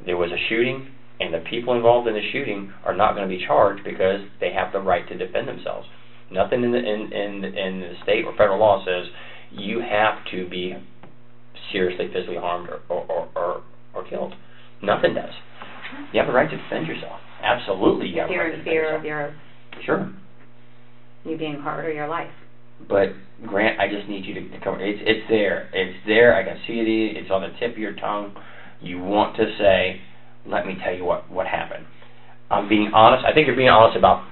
there was a shooting, and the people involved in the shooting are not going to be charged because they have the right to defend themselves. Nothing in the state or federal law says you have to be seriously physically harmed or killed. Nothing does. You have the right to defend yourself. Absolutely, you have the right to defend yourself. Of your... Sure. You being hurt or your life. But, Grant, I just need you to come. It's there. It's there. I can see it. It's on the tip of your tongue. You want to say, let me tell you what happened. I'm being honest. I think you're being honest about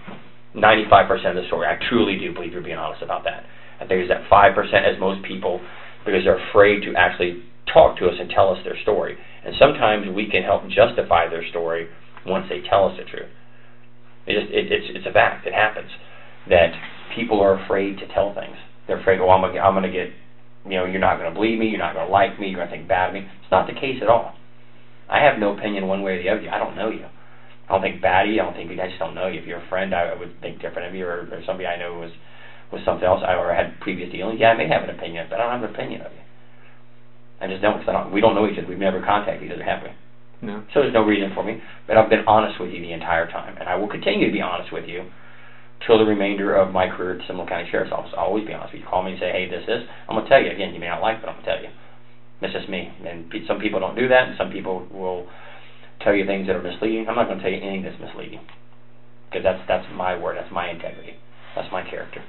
95% of the story. I truly do believe you're being honest about that. I think it's that 5% as most people, because they're afraid to actually talk to us and tell us their story. And sometimes we can help justify their story once they tell us the truth. It's a fact. It happens that people are afraid to tell things. They're afraid, I'm going to get, you're not going to believe me, you're not going to like me, you're going to think bad of me. It's not the case at all. I have no opinion one way or the other. I don't know you. I don't think bad of you. I just don't know you. If you're a friend, I would think different of you, or somebody I know was something else, or had previous dealings. Yeah, I may have an opinion, but I don't have an opinion of you. I just don't, because we don't know each other. We've never contacted each other, have we? No. So there's no reason for me. But I've been honest with you the entire time, and I will continue to be honest with you till the remainder of my career at the Seminole County Sheriff's Office. I'll always be honest with you. Call me and say, hey, this is. I'm going to tell you. Again, you may not like it, but I'm going to tell you. That's just me. And some people don't do that, and some people will tell you things that are misleading. I'm not going to tell you anything that's misleading, because that's my word. That's my integrity. That's my character.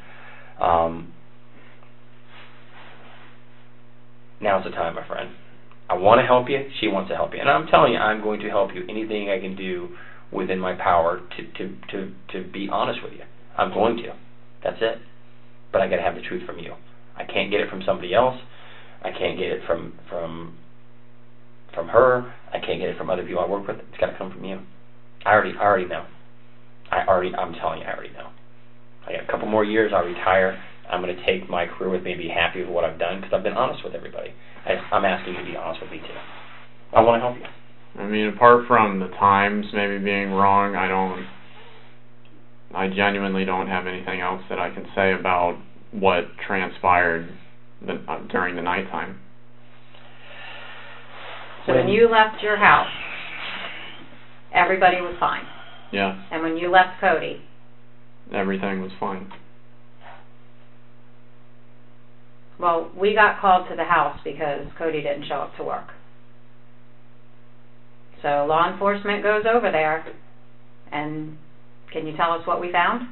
Now's the time, my friend. I want to help you. She wants to help you. And I'm telling you, I'm going to help you. Anything I can do within my power to be honest with you. I'm going to. That's it. But I got to have the truth from you. I can't get it from somebody else. I can't get it from her. I can't get it from other people I work with. It's got to come from you. I already know. I'm telling you, I already know. I got a couple more years. I'll retire. I'm going to take my career with me and be happy with what I've done, because I've been honest with everybody. I'm asking you to be honest with me too. I want to help you. I mean, apart from the times maybe being wrong, I genuinely don't have anything else that I can say about what transpired during the nighttime. So when you left your house, everybody was fine? Yes. And when you left Cody? Everything was fine. Well, we got called to the house because Cody didn't show up to work. So law enforcement goes over there, and can you tell us what we found?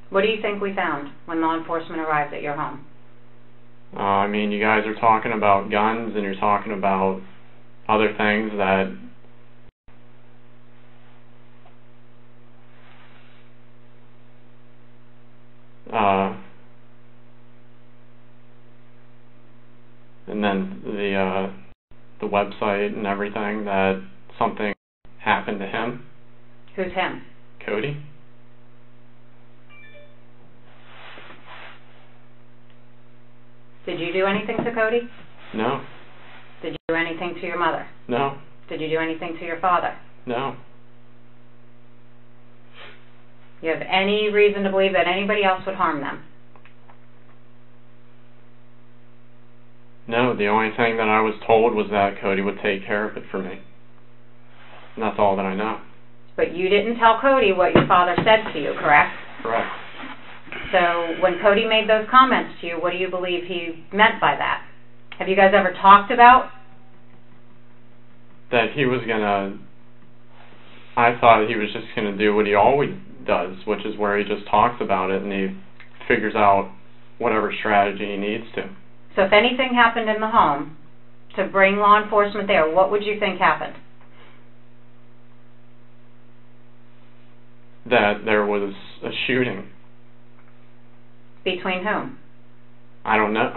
What do you think we found when law enforcement arrived at your home? I mean, you guys are talking about guns, and you're talking about other things that and then the website and everything, that something happened to him. Who's him? Cody. Did you do anything to Cody? No. Did you do anything to your mother? No. Did you do anything to your father? No. You have any reason to believe that anybody else would harm them? No, the only thing that I was told was that Cody would take care of it for me. And that's all that I know. But you didn't tell Cody what your father said to you, correct? Correct. So when Cody made those comments to you, what do you believe he meant by that? Have you guys ever talked about? That he was gonna, I thought he was just gonna do what he always does, which is where he just talks about it and he figures out whatever strategy he needs to. So if anything happened in the home to bring law enforcement there, what would you think happened? That there was a shooting. Between whom? I don't know.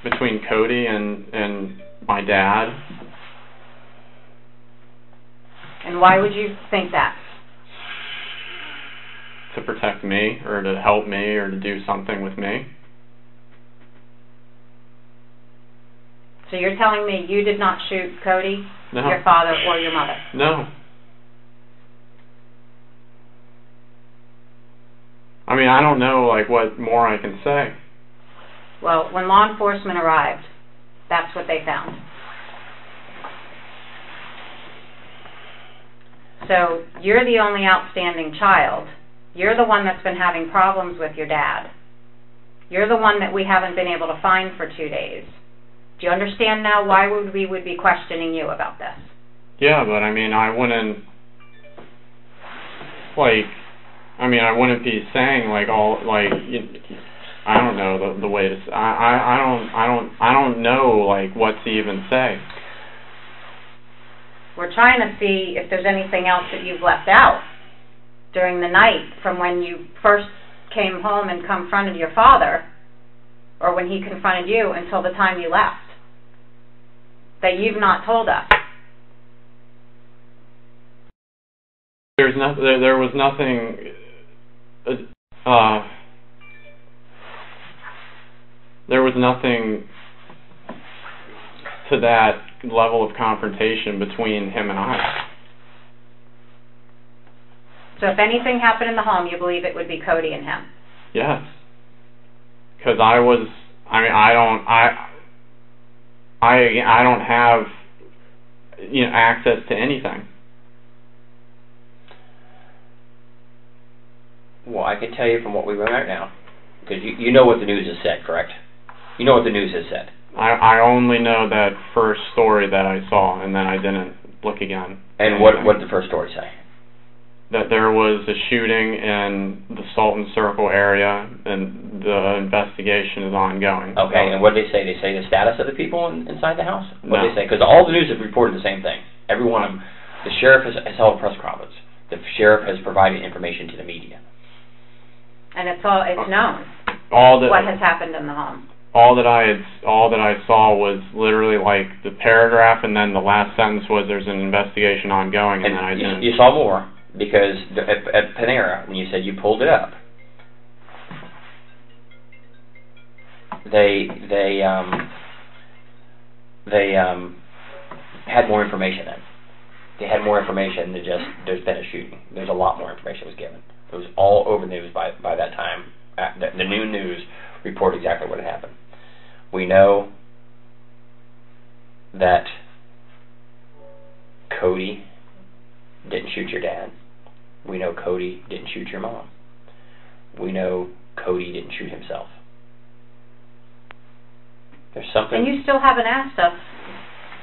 Between Cody and my dad. And why would you think that? To protect me, or to help me, or to do something with me. So you're telling me you did not shoot Cody, no. Your father, or your mother? No. I mean, I don't know, like, what more I can say. Well, when law enforcement arrived, that's what they found. So you're the only outstanding child. You're the one that's been having problems with your dad. You're the one that we haven't been able to find for 2 days. Do you understand now why we would be questioning you about this? Yeah, but I mean, I wouldn't, like, I wouldn't be saying like all, like, I don't know the way to. I don't know like what to even say. We're trying to see if there's anything else that you've left out during the night from when you first came home and confronted your father, or when he confronted you until the time you left, that you've not told us. There was nothing. There was nothing to that level of confrontation between him and I. So if anything happened in the home, you believe it would be Cody and him? Yes. Because I don't have, access to anything. Well, I can tell you from what we know right now, because you know what the news has said, correct? You know what the news has said. I only know that first story that I saw, and then I didn't look again. And what did the first story say? That there was a shooting in the Salton Circle area, and the investigation is ongoing. Okay, and what did they say? They say the status of the people inside the house? What did they say? Because all the news have reported the same thing. Every one of them. The sheriff has held a press conference. The sheriff has provided information to the media. And it's known what has happened in the home. All that I saw was literally like the paragraph, and then the last sentence was there's an investigation ongoing, and then I didn't. You saw more. Because at Panera, when you said you pulled it up, they had more information then. They had more information than just there's been a shooting. There's a lot more information was given. It was all over the news by that time. The new news reported exactly what had happened. We know that Cody didn't shoot your dad. We know Cody didn't shoot your mom. We know Cody didn't shoot himself. There's something. And you still haven't asked us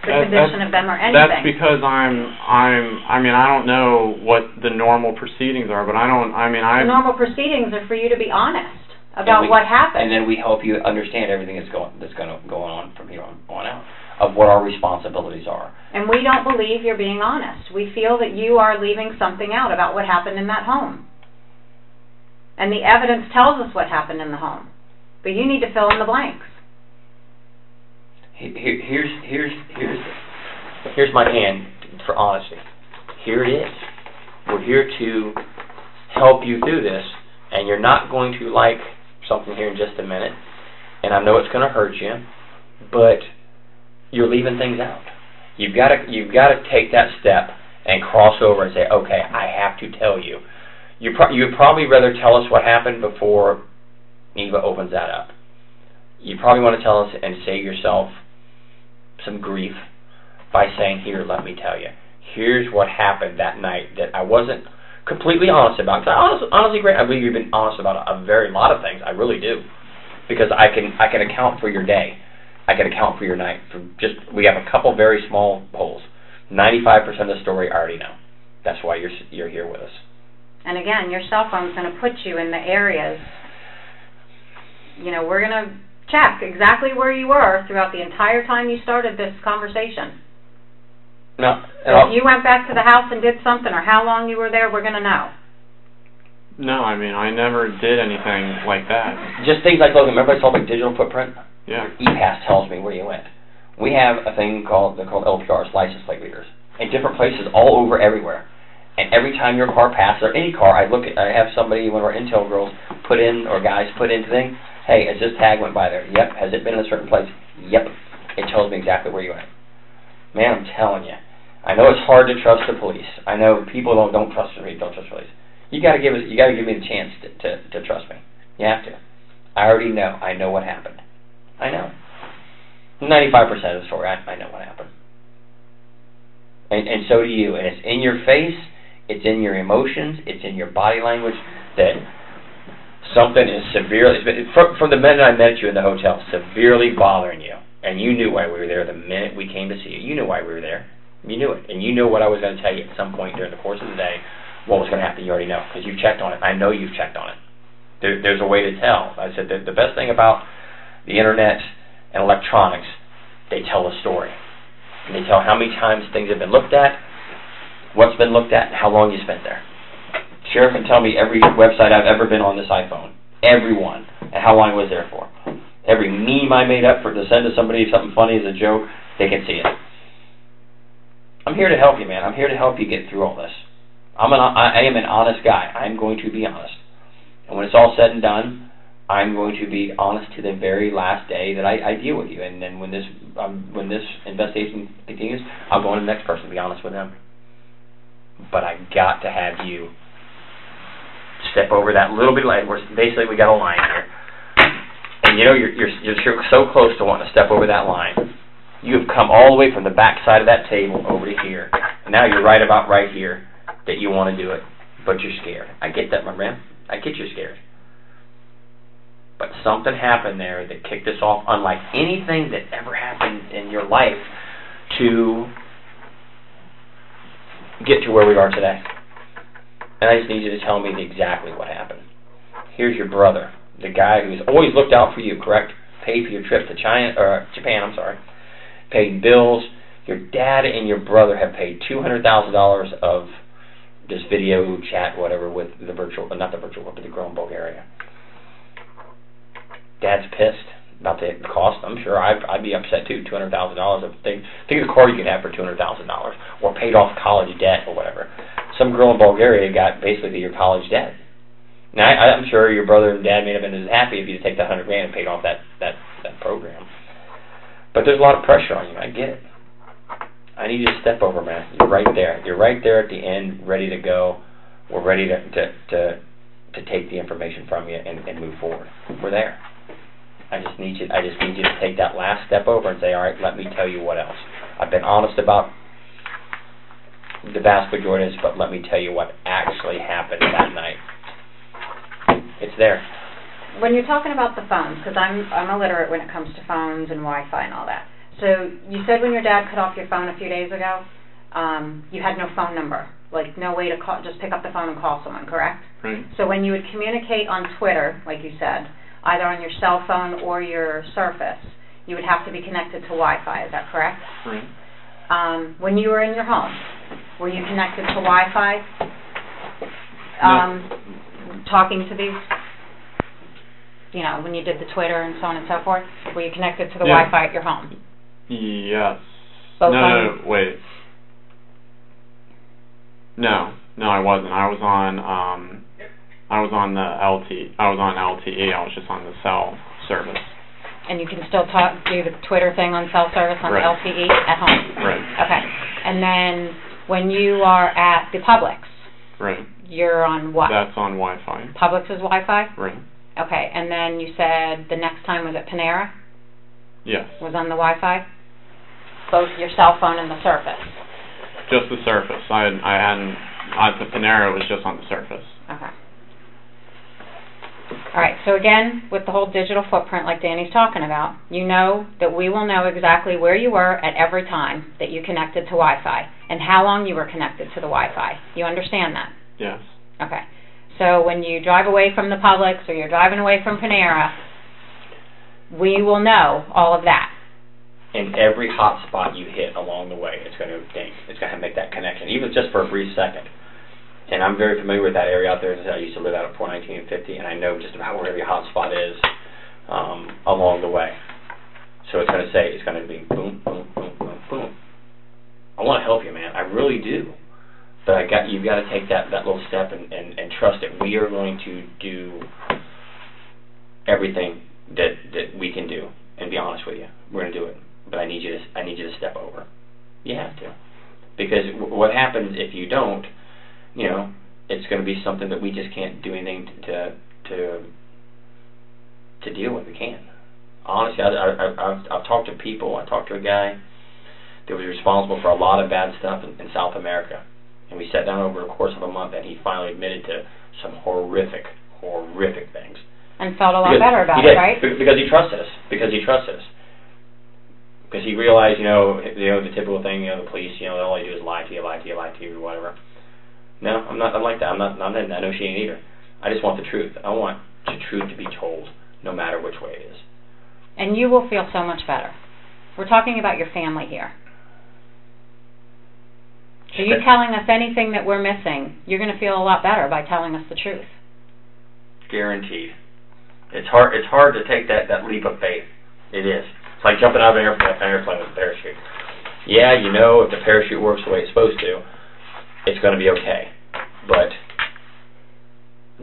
the condition of them or anything. That's because I don't know what the normal proceedings are, but the normal proceedings are for you to be honest about what happened. And then we help you understand everything that's going on from here on out, of what our responsibilities are. And we don't believe you're being honest. We feel that you are leaving something out about what happened in that home. And the evidence tells us what happened in the home. But you need to fill in the blanks. Here's my hand for honesty. Here it is. We're here to help you through this, and you're not going to like something here in just a minute, and I know it's going to hurt you, but you're leaving things out. You've got to take that step and cross over and say, okay, I have to tell you. You'd probably rather tell us what happened before Eva opens that up. You probably want to tell us and save yourself some grief by saying, here, let me tell you. Here's what happened that night that I wasn't completely honest about. Because honestly, Grant, I believe you've been honest about a very lot of things. I really do. Because I can account for your day. I can account for your night. We have a couple very small holes. 95% of the story I already know. That's why you're here with us. And again, your cell phone's going to put you in the areas. We're going to check exactly where you were throughout the entire time you started this conversation. No. So if you went back to the house and did something, or how long you were there, we're going to know. No, I never did anything like that. Just things like, Logan, remember I told my digital footprint? Yeah. ePass tells me where you went. We have a thing called LPRs, license plate readers, in different places all over everywhere. And every time your car passes, or any car, I have somebody, one of our Intel girls, put in thing, hey, has this tag went by there? Yep. Has it been in a certain place? Yep. It tells me exactly where you went. Man, I'm telling you. I know it's hard to trust the police. I know people don't trust the police. You got to give me the chance to trust me. You have to. I already know. I know what happened. I know. 95% of the story, I know what happened. And so do you. And it's in your face. It's in your emotions. It's in your body language that something is severely, from the minute I met you in the hotel, severely bothering you. And you knew why we were there the minute we came to see you. You knew why we were there. You knew it. And you knew what I was going to tell you at some point during the course of the day, what was going to happen. You already know, because you've checked on it. I know you've checked on it. There's a way to tell. I said the best thing about the internet and electronics, they tell a story. And they tell how many times things have been looked at, what's been looked at, and how long you spent there. Sheriff can tell me every website I've ever been on this iPhone. Every one. And how long I was there for. Every meme I made up to send to somebody something funny as a joke, they can see it. I'm here to help you, man. I'm here to help you get through all this. I am an honest guy. I'm going to be honest. And when it's all said and done, I'm going to be honest to the very last day that I deal with you. And then when this investigation continues, I'll go on to the next person and be honest with them. But I got to have you step over that little bit of line. Basically, we got a line here. And you're so close to wanting to step over that line. You have come all the way from the back side of that table over to here. And now you're right about right here that you want to do it, but you're scared. I get that, my man. I get you're scared. But something happened there that kicked us off, unlike anything that ever happened in your life, to get to where we are today. And I just need you to tell me exactly what happened. Here's your brother, the guy who's always looked out for you, correct? Paid for your trip to Japan, paid bills. Your dad and your brother have paid $200,000 of this video chat, whatever, with the virtual, not the virtual, but the girl in Bulgaria. Dad's pissed about the cost. I'm sure I'd be upset too. $200,000. Think of the car you could have for $200,000, or paid off college debt or whatever. some girl in Bulgaria got basically your college debt. Now, I'm sure your brother and dad may have been as happy if you take the $100,000 and paid off that program. But there's a lot of pressure on you. I get it. I need you to step over, man. You're right there. You're right there at the end, ready to go. We're ready to take the information from you and move forward. We're there. I just need you to take that last step over and say, all right, let me tell you what else. I've been honest about the vast majority of this, but let me tell you what actually happened that night. It's there. When you're talking about the phones, because I'm illiterate when it comes to phones and Wi-Fi and all that. So you said when your dad cut off your phone a few days ago, you had no phone number, like no way to call, just pick up the phone and call someone, correct? Right. So when you would communicate on Twitter, like you said, either on your cell phone or your Surface, you would have to be connected to Wi-Fi. Is that correct? Right. When you were in your home, were you connected to Wi-Fi? No. Talking to these, you know, when you did the Twitter and so on and so forth, were you connected to the Wi-Fi at your home? Yes. Both no, wait. No, I wasn't. I was on the LTE. I was just on the cell service. And you can still do the Twitter thing on cell service on right. the LTE at home? Right. Okay. And then when you are at the Publix, right. You're on what? That's on Wi-Fi. Publix is Wi-Fi? Right. Okay. And then you said the next time was at Panera? Yes. Was on the Wi-Fi? Both your cell phone and the Surface? Just the Surface. I hadn't, at the Panera, it was just on the Surface. Okay. All right, so again, with the whole digital footprint like Danny's talking about, you know that we will know exactly where you were at every time that you connected to Wi-Fi and how long you were connected to the Wi-Fi. You understand that? Yes. Okay. So when you drive away from the Publix or you're driving away from Panera, we will know all of that. And every hot spot you hit along the way, it's going to ding. It's going to make that connection, even just for a brief second. And I'm very familiar with that area out there. I used to live out at 419 and 50, and I know just about where every hot spot is along the way. So it's going to be boom, boom, boom, boom, boom. I want to help you, man. I really do. But you've got to take that little step and trust that we are going to do everything that we can do. And be honest with you, we're going to do it. But I need you to step over. You have to, because what happens if you don't? You know, it's going to be something that we just can't do anything to deal with. We can't. Honestly, I've talked to people. I talked to a guy that was responsible for a lot of bad stuff in South America, and we sat down over the course of a month, and he finally admitted to some horrific things. And felt a lot better about it, right? Because he trusted us. Because he realized, the typical thing, the police, all they do is lie to you, or whatever. No, I'm not like that. I'm not negotiating either. I just want the truth. I want the truth to be told, no matter which way it is. And you will feel so much better. We're talking about your family here. So you telling us anything that we're missing, you're going to feel a lot better by telling us the truth. Guaranteed. It's hard to take that leap of faith. It is. It's like jumping out of an airplane with a parachute. Yeah, if the parachute works the way it's supposed to, it's going to be okay. But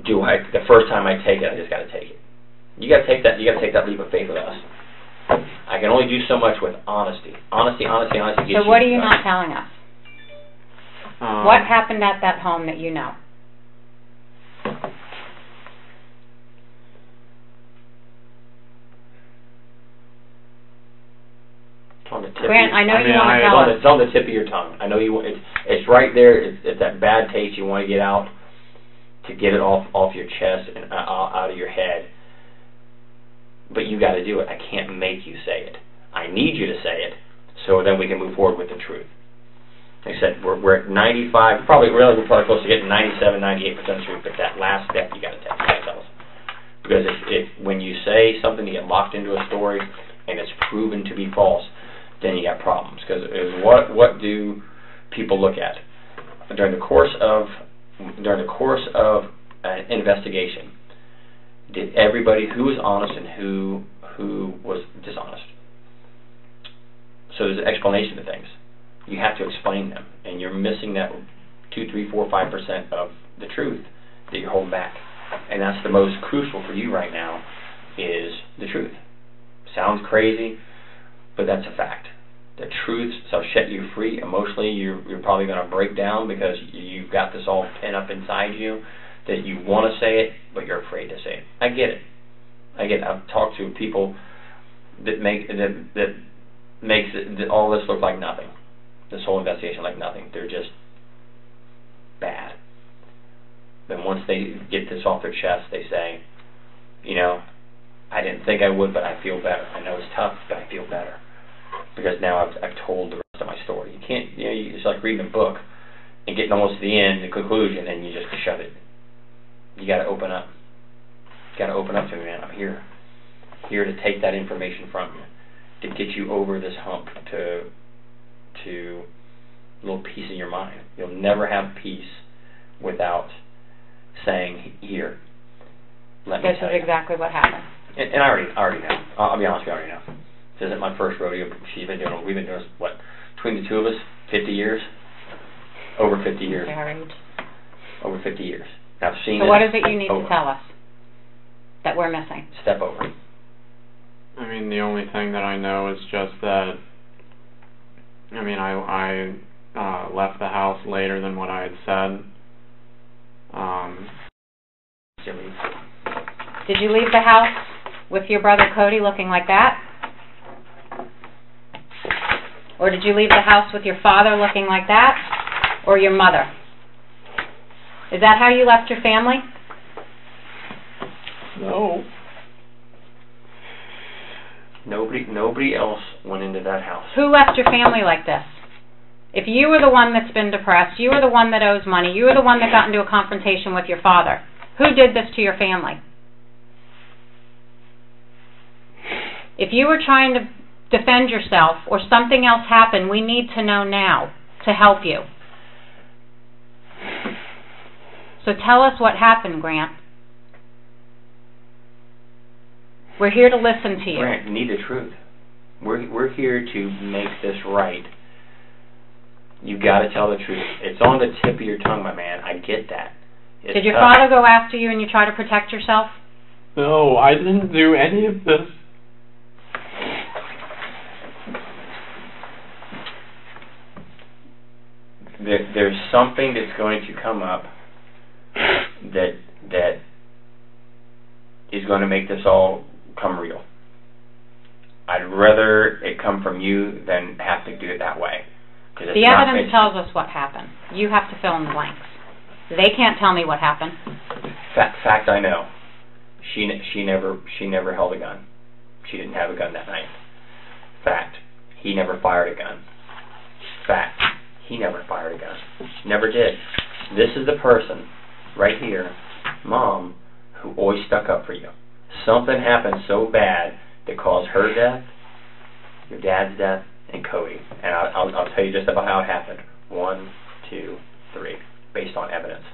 the first time I take it, I just got to take it. You got to take that. You got to take that leap of faith with us. I can only do so much with honesty. Honesty. So what are you not telling us? What happened at that home that you know? Grant, I know you want to tell us. It's on the tip of your tongue. I know you. It's right there. It's that bad taste you want to get out, to get it off your chest and out of your head. But you got to do it. I can't make you say it. I need you to say it, so then we can move forward with the truth. Like I said, we're at 95. We're probably close to getting 97, 98% truth. But that last step, you got to tell us. Because if when you say something, you get locked into a story, and it's proven to be false, then you got problems. Because what do people look at during the course of an investigation? Did everybody who was honest and who was dishonest? So there's an explanation to things. You have to explain them, and you're missing that 2, 3, 4, 5% of the truth that you're holding back. And that's the most crucial for you right now, is the truth. Sounds crazy, but that's a fact. The truth shall set you free. Emotionally, you're probably going to break down because you've got this all pent up inside you that you want to say it, but you're afraid to say it. I get it. I've talked to people that makes all this look like nothing. This whole investigation like nothing. They're just bad. Then once they get this off their chest, they say, you know, I didn't think I would, but I feel better. I know it's tough, but I feel better. Because now I've told the rest of my story. You can't, you know, it's like reading a book and getting almost to the end, the conclusion, and you just shut it. You got to open up. You got to open up to me, man. I'm here to take that information from you, to get you over this hump, to a little peace in your mind. You'll never have peace without saying, here, let me tell you. This is exactly what happened. And I already know. I'll be honest with you, I already know. This isn't my first rodeo. We've been doing this, what, between the two of us, 50 years? Over 50 years. Married. Over 50 years. I've seen so it. What is it you need over. to tell us that we're missing? Step over. I mean, the only thing that I know is just that, I mean, I left the house later than what I had said. Did you leave the house with your brother Cody looking like that? Or did you leave the house with your father looking like that? Or your mother? Is that how you left your family? No. Nobody else went into that house. Who left your family like this? If you were the one that's been depressed, you were the one that owes money, you were the one that got into a confrontation with your father, who did this to your family? If you were trying to defend yourself or something else happened, we need to know now to help you. So tell us what happened, Grant. We're here to listen to you. Grant, you need the truth. We're here to make this right. You got to tell the truth. It's on the tip of your tongue, my man. I get that. Did your father go after you and you try to protect yourself? No, I didn't do any of this. There's something that's going to come up that is going to make this all come real. I'd rather it come from you than have to do it that way. The evidence tells us what happened. You have to fill in the blanks. They can't tell me what happened. Fact, I know. She never held a gun. She didn't have a gun that night. Fact, he never fired a gun. Fact, he never fired a gun. Never did. This is the person right here, Mom, who always stuck up for you. Something happened so bad that caused her death, your dad's death, and Cody. And I'll tell you just about how it happened. 1, 2, 3. Based on evidence.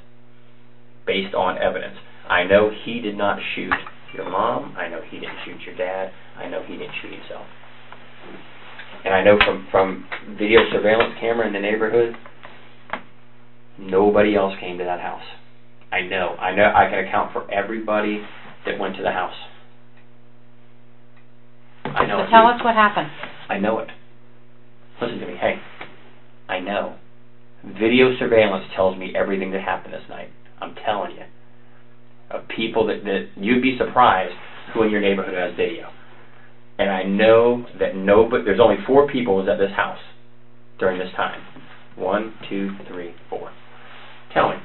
Based on evidence. I know he did not shoot your mom. I know he didn't shoot your dad. I know he didn't shoot himself. And I know from video surveillance camera in the neighborhood, nobody else came to that house. I know. I can account for everybody that went to the house. I know. So tell us what happened. I know it. Listen to me. Hey, I know. Video surveillance tells me everything that happened this night. I'm telling you. Of people that you'd be surprised who in your neighborhood has video. And I know that there's only 4 people was at this house during this time. 1, 2, 3, 4. Tell me.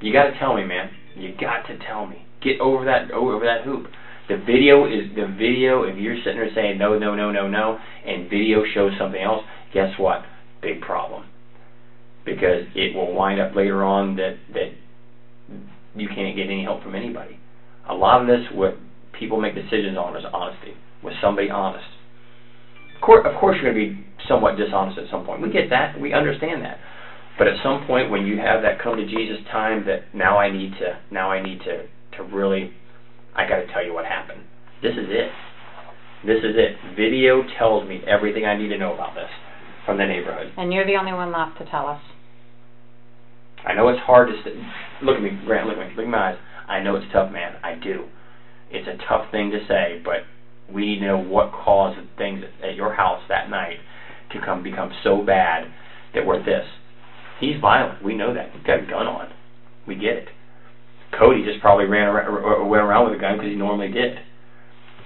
You got to tell me, man. You got to tell me. Get over that hoop. The video, if you're sitting there saying no, and video shows something else, guess what? Big problem. Because it will wind up later on that you can't get any help from anybody. A lot of this, what people make decisions on, is honesty. Was somebody honest? Of course you're going to be somewhat dishonest at some point. We get that. We understand that. But at some point when you have that come to Jesus time that now I need to really, I got to tell you what happened. This is it. This is it. Video tells me everything I need to know about this from the neighborhood. And you're the only one left to tell us. I know it's hard to look at me, Grant, look at my eyes. I know it's tough, man. I do. It's a tough thing to say, but we need to know what caused things at your house that night to become so bad that we're this. He's violent. We know that. He's got a gun on. We get it. Cody just probably went around with a gun because he normally did.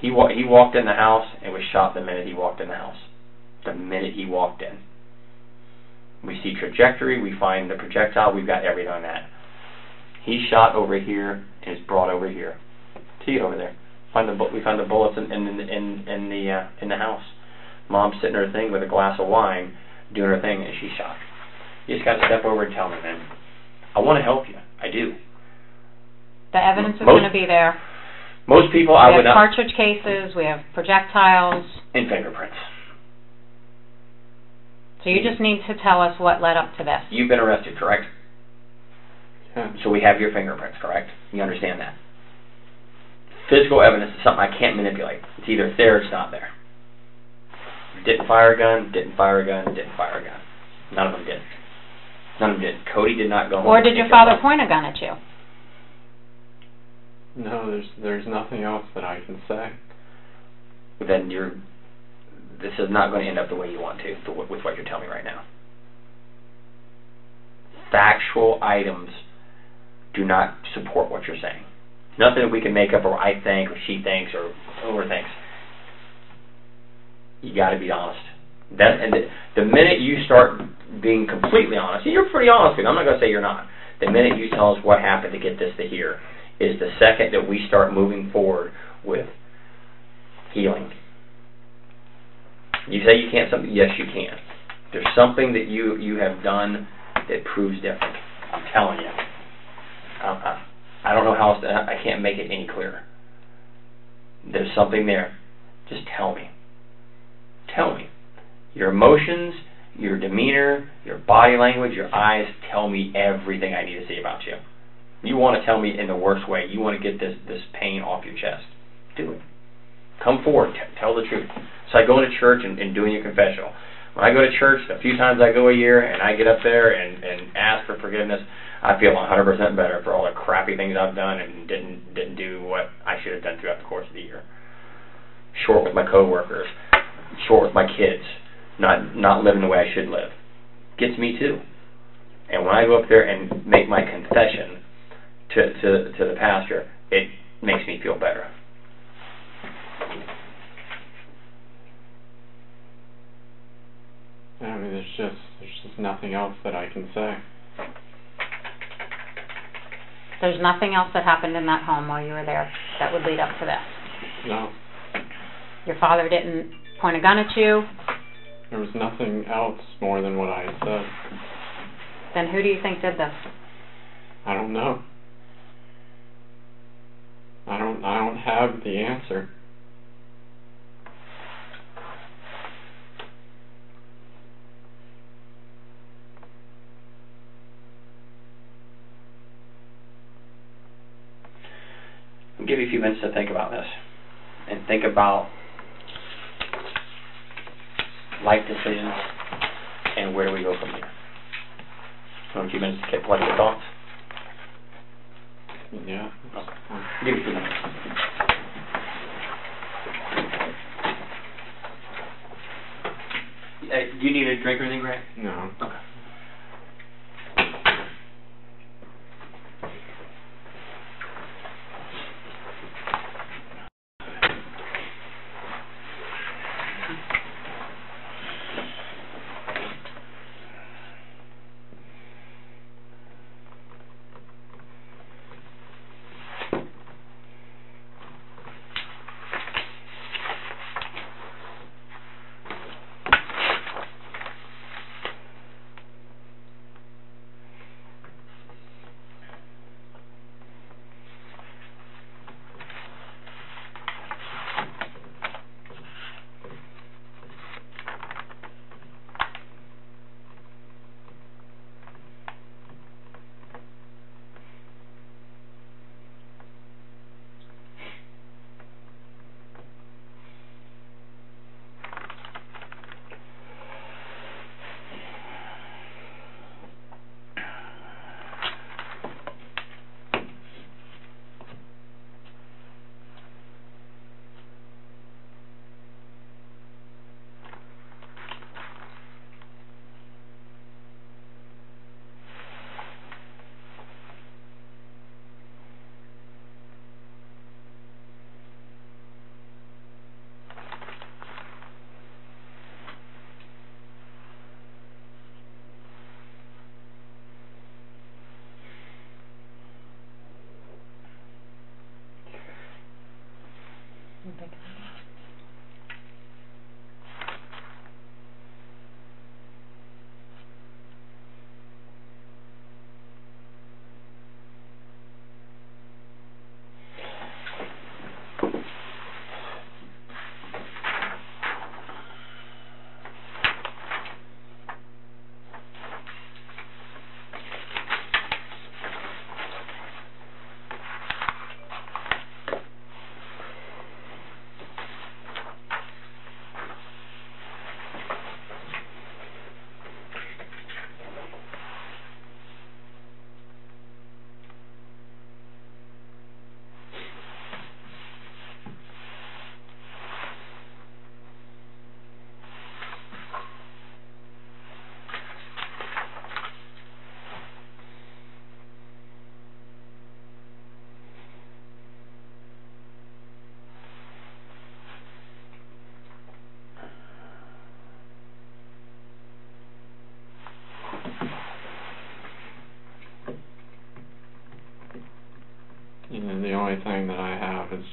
He walked in the house and was shot the minute he walked in the house. The minute he walked in. We see trajectory. We find the projectile. We've got everything on that. He's shot over here and is brought over here. See it over there. We found the bullets in the house. Mom's sitting in her thing with a glass of wine, doing her thing, and she's shot. You just got to step over and tell me, man. I want to help you. I do. The evidence is going to be there. Most people, I would not. We have cartridge cases. We have projectiles. And fingerprints. So you just need to tell us what led up to this. You've been arrested, correct? Yeah. So we have your fingerprints, correct? You understand that? Physical evidence is something I can't manipulate. It's either there or it's not there. Didn't fire a gun, didn't fire a gun, didn't fire a gun. None of them did. None of them did. Cody did not go home. Or did your father point a gun at you? No, there's nothing else that I can say. Then this is not going to end up the way you want to with what you're telling me right now. Factual items do not support what you're saying. Nothing that we can make up, or I think, or she thinks, or whoever thinks. You got to be honest. The minute you start being completely honest, and you're pretty honest with me, I'm not going to say you're not. The minute you tell us what happened to get this to here is the second that we start moving forward with healing. You say you can't something, yes you can. There's something that you have done that proves different. I'm telling you. I don't know how else I can't make it any clearer. There's something there. Just tell me. Tell me. Your emotions, your demeanor, your body language, your eyes tell me everything I need to see about you. You want to tell me in the worst way. You want to get this pain off your chest. Do it. Come forward. Tell the truth. It's like going to church and doing your confessional. When I go to church, the few times I go a year and I get up there and ask for forgiveness, I feel 100% better for all the crappy things I've done and didn't do what I should have done throughout the course of the year. Short with my coworkers, short with my kids, not living the way I should live. Gets me too. And when I go up there and make my confession to the pastor, it makes me feel better. I mean, there's just nothing else that I can say. There's nothing else that happened in that home while you were there that would lead up to this? No. Your father didn't point a gun at you? There was nothing else more than what I had said. Then who do you think did this? I don't know. I don't have the answer. I'll give you a few minutes to think about this and think about life decisions and where do we go from here. So a few minutes to collect your thoughts. Yeah. Okay. I'll give you a few minutes. Do you need a drink or anything, Grant? No. Okay.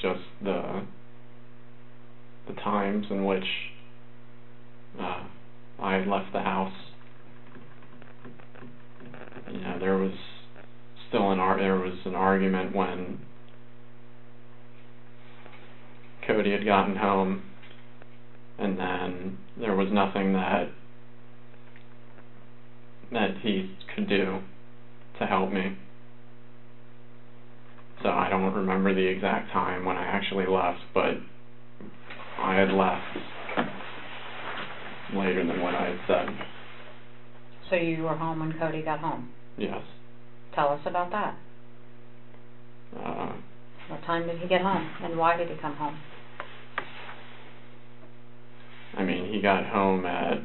just the times in which I had left the house. You know, there was still an argument when Cody had gotten home, and then there was nothing that he could do to help me. So I don't remember the exact time when I actually left, but I had left later than what I had said. So you were home when Cody got home? Yes. Tell us about that. What time did he get home, and why did he come home? I mean, he got home at,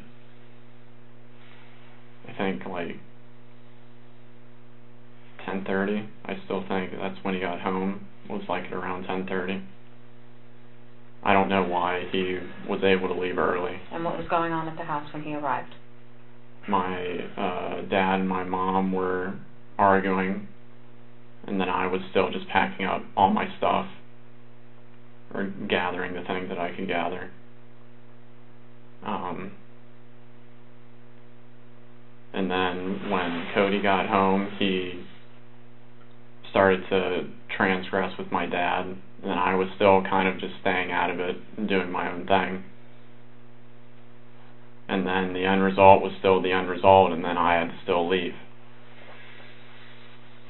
I think, like 10:30. I still think that's when he got home, was like around 10:30. I don't know why he was able to leave early. And what was going on at the house when he arrived? My dad and my mom were arguing, and then I was still just packing up all my stuff, or gathering the things that I could gather. And then when Cody got home, he started to transgress with my dad, and I was still kind of just staying out of it and doing my own thing. And then the end result was still the end result, and then I had to still leave.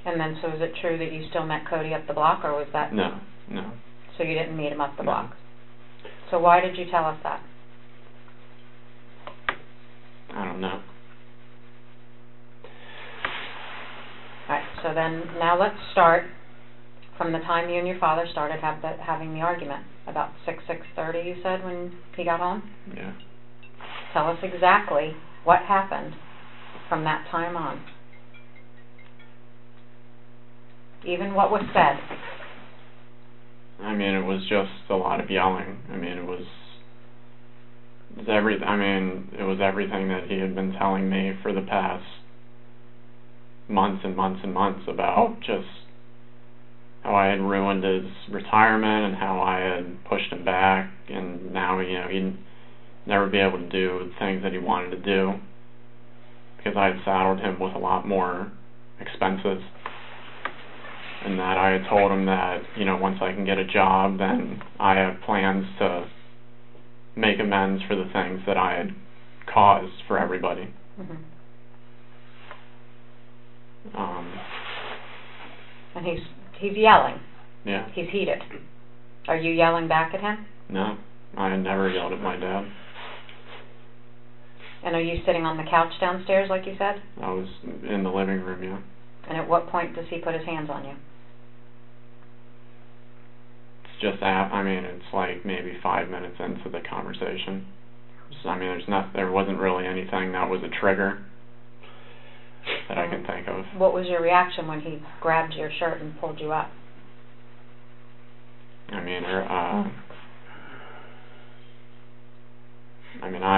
And then, so is it true that you still met Cody up the block, or was that... No. So you didn't meet him up the block? So why did you tell us that? I don't know. Alright, so then, now let's start from the time you and your father started having the argument. About 6:30, you said, when he got home? Yeah. Tell us exactly what happened from that time on. Even what was said. I mean, it was just a lot of yelling. I mean, it was everything that he had been telling me for the past months and months and months about just how I had ruined his retirement and how I had pushed him back, and now, you know, he'd never be able to do the things that he wanted to do because I had saddled him with a lot more expenses, and that I had told him that, you know, once I can get a job, then I have plans to make amends for the things that I had caused for everybody. Mm-hmm. And he's yelling. Yeah. He's heated. Are you yelling back at him? No, I had never yelled at my dad. And are you sitting on the couch downstairs, like you said? I was in the living room, yeah. And at what point does he put his hands on you? It's just it's like maybe 5 minutes into the conversation. So, I mean, there wasn't really anything that was a trigger that I can think of. What was your reaction when he grabbed your shirt and pulled you up? I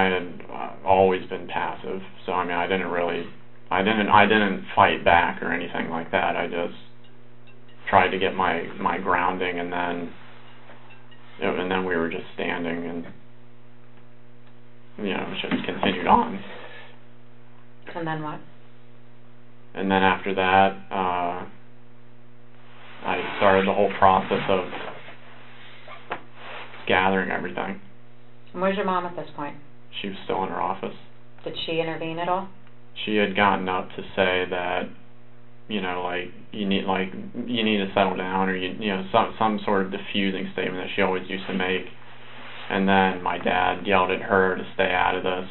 had always been passive, so I didn't fight back or anything like that. I just tried to get my grounding, and then we were just standing, and it just continued on. And then what? And then after that, I started the whole process of gathering everything. And where's your mom at this point? She was still in her office. Did she intervene at all? She had gotten up to say that, you need to settle down, or some sort of diffusing statement that she always used to make. And then my dad yelled at her to stay out of this,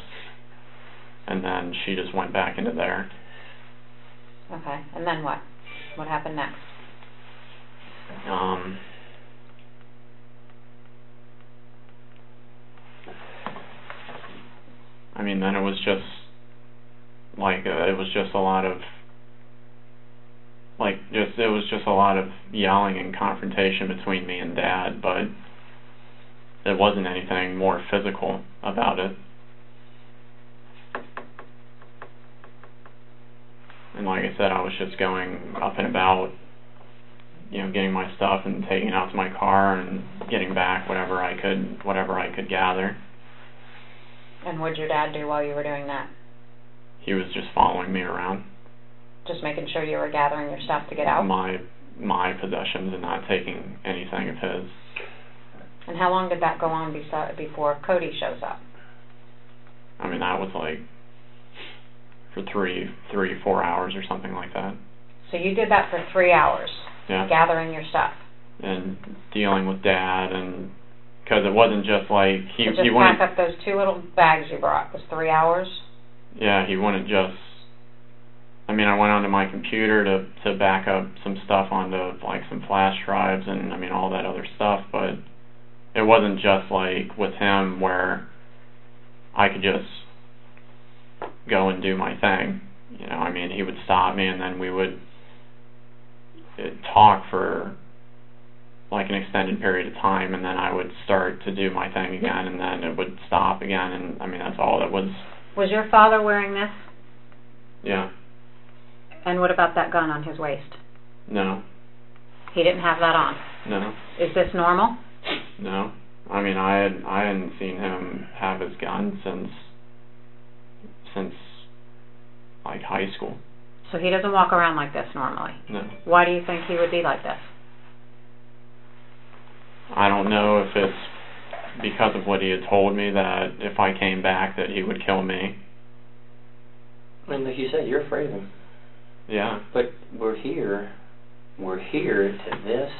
and then she just went back into there. Okay, and then what? What happened next? Then it was just a lot of yelling and confrontation between me and Dad, but there wasn't anything more physical about it. And like I said, I was just going up and about, getting my stuff and taking it out to my car and getting back whatever I could gather. And what did your dad do while you were doing that? He was just following me around. Just making sure you were gathering your stuff to get out? My possessions and not taking anything of his. And how long did that go on before Cody shows up? I mean, that was like for 4 hours or something like that. So you did that for 3 hours? Yeah. Gathering your stuff? And dealing with Dad, and because it wasn't just like he pack up those 2 little bags you brought. Was 3 hours? Yeah, he wouldn't just. I mean, I went onto my computer to back up some stuff onto like some flash drives and I mean all that other stuff, but it wasn't just like with him where I could just go and do my thing. I mean, he would stop me and then we would talk for like an extended period of time, and then I would start to do my thing again, and then it would stop again, and I mean, that's all it was. Was your father wearing this? Yeah. And what about that gun on his waist? No. He didn't have that on? No. Is this normal? No. I mean, I hadn't seen him have his gun since like high school. So he doesn't walk around like this normally? No. Why do you think he would be like this? I don't know if it's because of what he had told me that if I came back that he would kill me. And like you said, you're afraid of him. Yeah. But we're here to this.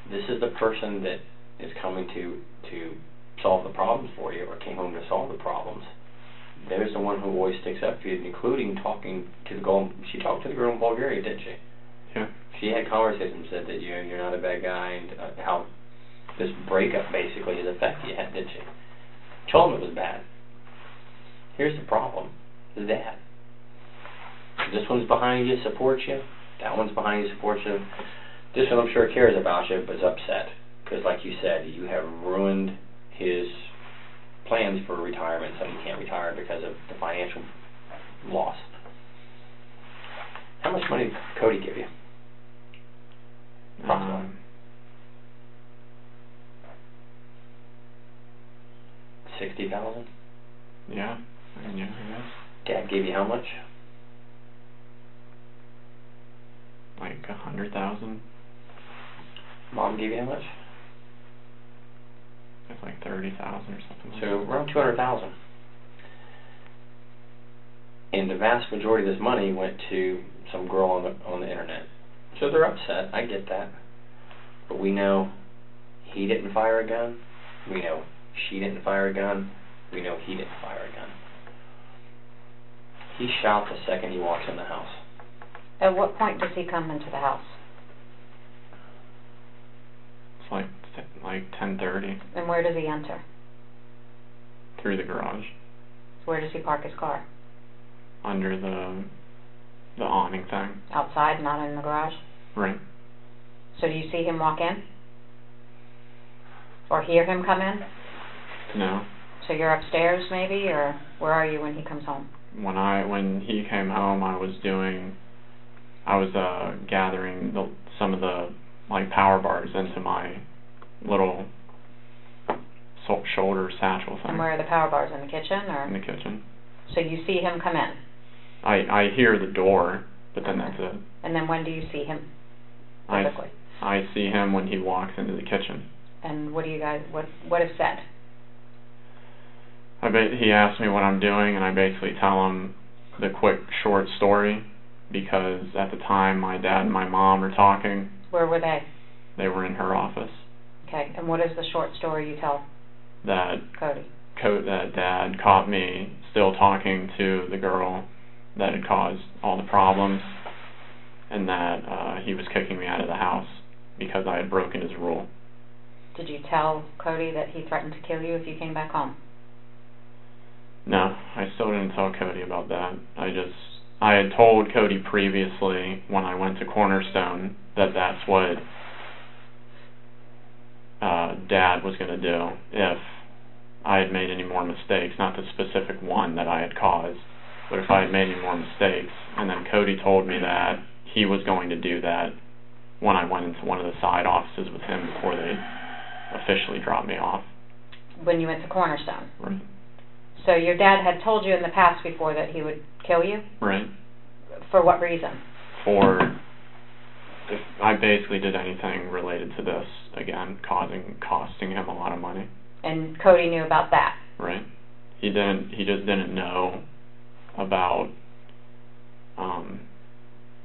This is the person that is coming to solve the problems for you, or came home to solve the problems. There's the one who always sticks up for you, including talking to the girl. She talked to the girl in Bulgaria, didn't she? Yeah. She had conversations, said that you're not a bad guy, and how this breakup basically has affected you, didn't she? Told him it was bad. Here's the problem: his dad. This one's behind you, supports you. That one's behind you, supports you. This one, I'm sure, cares about you, but is upset because, like you said, you have ruined his plans for retirement, so he can't retire because of the financial loss. How much money did Cody give you? Approximately. $60,000? Yeah. I guess. Dad gave you how much? Like 100,000. Mom gave you how much? It's like 30,000 or something. So around 200,000. And the vast majority of this money went to some girl on the internet. So they're upset. I get that. But we know he didn't fire a gun. We know she didn't fire a gun. We know he didn't fire a gun. He shot the second he walks in the house. At what point does he come into the house? It's like 10:30. And where does he enter? Through the garage. Where does he park his car? Under the awning thing. Outside, not in the garage? Right. So do you see him walk in? Or hear him come in? No. So you're upstairs maybe, or where are you when he comes home? When he came home, I was gathering some of the like power bars into my little shoulder satchel thing. And where are the power bars, in the kitchen or? In the kitchen. So you see him come in? I hear the door, but then that's it. And then when do you see him typically? I see him when he walks into the kitchen. And what is said? He asks me what I'm doing, and I basically tell him the quick, short story, because at the time my dad and my mom were talking. Where were they? They were in her office. Okay, and what is the short story you tell that Cody? That Dad caught me still talking to the girl that had caused all the problems, and that he was kicking me out of the house because I had broken his rule. Did you tell Cody that he threatened to kill you if you came back home? No, I still didn't tell Cody about that. I had told Cody previously when I went to Cornerstone that that's what Dad was going to do if I had made any more mistakes, not the specific one that I had caused, but if I had made any more mistakes. And then Cody told me that he was going to do that when I went into one of the side offices with him before they officially dropped me off. When you went to Cornerstone? Right. So your dad had told you in the past before that he would kill you? Right. For what reason? If I basically did anything related to this, again, costing him a lot of money. And Cody knew about that? Right. He just didn't know about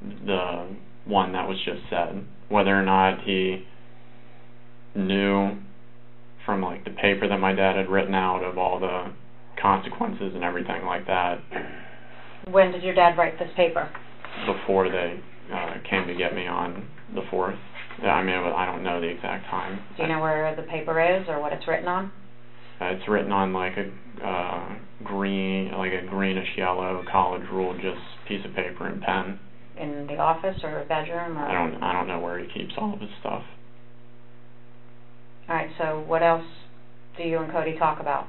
the one that was just said. Whether or not he knew from like the paper that my dad had written out of all the consequences and everything like that. When did your dad write this paper? Before they came to get me on the 4th. I mean, I don't know the exact time. Do you know where the paper is or what it's written on? It's written on like a greenish yellow college ruled just piece of paper and pen. In the office or bedroom? Or? I don't know where he keeps all of his stuff. All right. So what else do you and Cody talk about?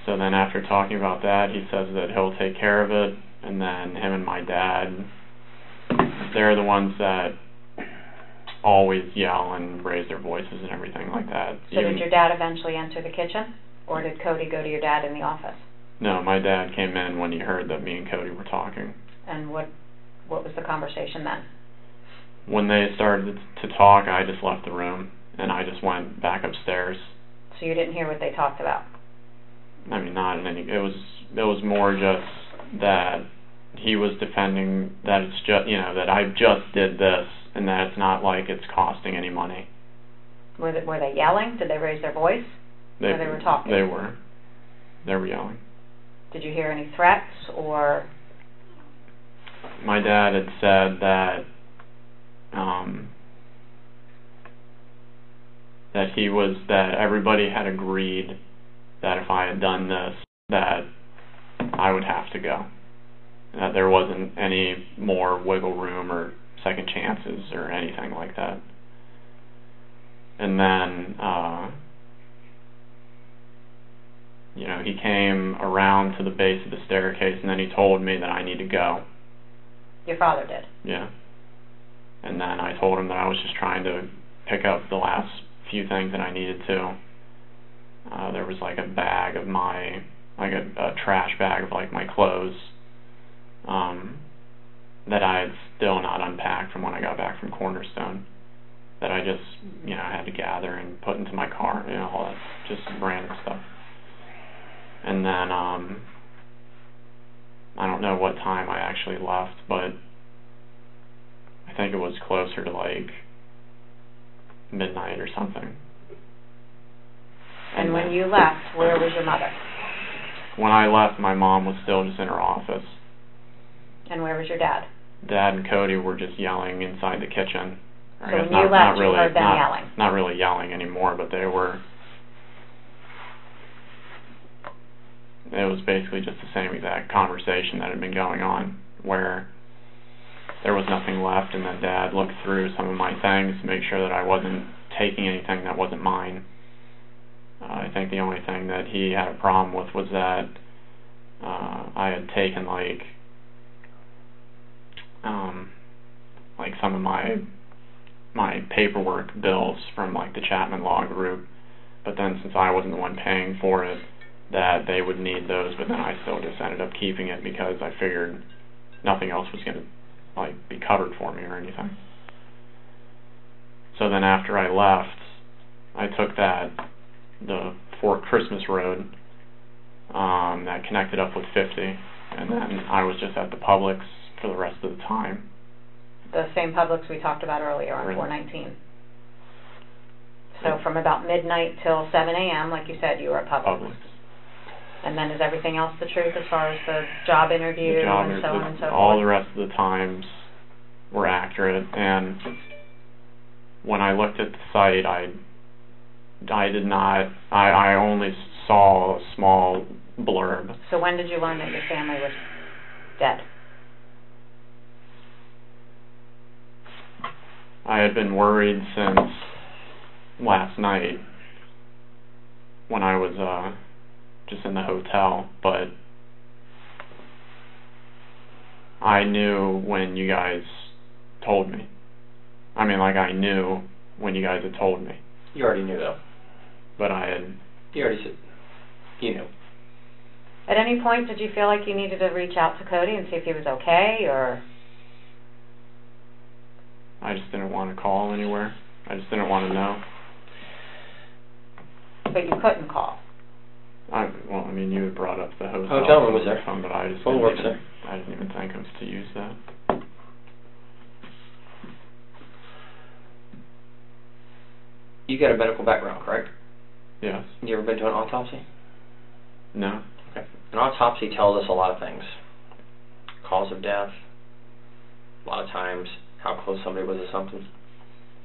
So then after talking about that, he says that he'll take care of it, and then him and my dad, they're the ones that always yell and raise their voices and everything like that. So did your dad eventually enter the kitchen, or did Cody go to your dad in the office? No, my dad came in when he heard that me and Cody were talking. And what was the conversation then? When they started to talk, I just left the room, and I just went back upstairs. So you didn't hear what they talked about? I mean, not in any. It was more just that he was defending that it's just, that I just did this and that it's not like it's costing any money. Were they yelling? Did they raise their voice? Or they were talking? They were yelling. Did you hear any threats or? My dad had said that that everybody had agreed that if I had done this, that I would have to go. That there wasn't any more wiggle room or second chances or anything like that. And then, he came around to the base of the staircase, and then he told me that I need to go. Your father did? Yeah. And then I told him that I was just trying to pick up the last few things that I needed to. There was like a bag of a trash bag of like my clothes that I had still not unpacked from when I got back from Cornerstone, that I just, had to gather and put into my car, all that just random stuff. And then, I don't know what time I actually left, but I think it was closer to like midnight or something. And when you left, where was your mother? When I left, my mom was still just in her office. And where was your dad? Dad and Cody were just yelling inside the kitchen. So when you left, you heard them yelling? Not really yelling anymore, but they were. It was basically just the same exact conversation that had been going on, where there was nothing left, and then Dad looked through some of my things to make sure that I wasn't taking anything that wasn't mine. I think the only thing that he had a problem with was that I had taken like some of my paperwork bills from like the Chapman Law Group, but then since I wasn't the one paying for it, that they would need those, but then I still just ended up keeping it because I figured nothing else was going to be covered for me or anything. So then after I left, I took the Fort Christmas Road that connected up with 50, and then I was just at the Publix for the rest of the time. The same Publix we talked about earlier on 419. So from about midnight till 7 a.m., like you said, you were at Publix. And then is everything else the truth as far as the job interview and so on and so forth? All the rest of the times were accurate, and when I looked at the site, I only saw a small blurb. So when did you learn that your family was dead? I had been worried since last night when I was just in the hotel, but I knew when you guys told me. I mean, like, I knew when you guys had told me. You already knew, though. But I had... You already said... You knew. At any point, did you feel like you needed to reach out to Cody and see if he was okay, or...? I just didn't want to call anywhere. I just didn't want to know. But you couldn't call. Well, I mean, you had brought up the hotel room was there. Phone, but I just I didn't even think of to use that. You got a medical background, correct? Yes. You ever been to an autopsy? No. Okay. An autopsy tells us a lot of things. Cause of death. A lot of times, how close somebody was to something.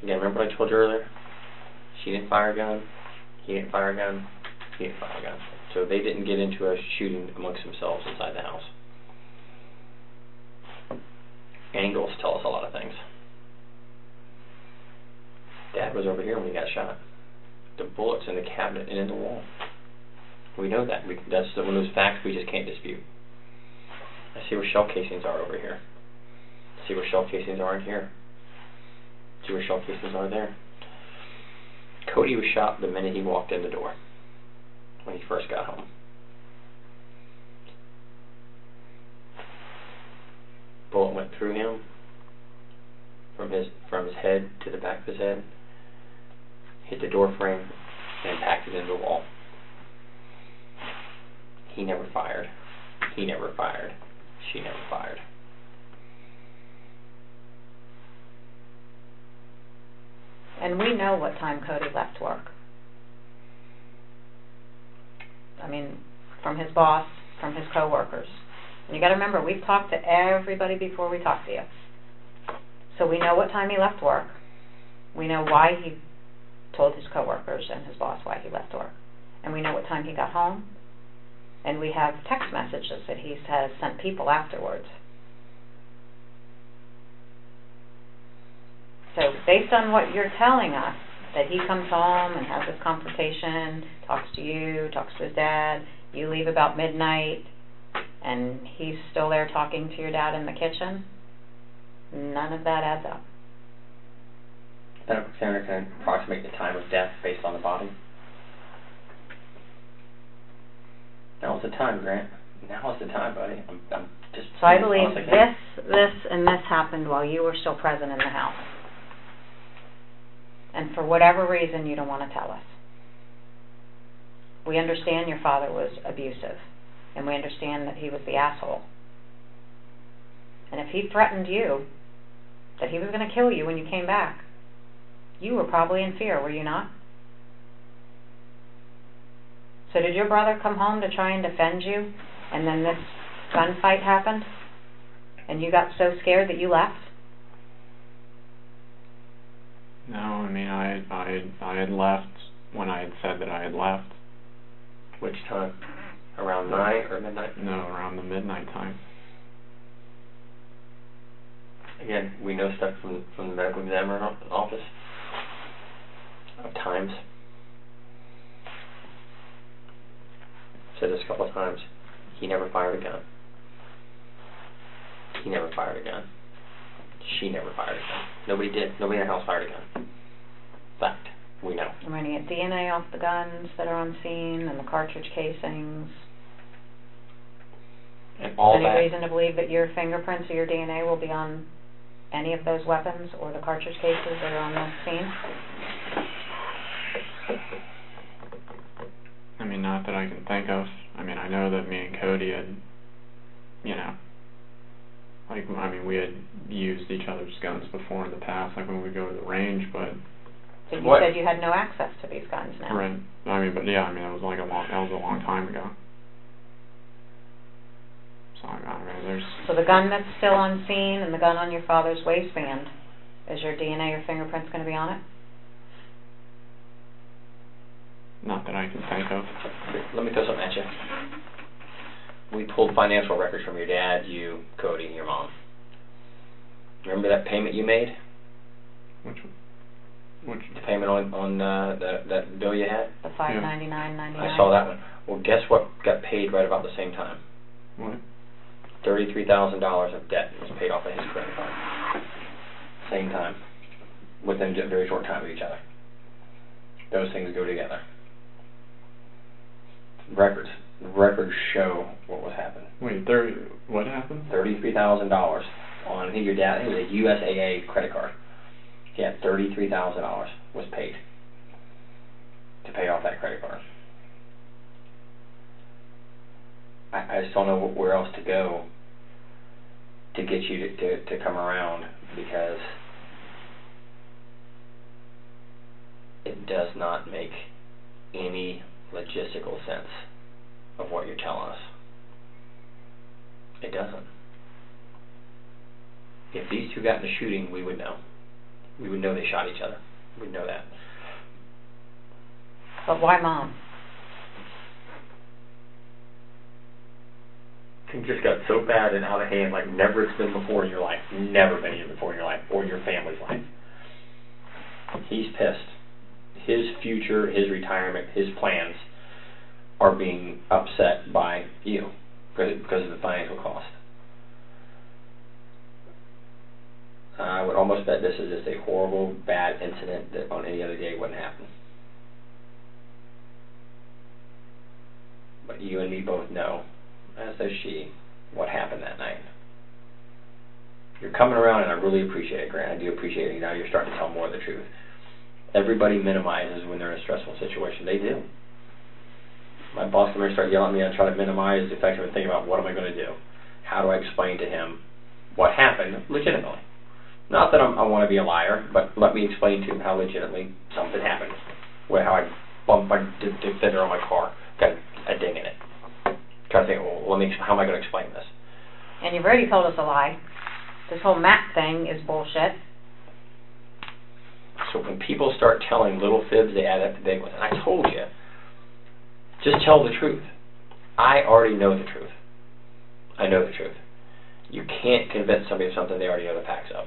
Again, remember what I told you earlier? She didn't fire a gun. He didn't fire a gun. He didn't fire a gun. So they didn't get into a shooting amongst themselves inside the house. Angles tell us a lot of things. Dad was over here when he got shot. The bullet's in the cabinet and in the wall. We know that. That's one of those facts we just can't dispute. I see where shell casings are over here. See where shell casings are in here. See where shell casings are there. Cody was shot the minute he walked in the door, when he first got home. Bullet went through him, from his head to the back of his head, hit the door frame, and impacted into the wall. He never fired. He never fired. She never fired. And we know what time Cody left work. I mean, from his boss, from his coworkers. And you got to remember, we've talked to everybody before we talk to you. So we know what time he left work. We know why he told his coworkers and his boss why he left work. And we know what time he got home. And we have text messages that he has sent people afterwards. So based on what you're telling us, that he comes home and has this confrontation, talks to you, talks to his dad, you leave about midnight, and he's still there talking to your dad in the kitchen, none of that adds up. Medical examiner can approximate the time of death based on the body. Now's the time, Grant. Now is the time, buddy. I'm just... So I believe this, and this happened while you were still present in the house. And for whatever reason, you don't want to tell us. We understand your father was abusive, and we understand that he was the asshole. And if he threatened you, that he was going to kill you when you came back, you were probably in fear, were you not? So did your brother come home to try and defend you, and then this gunfight happened, and you got so scared that you left? No, I mean, I had left when I had said that I had left. Which time? Around 9 or midnight? No, around the midnight time. Again, we know stuff from the medical examiner office of times. Said this a couple of times. He never fired a gun. He never fired a gun. She never fired a gun. Nobody did. Nobody in the house fired a gun. Fact. We know. I'm going to get DNA off the guns that are on scene and the cartridge casings. And all any reason to believe that your fingerprints or your DNA will be on any of those weapons or the cartridge cases that are on the scene? I mean, not that I can think of. I mean, I know that me and Cody had, we had used each other's guns before in the past, like when we go to the range, but... So you said you had no access to these guns now. Right. That was like that was a long time ago. So, there's... So the gun that's still on scene and the gun on your father's waistband, is your DNA or fingerprints going to be on it? Not that I can think of. Let me throw something at you. We pulled financial records from your dad, you, Cody, and your mom. Remember that payment you made? Which? The payment on that bill you had? The $599.99. I saw that one. Well, guess what got paid right about the same time? What? $33,000 of debt was paid off of his credit card. same time, within a very short time of each other. Those things go together. Records show what was happening. Wait, what happened? $33,000 on, I think your dad, it was a USAA credit card. He had $33,000 was paid to pay off that credit card. I just don't know where else to go to get you to come around, because it does not make any logistical sense of what you're telling us. It doesn't. If these two got in a shooting, we would know. We would know they shot each other. We'd know that. But why Mom? It just got so bad and out of hand, like never it's been before in your life. Never been here before in your life, or your family's life. He's pissed. His future, his retirement, his plans are being upset by you because of the financial cost. I would almost bet this is just a horrible, bad incident that on any other day wouldn't happen. But you and me both know, as does she, what happened that night. You're coming around, and I really appreciate it, Grant. I do appreciate it. Now you're starting to tell more of the truth. Everybody minimizes when they're in a stressful situation. They do. My boss comes here and starts yelling at me. I try to minimize the effect of it, thinking about what am I going to do? How do I explain to him what happened legitimately? Not that I want to be a liar, but let me explain to him how legitimately something happened. How I bumped my fender on my car, got a ding in it. Try to think, well, how am I going to explain this? And you've already told us a lie. This whole map thing is bullshit. So when people start telling little fibs, they add up to big ones. And I told you, just tell the truth. I already know the truth. I know the truth. You can't convince somebody of something they already know the facts of.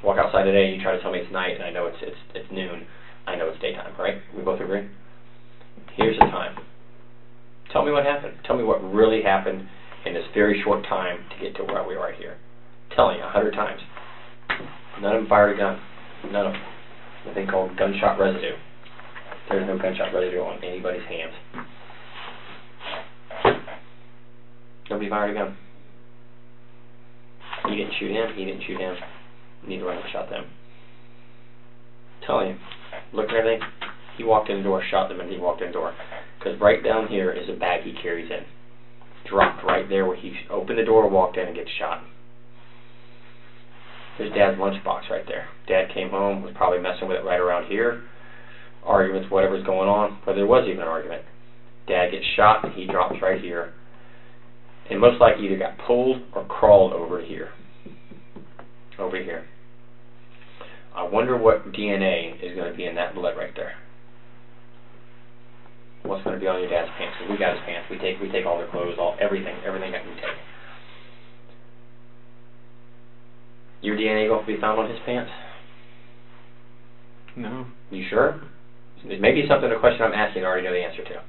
Walk outside today and you try to tell me it's night, and I know it's noon. I know it's daytime, right? We both agree? Here's the time. Tell me what happened. Tell me what really happened in this very short time to get to where we are right here. I'm telling you 100 times. None of them fired a gun. None of them. A thing called gunshot residue. There's no gunshot residue on anybody's hands. Nobody fired a gun. He didn't shoot him. He didn't shoot him. Neither one of them shot them. I'm telling you. Look at everything. He walked in the door, shot them, and he walked in the door. Because right down here is a bag he carries in. Dropped right there where he opened the door, walked in, and gets shot. There's Dad's lunchbox right there. Dad came home, was probably messing with it right around here. Arguments, whatever's going on, whether there was even an argument. Dad gets shot, and he drops right here. And most likely either got pulled or crawled over here. Over here. I wonder what DNA is going to be in that blood right there. What's going to be on your dad's pants? Because we got his pants. We take all their clothes, everything that we take. Your DNA going to be found on his pants? No. You sure? Maybe something, a question I'm asking I already know the answer to.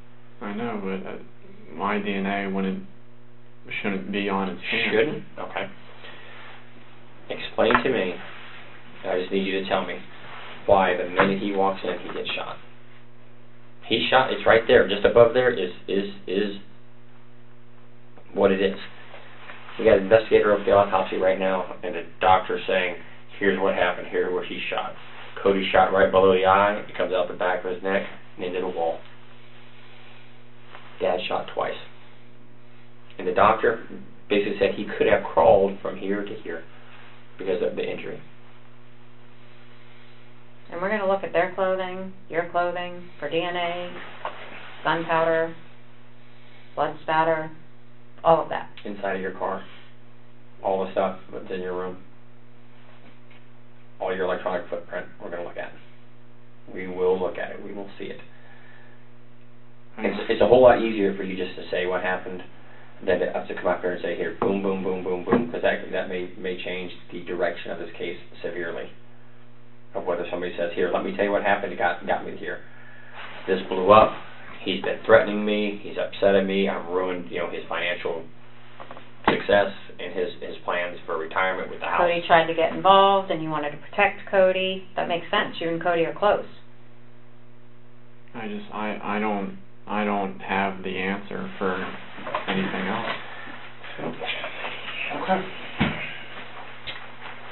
I know, but my DNA shouldn't be on his pants. Shouldn't? Okay. Explain to me. I just need you to tell me why the minute he walks in, he gets shot. He's shot. It's right there, just above there is what it is. We got an investigator over the autopsy right now, and the doctor saying, "Here's what happened. Here's where he shot. Cody shot right below the eye. It comes out the back of his neck and into the wall. Dad shot twice." And the doctor basically said he could have crawled from here to here because of the injury. And we're going to look at their clothing, your clothing, for DNA, gunpowder, blood spatter, all of that. Inside of your car. All the stuff that's in your room. All your electronic footprint, we're going to look at. We will look at it. We will see it. It's a whole lot easier for you just to say what happened than to have to come up here and say, here, boom, boom, boom, boom, boom, because that may change the direction of this case severely. Of whether somebody says, here, let me tell you what happened, it got me here. This blew up, he's been threatening me, he's upset at me, I've ruined, his financial success in his plans for retirement with the house. Cody tried to get involved, and you wanted to protect Cody. That makes sense. You and Cody are close. I don't have the answer for anything else. Okay.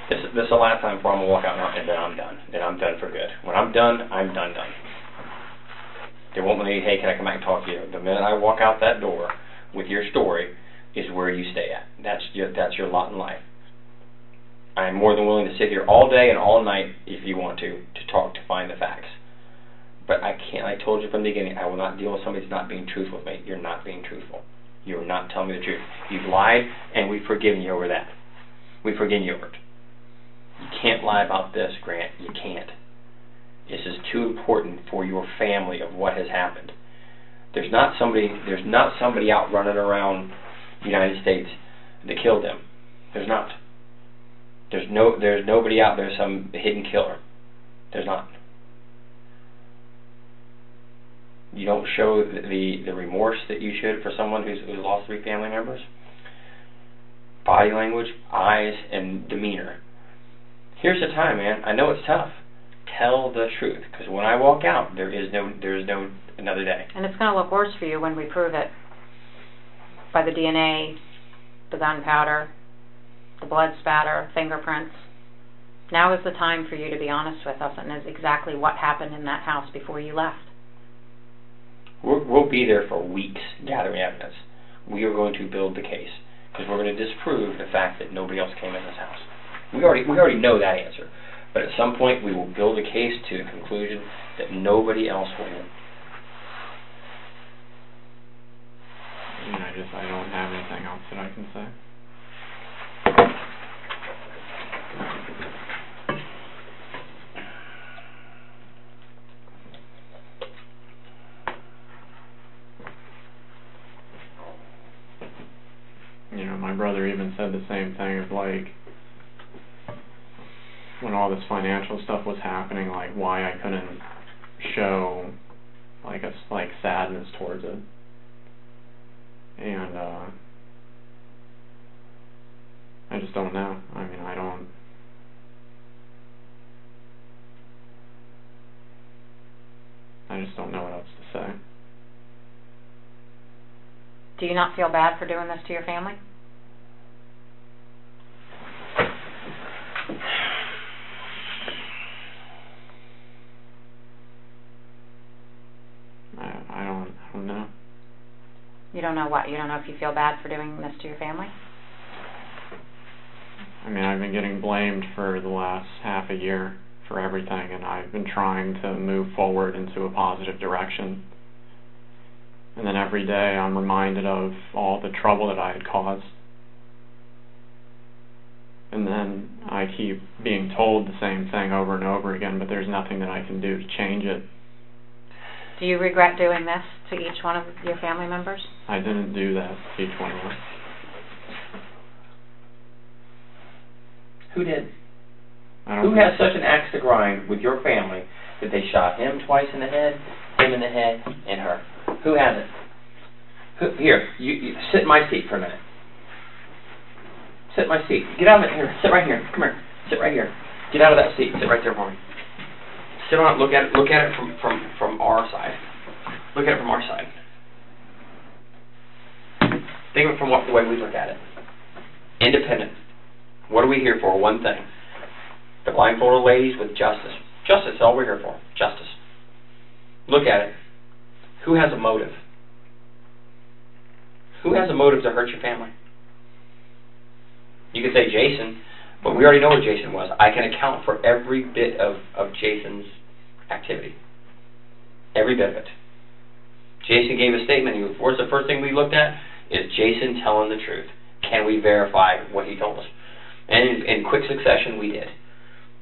This is the last time before I'm gonna walk out now, and then I'm done. Then I'm done for good. When I'm done, I'm done. They won't let me, hey, can I come back and talk to you? The minute I walk out that door with your story is where you stay at. That's your lot in life. I'm more than willing to sit here all day and all night if you want to talk, to find the facts. But I can't. I told you from the beginning, I will not deal with somebody that's not being truthful with me. You're not being truthful. You're not telling me the truth. You've lied, and we've forgiven you over that. We've forgiven you over it. You can't lie about this, Grant. You can't. This is too important for your family of what has happened. There's not somebody out running around the United States that killed them. There's not. There's nobody out there, some hidden killer. There's not. You don't show the remorse that you should for someone who's lost 3 family members. Body language, eyes, and demeanor. Here's the time, man. I know it's tough. Tell the truth, because when I walk out, there is no another day. And it's going to look worse for you when we prove it by the DNA, the gunpowder, the blood spatter, fingerprints. Now is the time for you to be honest with us and is exactly what happened in that house before you left. We'll be there for weeks gathering evidence. We are going to build the case, because we're going to disprove the fact that nobody else came in this house. We already know that answer. But at some point, we will build a case to the conclusion that nobody else went in. I don't have anything else that I can say. My brother even said the same thing of, like, when all this financial stuff was happening, like, why I couldn't show, like, sadness towards it. And, I just don't know. I mean, I just don't know what else to say. Do you not feel bad for doing this to your family? I don't know. You don't know what? You don't know if you feel bad for doing this to your family? I mean, I've been getting blamed for the last half a year for everything, and I've been trying to move forward into a positive direction. And then every day I'm reminded of all the trouble that I had caused. And then I keep being told the same thing over and over again, but there's nothing that I can do to change it. Do you regret doing this to each one of your family members? I didn't do that to each one of them. Who did? Who has such an axe to grind with your family that they shot him twice in the head, him in the head, and her? Who has it? Here, you sit in my seat for a minute. Sit in my seat. Get out of it here. Sit right here. Come here. Sit right here. Get out of that seat. Sit right there for me. Sit on it. Look at it from our side. Look at it from our side. Think of it from the way we look at it. Independent. What are we here for? One thing. The blindfolded ladies with justice. Justice is all we're here for. Justice. Look at it. Who has a motive? Who has a motive to hurt your family? You could say Jason, but we already know where Jason was. I can account for every bit of Jason's activity. Every bit of it. Jason gave a statement. What's the first thing we looked at? Is Jason telling the truth? Can we verify what he told us? And in quick succession, we did.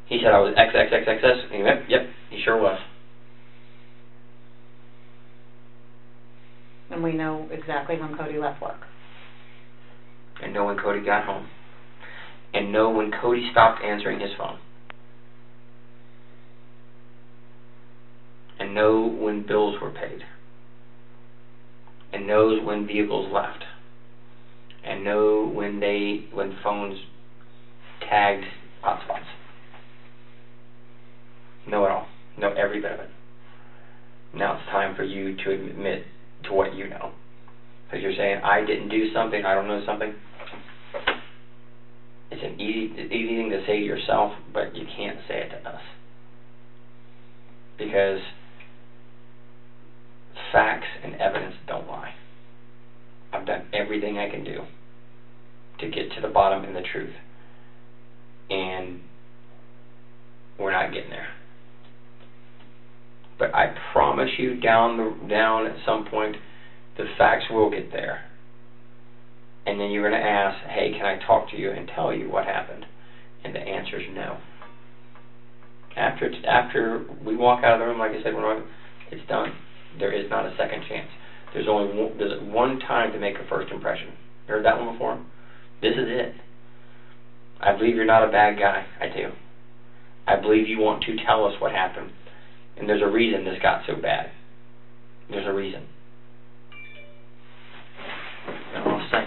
He said I was XXXXS. And he went, yep, he sure was. And we know exactly when Cody left work. And know when Cody got home. And know when Cody stopped answering his phone. And know when bills were paid. And knows when vehicles left. and know when phones tagged hotspots. Know it all. Know every bit of it. Now it's time for you to admit to what you know. Because you're saying, I didn't do something, I don't know something. It's an easy thing to say to yourself, but you can't say it to us. Because facts and evidence don't lie. I've done everything I can do to get to the bottom and the truth. And we're not getting there. But I promise you down at some point, the facts will get there. And then you're going to ask, hey, can I talk to you and tell you what happened? And the answer is no. After we walk out of the room, like I said, it's done. There is not a second chance. There's one time to make a first impression. You heard that one before? This is it. I believe you're not a bad guy. I do. I believe you want to tell us what happened. And there's a reason this got so bad. There's a reason. And I'll say.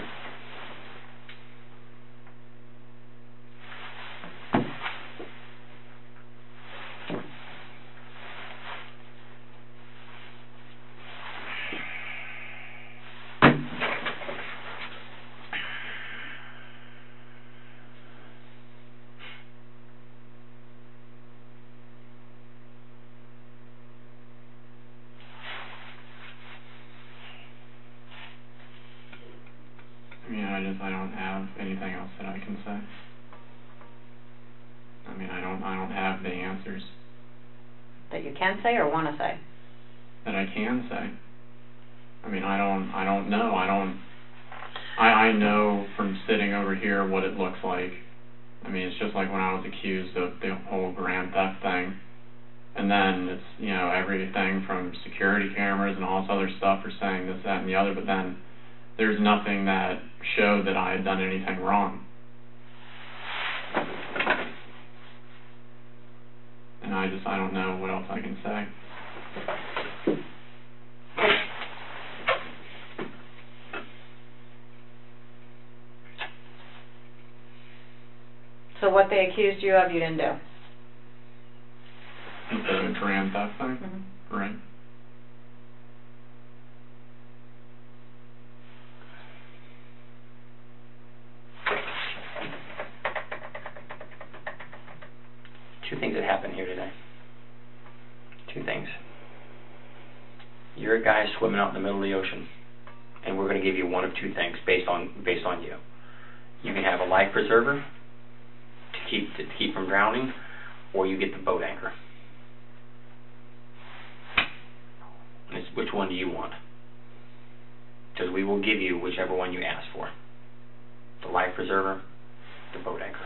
I don't have anything else that I can say. I mean, I don't have the answers. That you can say or want to say? That I can say. I mean, I don't know. I know from sitting over here what it looks like. I mean, it's just like when I was accused of the whole grand theft thing. And then it's, everything from security cameras and all this other stuff for saying this, that, and the other, but then there's nothing that showed that I had done anything wrong. And I don't know what else I can say. So what they accused you of, you didn't do? The grand theft thing? Mm-hmm. Right. Two things that happened here today. Two things. You're a guy swimming out in the middle of the ocean, and we're going to give you one of two things based on you. You can have a life preserver to keep from drowning, or you get the boat anchor. And it's which one do you want? Because we will give you whichever one you ask for. The life preserver, the boat anchor.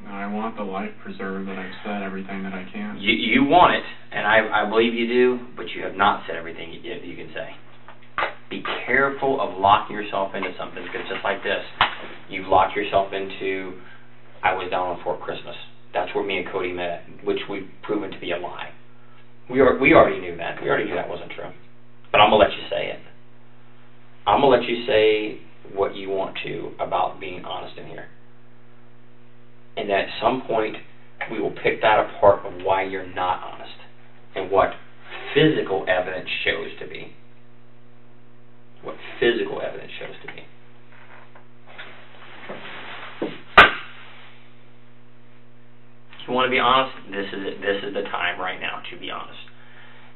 I want the life preserver that I've said everything that I can. You want it, and I believe you do, but you have not said everything you can say. Be careful of locking yourself into something, because just like this, you've locked yourself into, I was down on Fort Christmas. That's where me and Cody met, which we've proven to be a lie. We already knew that. We already knew that wasn't true. But I'm going to let you say it. I'm going to let you say what you want to about being honest in here. And that at some point, we will pick that apart of why you're not honest and what physical evidence shows to be. What physical evidence shows to be. If you want to be honest, this is it. This is the time right now to be honest.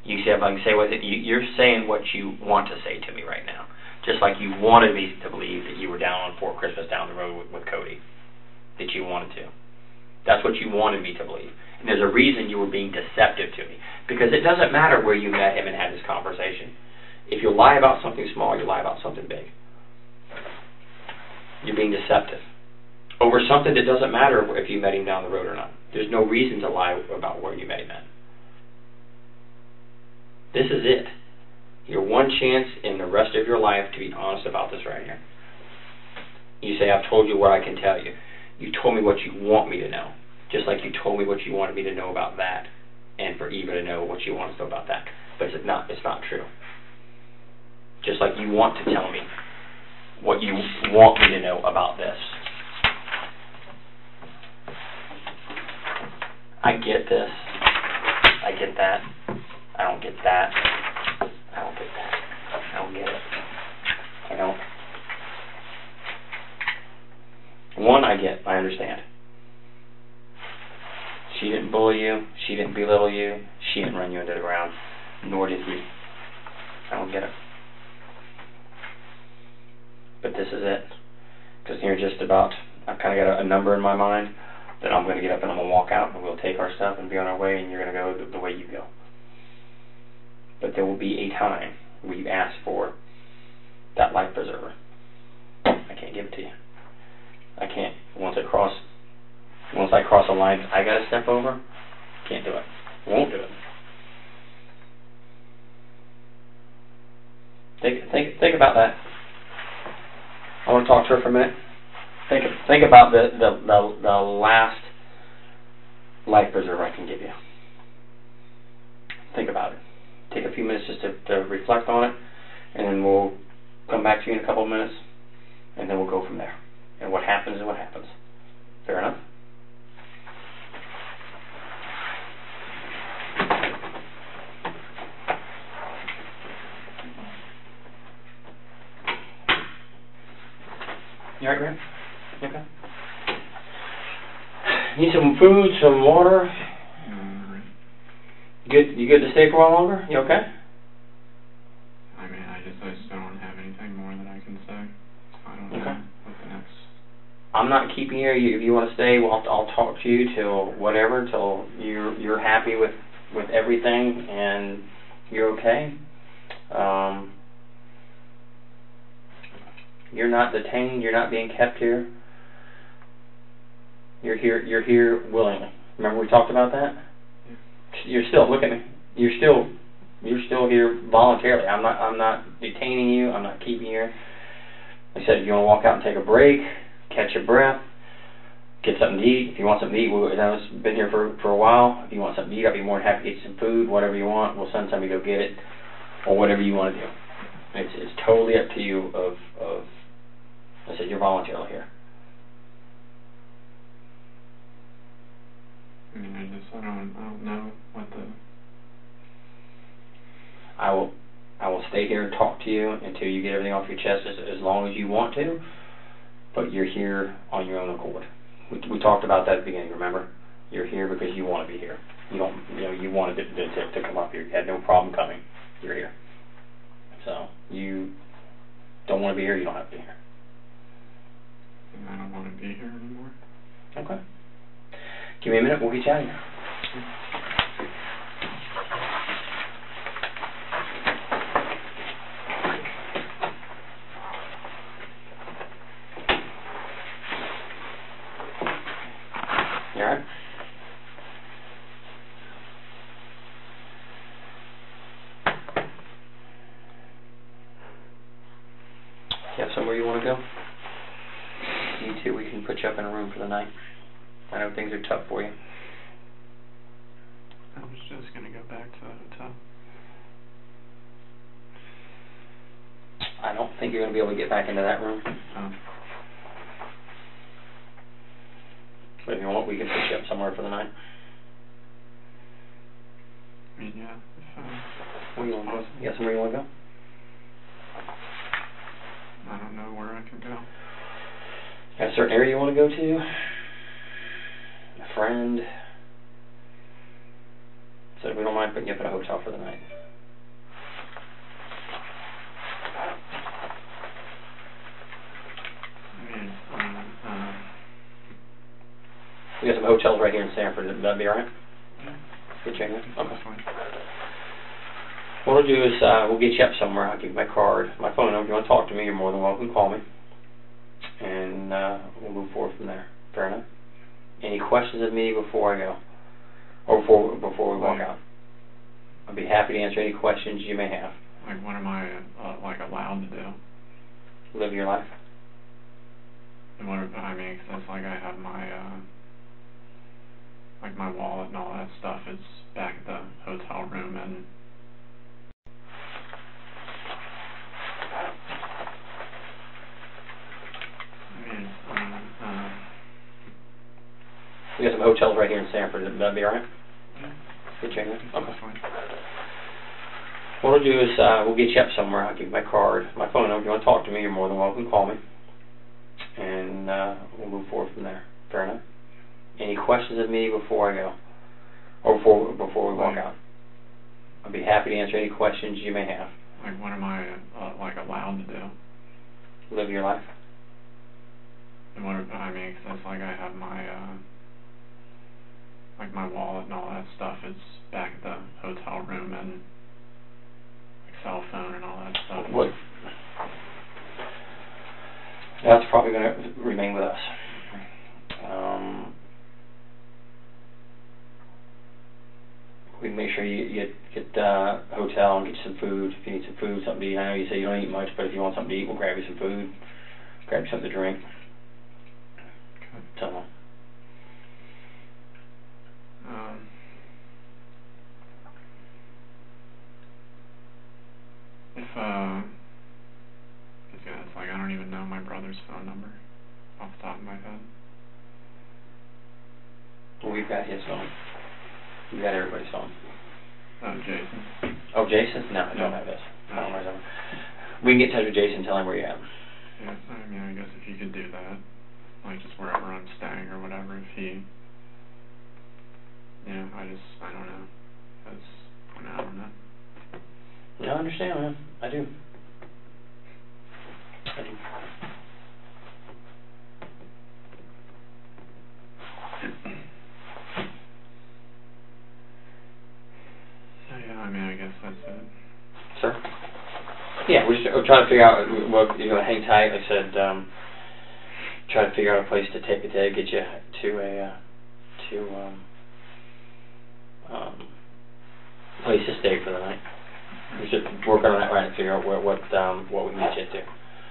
You see, if I can say with it, you're saying what you want to say to me right now. Just like you wanted me to believe that you were down on Fort Christmas down the road with Cody. That you wanted to. That's what you wanted me to believe. And there's a reason you were being deceptive to me. Because it doesn't matter where you met him and had this conversation. If you lie about something small, you lie about something big. You're being deceptive. Over something that doesn't matter if you met him down the road or not. There's no reason to lie about where you met him at. This is it. Your one chance in the rest of your life to be honest about this right here. You say, I've told you what I can tell you. You told me what you want me to know. Just like you told me what you wanted me to know about that. And for Eva to know what you want to know about that. But it's not true. Just like you want to tell me what what you want me to know about this. I get this. I get that. I don't get that. I don't get that. I don't get it. I don't. One, I get. I understand. She didn't bully you. She didn't belittle you. She didn't run you into the ground. Nor did he. I don't get it. But this is it. Because you're just about, I've kind of got a number in my mind that I'm going to get up and I'm going to walk out and we'll take our stuff and be on our way and you're going to go the way you go. But there will be a time where you ask for that life preserver. I can't give it to you. I can't. Once I cross a line I got to step over, can't do it. Won't do it. Think about that. I want to talk to her for a minute. Think about the last life preserver I can give you. Think about it. Take a few minutes just to reflect on it, and then we'll come back to you in a couple of minutes, and then we'll go from there. And what happens is what happens. Fair enough? You alright, Graham? Okay. Need some food, some water? You good to stay for a while longer? You okay? I mean, I just don't have anything more that I can say. I don't know what the next... I'm not keeping you. If you want to stay, well, I'll talk to you till whatever, till you're happy with everything and you're okay. You're not detained. You're not being kept here. You're here willingly. Remember we talked about that? Yeah. You're still, look at me. You're still here voluntarily. I'm not detaining you. I'm not keeping you here. Like I said, if you want to walk out and take a break, catch your breath, get something to eat. If you want something to eat, I've been here for a while. If you want something to eat, I'll be more than happy to get you some food, whatever you want. We'll send somebody to go get it, or whatever you want to do. It's totally up to you. I said you're voluntarily here. I mean, I don't know what the... I will stay here and talk to you until you get everything off your chest as long as you want to, but you're here on your own accord. We talked about that at the beginning, remember? You're here because you want to be here. You wanted to come up here. You had no problem coming. You're here. So, you don't want to be here, you don't have to be here. I don't want to be here anymore. Okay. Give me a minute, we'll get you out of here. You alright? You have somewhere you want to go? Me too, we can put you up in a room for the night. I know things are tough for you. I was just going to go back to the hotel. I don't think you're going to be able to get back into that room. But if you want, we can put you up somewhere for the night. I mean, yeah. Where you want to go? You got somewhere you want to go? I don't know where I can go. Got a certain area you want to go to? A friend? So we don't mind putting you up in a hotel for the night. I mean, we got some hotels right here in Sanford. That'd be alright? Yeah. Good check in? Okay. Fine. What we'll do is we'll get you up somewhere. I'll give you my card, my phone number. If you want to talk to me, you're more than welcome to call me. And we'll move forward from there. Fair enough? Any questions of me before I go? Or before we walk out? I'd be happy to answer any questions you may have. Like, what am I, allowed to do? Live your life. And what, I mean, 'cause that's like I have my, my wallet and all that stuff is back at the hotel room, and We got some hotels right here in Sanford. That'd be all right? Yeah. Good check. Okay. That's fine. What we'll do is we'll get you up somewhere. I'll give you my card, my phone number. If you want to talk to me, you're more than welcome to call me. And we'll move forward from there. Fair enough? Any questions of me before I go? Or before we walk out? I'd be happy to answer any questions you may have. Like, what am I, like, allowed to do? Live your life. And what, I mean, 'cause it's like I have my, like, my wallet and all that stuff is back at the hotel room, and like cell phone and all that stuff. What? That's probably going to remain with us. We can make sure you get hotel and get you some food. If you need some food, something to eat. I know you say you don't eat much, but if you want something to eat, we'll grab you some food. Grab you something to drink. Okay. So. It's like I don't even know my brother's phone number off the top of my head. Well, we've got his phone. We've got everybody's phone. Jason. Oh, Jason? No, I don't have this. I don't have his. We can get in touch with Jason and tell him where you're at. Yeah, I mean, I guess if you could do that, like just wherever I'm staying or whatever, if he, I don't know. I don't know. No, I understand, man. I do. Yeah, I mean, I guess that's it. Sir? Yeah, we're trying to figure out what you're going to hang tight. Like I said, try to figure out a place to get you to a place to stay for the night. We should work on that right and figure out what we can get you to.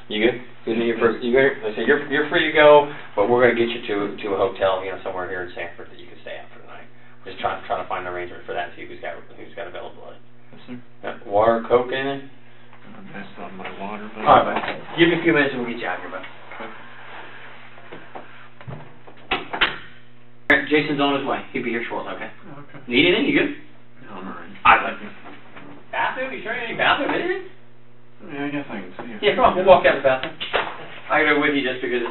You good? You good? Like I said, you're free to go, but we're going to get you to a hotel, somewhere here in Sanford that you can stay at for the night. We're just trying to find an arrangement for that and see who's got availability. Yes, sir. Water, Coke, anything? I still have my water, but... All right, bud. Give me a few minutes and we'll get you out of here, bud. Okay. Jason's on his way. He'll be here shortly, okay? Okay. Need anything? You good? No, I'm alright. I'd like you. Bathroom? You sure you need a bathroom? Anything? Yeah, I guess I can see you. Yeah, come on. We'll walk out the bathroom. I gotta go with you just because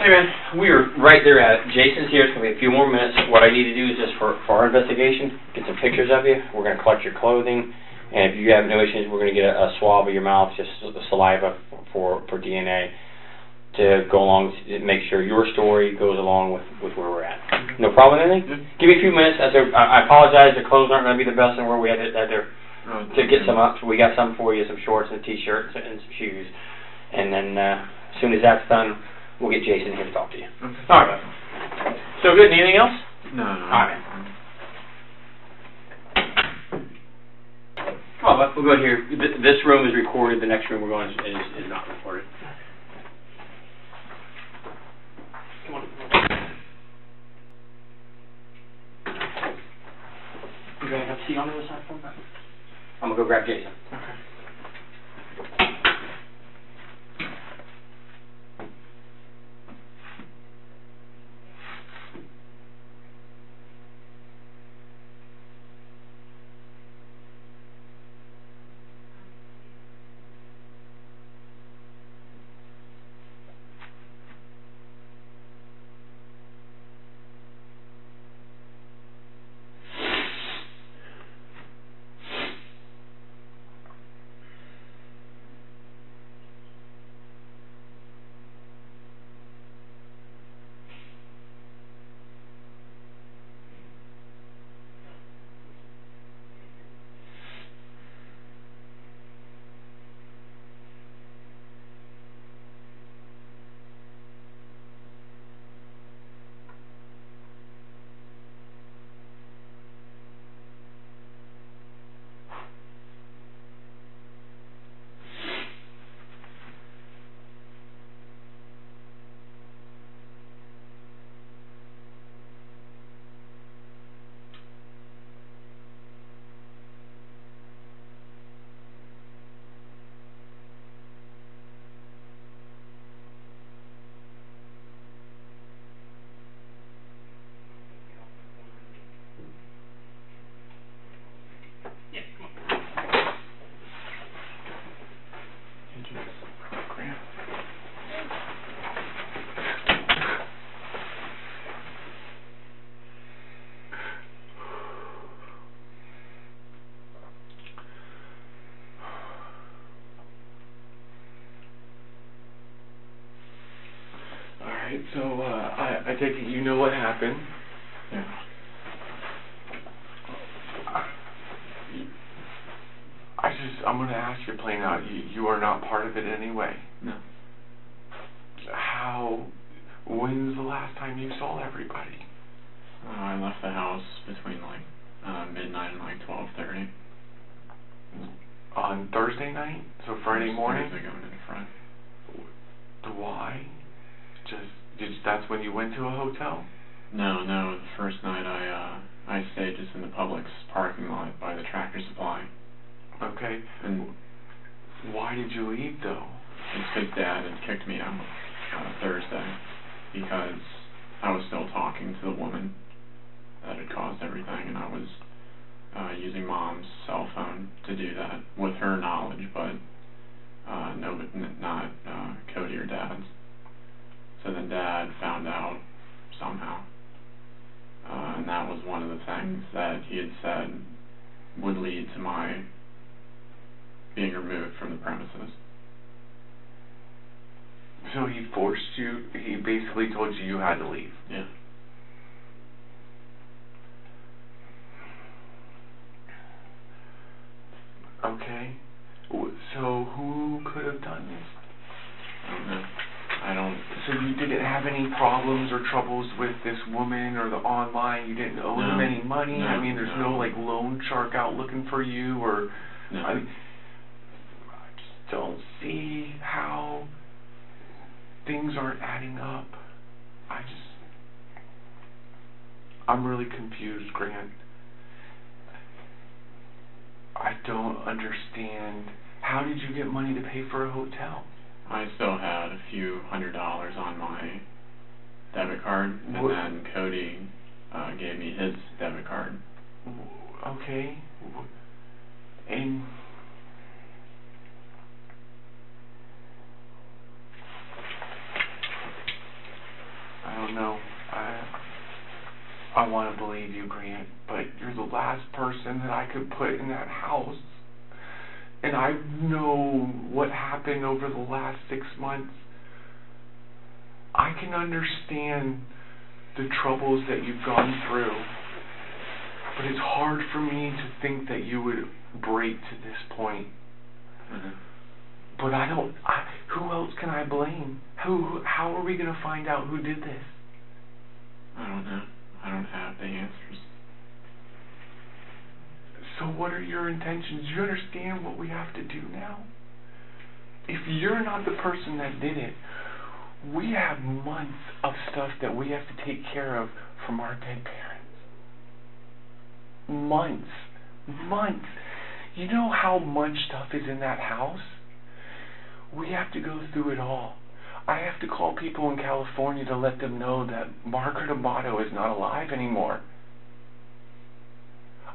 Hey man, we are right there at it. Jason's here. It's going to be a few more minutes. What I need to do is just for our investigation, get some pictures of you. We're going to collect your clothing. And if you have no issues, we're going to get a swab of your mouth, just saliva for DNA to go along, make sure your story goes along with where we're at. No problem with anything? Yeah. Give me a few minutes. I apologize. The clothes aren't going to be the best in the world. We had to get some up. So we got some for you, some shorts and a T-shirt and some shoes. And then as soon as that's done, we'll get Jason here to talk to you. Okay. All right, bud. So good. Anything else? No. All right. Come on, bud. We'll go here. This room is recorded. The next room we're going is not recorded. Come on. You going to have a seat on the other side for me? I'm going to go grab Jason. Okay. Alright, so, I take it you know what happened. Yeah. I'm gonna ask you plain out, you are not part of it anyway. No. When's the last time you saw everybody? I left the house between midnight and 12:30. On Thursday night? So Friday morning? Thursday going into Friday. Why? That's when you went to a hotel? No, the first night I stayed just in the Publix parking lot by the Tractor Supply. Okay. And why did you leave though? It's because Dad had kicked me out Thursday because I was still talking to the woman that had caused everything, and I was using Mom's cell phone to do that with her knowledge, but not Cody or Dad's. So then Dad found out somehow, and that was one of the things that he had said would lead to my being removed from the premises. So he basically told you had to leave? Yeah. Okay. So who could have done this? I don't. So you didn't have any problems or troubles with this woman or the online? You didn't owe them any money? No, I mean, there's no loan shark out looking for you, or... No. I just don't see how things aren't adding up. I'm really confused, Grant. I don't understand. How did you get money to pay for a hotel? I still had a few $100s on my debit card, and then Cody gave me his debit card. Okay. And I don't know. I want to believe you, Grant, but you're the last person that I could put in that house. And I know what happened over the last 6 months. I can understand the troubles that you've gone through, but it's hard for me to think that you would break to this point. Mm-hmm. But who else can I blame? How are we going to find out who did this? I don't know. I don't have the answers. So what are your intentions? Do you understand what we have to do now? If you're not the person that did it, we have months of stuff that we have to take care of from our dead parents. Months. You know how much stuff is in that house? We have to go through it all. I have to call people in California to let them know that Margaret Amato is not alive anymore.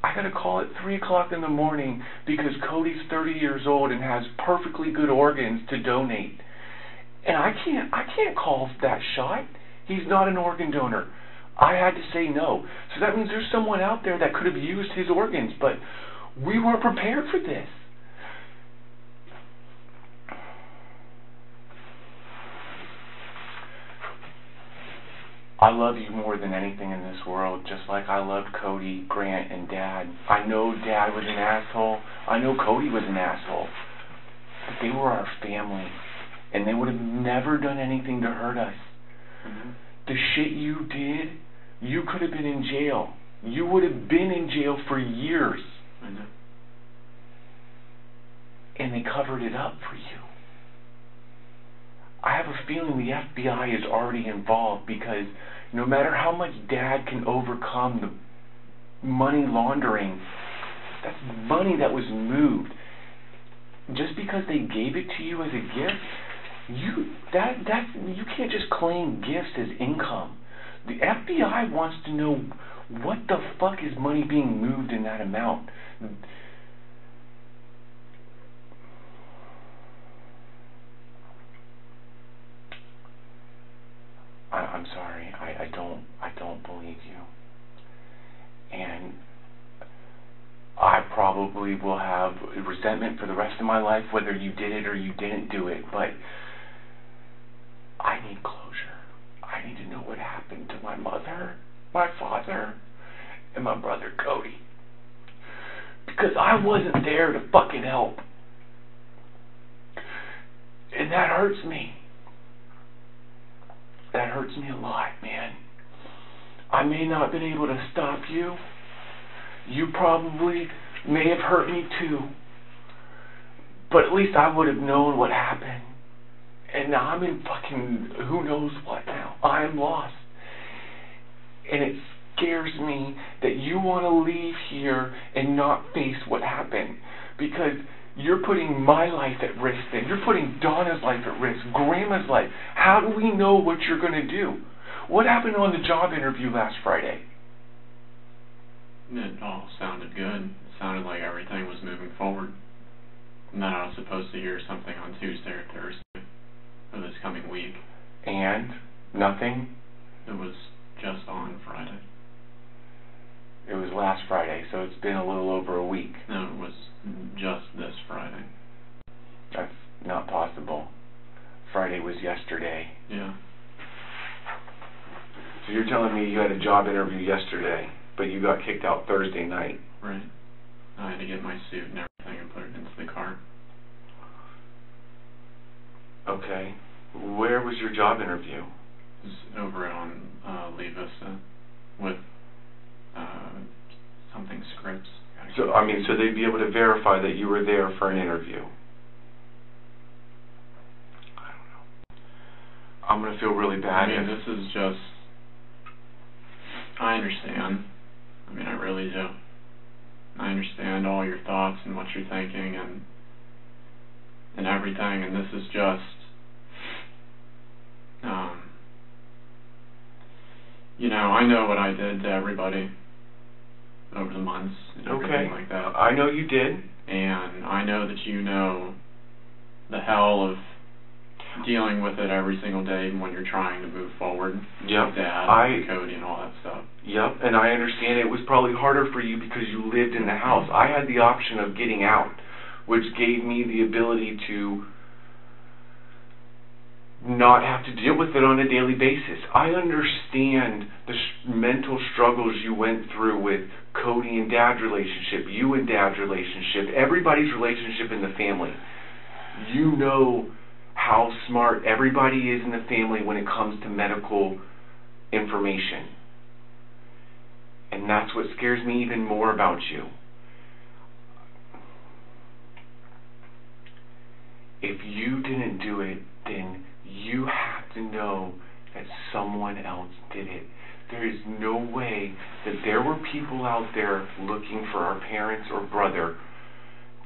I gotta call at 3 o'clock in the morning because Cody's 30 years old and has perfectly good organs to donate. And I can't call that shot. He's not an organ donor. I had to say no. So that means there's someone out there that could have used his organs, but we weren't prepared for this. I love you more than anything in this world, just like I loved Cody, Grant, and Dad. I know Dad was an asshole. I know Cody was an asshole. But they were our family, and they would have never done anything to hurt us. Mm-hmm. The shit you did, you could have been in jail. You would have been in jail for years. Mm-hmm. And they covered it up for you. I have a feeling the FBI is already involved because no matter how much Dad can overcome the money laundering, that's money that was moved. Just because they gave it to you as a gift, you can't just claim gifts as income. The FBI wants to know what the fuck is money being moved in that amount. I'm sorry. I don't believe you. And I probably will have resentment for the rest of my life whether you did it or you didn't do it, but I need closure. I I wasn't there to fucking help. And that hurts me. That hurts me a lot, man. I may not have been able to stop you. You probably may have hurt me too. But at least I would have known what happened. And now I'm in fucking who knows what now. I'm lost. And it scares me that you want to leave here and not face what happened. Because you're putting my life at risk then. You're putting Donna's life at risk, Grandma's life. How do we know what you're going to do? What happened on the job interview last Friday? It all sounded good. It sounded like everything was moving forward. And then I was supposed to hear something on Tuesday or Thursday of this coming week. And? Nothing? It was just on Friday. It was last Friday, so it's been a little over a week. No, it was just this Friday. That's not possible. Friday was yesterday. Yeah. So you're telling me you had a job interview yesterday, but you got kicked out Thursday night? Right. I had to get my suit and everything and put it into the car. Okay. Where was your job interview? It was over on Lee Vista with something Scripps. So they'd be able to verify that you were there for an interview. I don't know. I'm going to feel really bad. This is just... I understand. I really do. I understand all your thoughts and what you're thinking and everything, and this is just... I know what I did to everybody over the months and everything like that. I know you did. And I know that you know the hell of dealing with it every single day even when you're trying to move forward. Yep. Dad, and Cody, and all that stuff. Yep, and I understand it was probably harder for you because you lived in the house. I had the option of getting out, which gave me the ability to not have to deal with it on a daily basis. I understand the mental struggles you went through with Cody and Dad's relationship, you and Dad's relationship, everybody's relationship in the family. You know how smart everybody is in the family when it comes to medical information. And that's what scares me even more about you. If you didn't do it, then you have to know that someone else did it. There is no way that there were people out there looking for our parents or brother.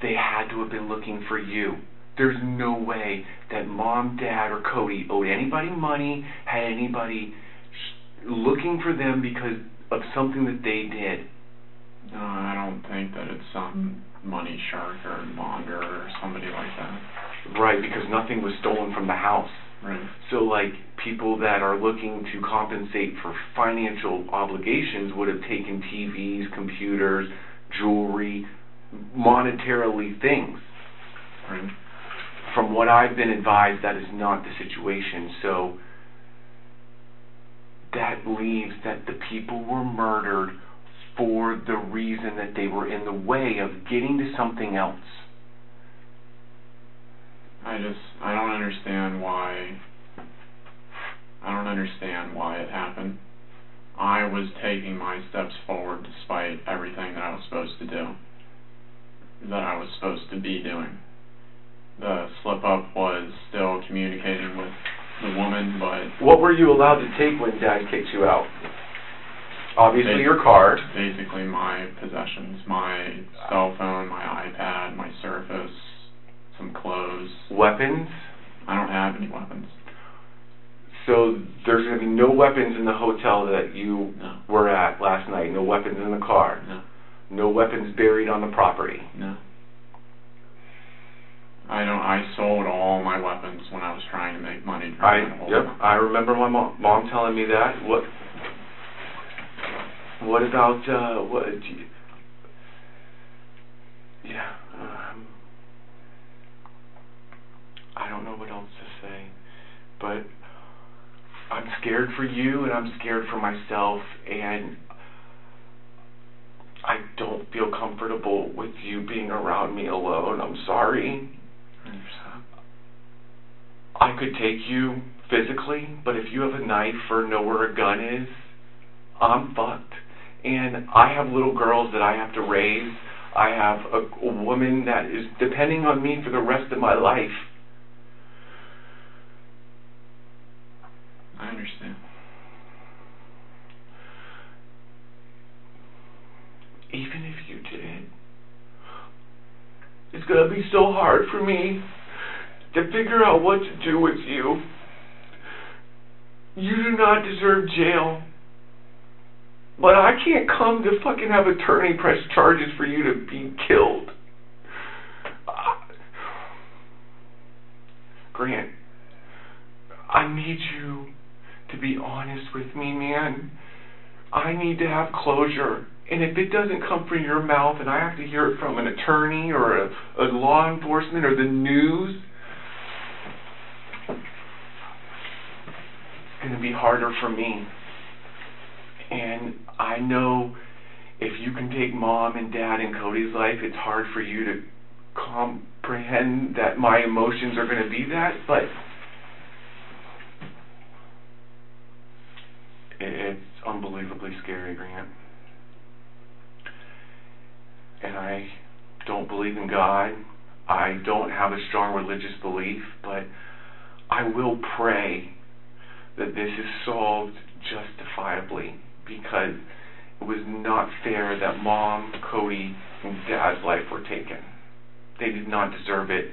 They had to have been looking for you. There's no way that Mom, Dad, or Cody owed anybody money, had anybody looking for them because of something that they did. No, I don't think that it's some money shark or monger or somebody like that. Right, because nothing was stolen from the house. Right. So, people that are looking to compensate for financial obligations would have taken TVs, computers, jewelry, monetarily things. Right. From what I've been advised, that is not the situation. So, that leaves that the people were murdered for the reason that they were in the way of getting to something else. I don't understand why. I don't understand why it happened. I was taking my steps forward despite everything that I was supposed to do, that I was supposed to be doing. The slip-up was still communicating with the woman, but... What were you allowed to take when Dad kicked you out? Obviously your car. Basically my possessions, my cell phone, my iPad, my Surface, some clothes. Weapons? I don't have any weapons. So there's going to be no weapons in the hotel that you were at last night? No weapons in the car? No. No weapons buried on the property? No. I sold all my weapons when I was trying to make money. I remember my mom telling me that. What about, I don't know what else to say, but I'm scared for you and I'm scared for myself, and I don't feel comfortable with you being around me alone. I'm sorry. I could take you physically, but if you have a knife or know where a gun is, I'm fucked. And I have little girls that I have to raise. I have a woman that is depending on me for the rest of my life. I understand. Even if you did, it's going to be so hard for me to figure out what to do with you. You do not deserve jail. But I can't come to fucking have attorney press charges for you to be killed. Grant, I need you to be honest with me, man. I need to have closure. And if it doesn't come from your mouth and I have to hear it from an attorney or a law enforcement or the news, it's going to be harder for me. And I know if you can take Mom and Dad and Cody's life, it's hard for you to comprehend that my emotions are going to be that, but it's unbelievably scary, Grant. And I don't believe in God. I don't have a strong religious belief, but I will pray that this is solved justifiably, because it was not fair that Mom, Cody, and Dad's life were taken. They did not deserve it,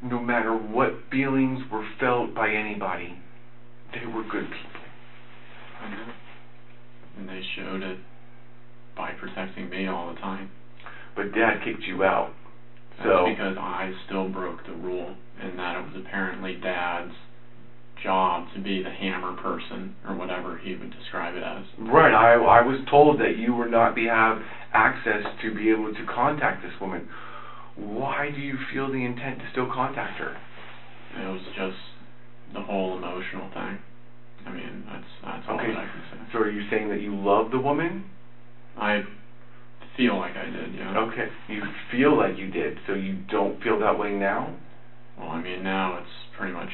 no matter what feelings were felt by anybody. They were good people. I know. And they showed it by protecting me all the time. But Dad kicked you out. That's because I still broke the rule, and that it was apparently Dad's job to be the hammer person, or whatever he would describe it as. Right, I was told that you would not have access to be able to contact this woman. Why do you feel the intent to still contact her? It was just the whole emotional thing. I mean, that's all that I can say. So are you saying that you love the woman? I feel like I did, yeah. Okay, you feel like you did, so you don't feel that way now? Well, I mean, now it's pretty much,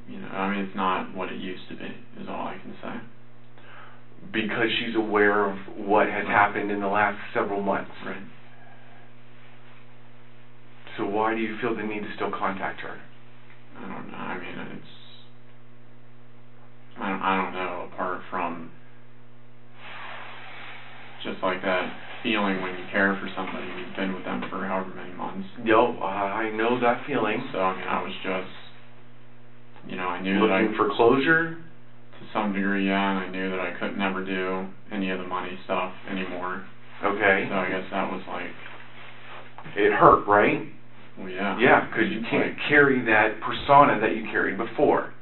I mean, it's not what it used to be, is all I can say. Because she's aware of what has happened in the last several months. Right. So why do you feel the need to still contact her? I don't know. I mean, I don't know, apart from just like that feeling when you care for somebody and you've been with them for however many months. Yo, I know that feeling. So, I mean, I was just, I knew looking for closure? To some degree, yeah, and I knew that I could never do any of the money stuff anymore. Okay. So I guess that was like... It hurt, right? Well, yeah. Yeah, because you can't carry that persona that you carried before.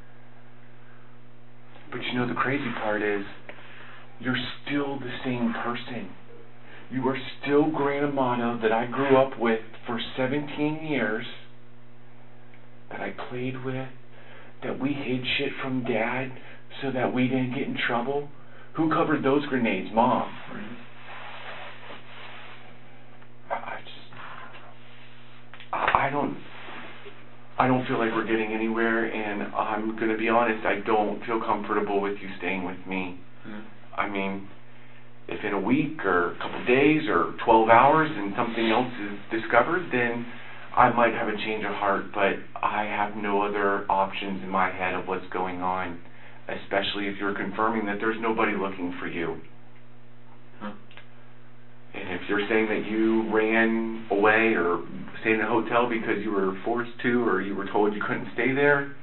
But the crazy part is, you're still the same person. You are still Grant Amato that I grew up with for 17 years, that I played with, that we hid shit from Dad so that we didn't get in trouble. Who covered those grenades? Mom. I don't feel like we're getting anywhere, and I'm going to be honest, I don't feel comfortable with you staying with me. I mean, if in a week or a couple days or 12 hours and something else is discovered, then I might have a change of heart, but I have no other options in my head of what's going on, especially if you're confirming that there's nobody looking for you. And if you're saying that you ran away or stayed in a hotel because you were forced to, or you were told you couldn't stay there,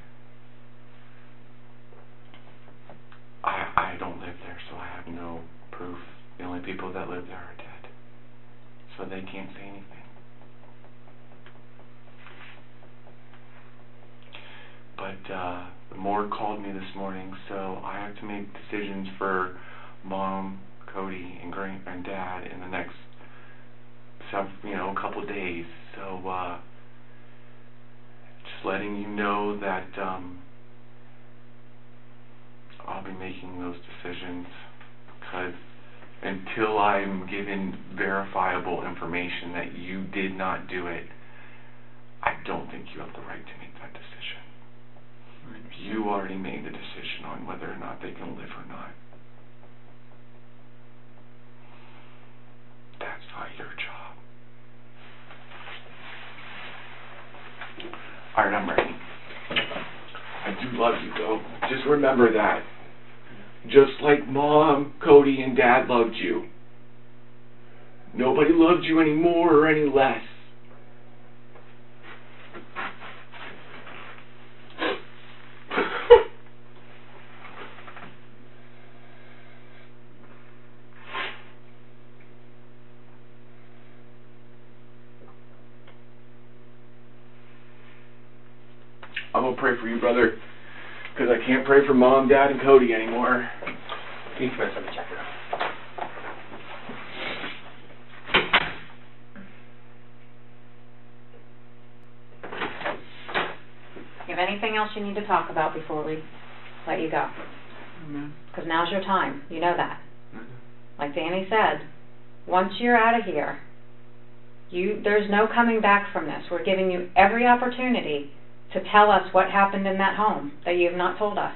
I don't live there, so I have no proof. The only people that live there are dead, so they can't say anything. But the morgue called me this morning, so I have to make decisions for Mom, Cody, and Grant and Dad in the next couple days. So just letting you know that I'll be making those decisions, because until I'm given verifiable information that you did not do it, I don't think you have the right to make that decision. You already made the decision on whether or not they can live or not. That's not your job. Alright, I'm ready. I do love you, though. Just remember that. Just like Mom, Cody, and Dad loved you. Nobody loved you any more or any less. I'm gonna pray for you, brother, because I can't pray for Mom, Dad, and Cody anymore. Please press on the checker. You have anything else you need to talk about before we let you go? Because now's your time. You know that. Like Danny said, once you're out of here, there's no coming back from this. We're giving you every opportunity to tell us what happened in that home that you have not told us.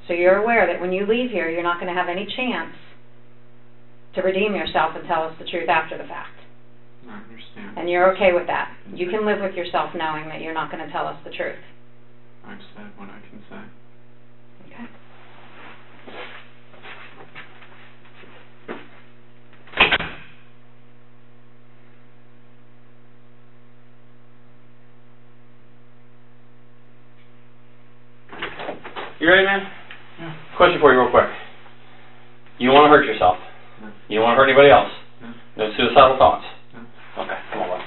So you're aware that when you leave here, you're not going to have any chance to redeem yourself and tell us the truth after the fact. I understand. And you're okay with that. You can live with yourself knowing that you're not going to tell us the truth. I've said what I can say. Okay. You ready, man? Yeah. Question for you real quick. You don't want to hurt yourself. No. You don't want to hurt anybody else. No. No suicidal thoughts. No. Okay, come on, bud.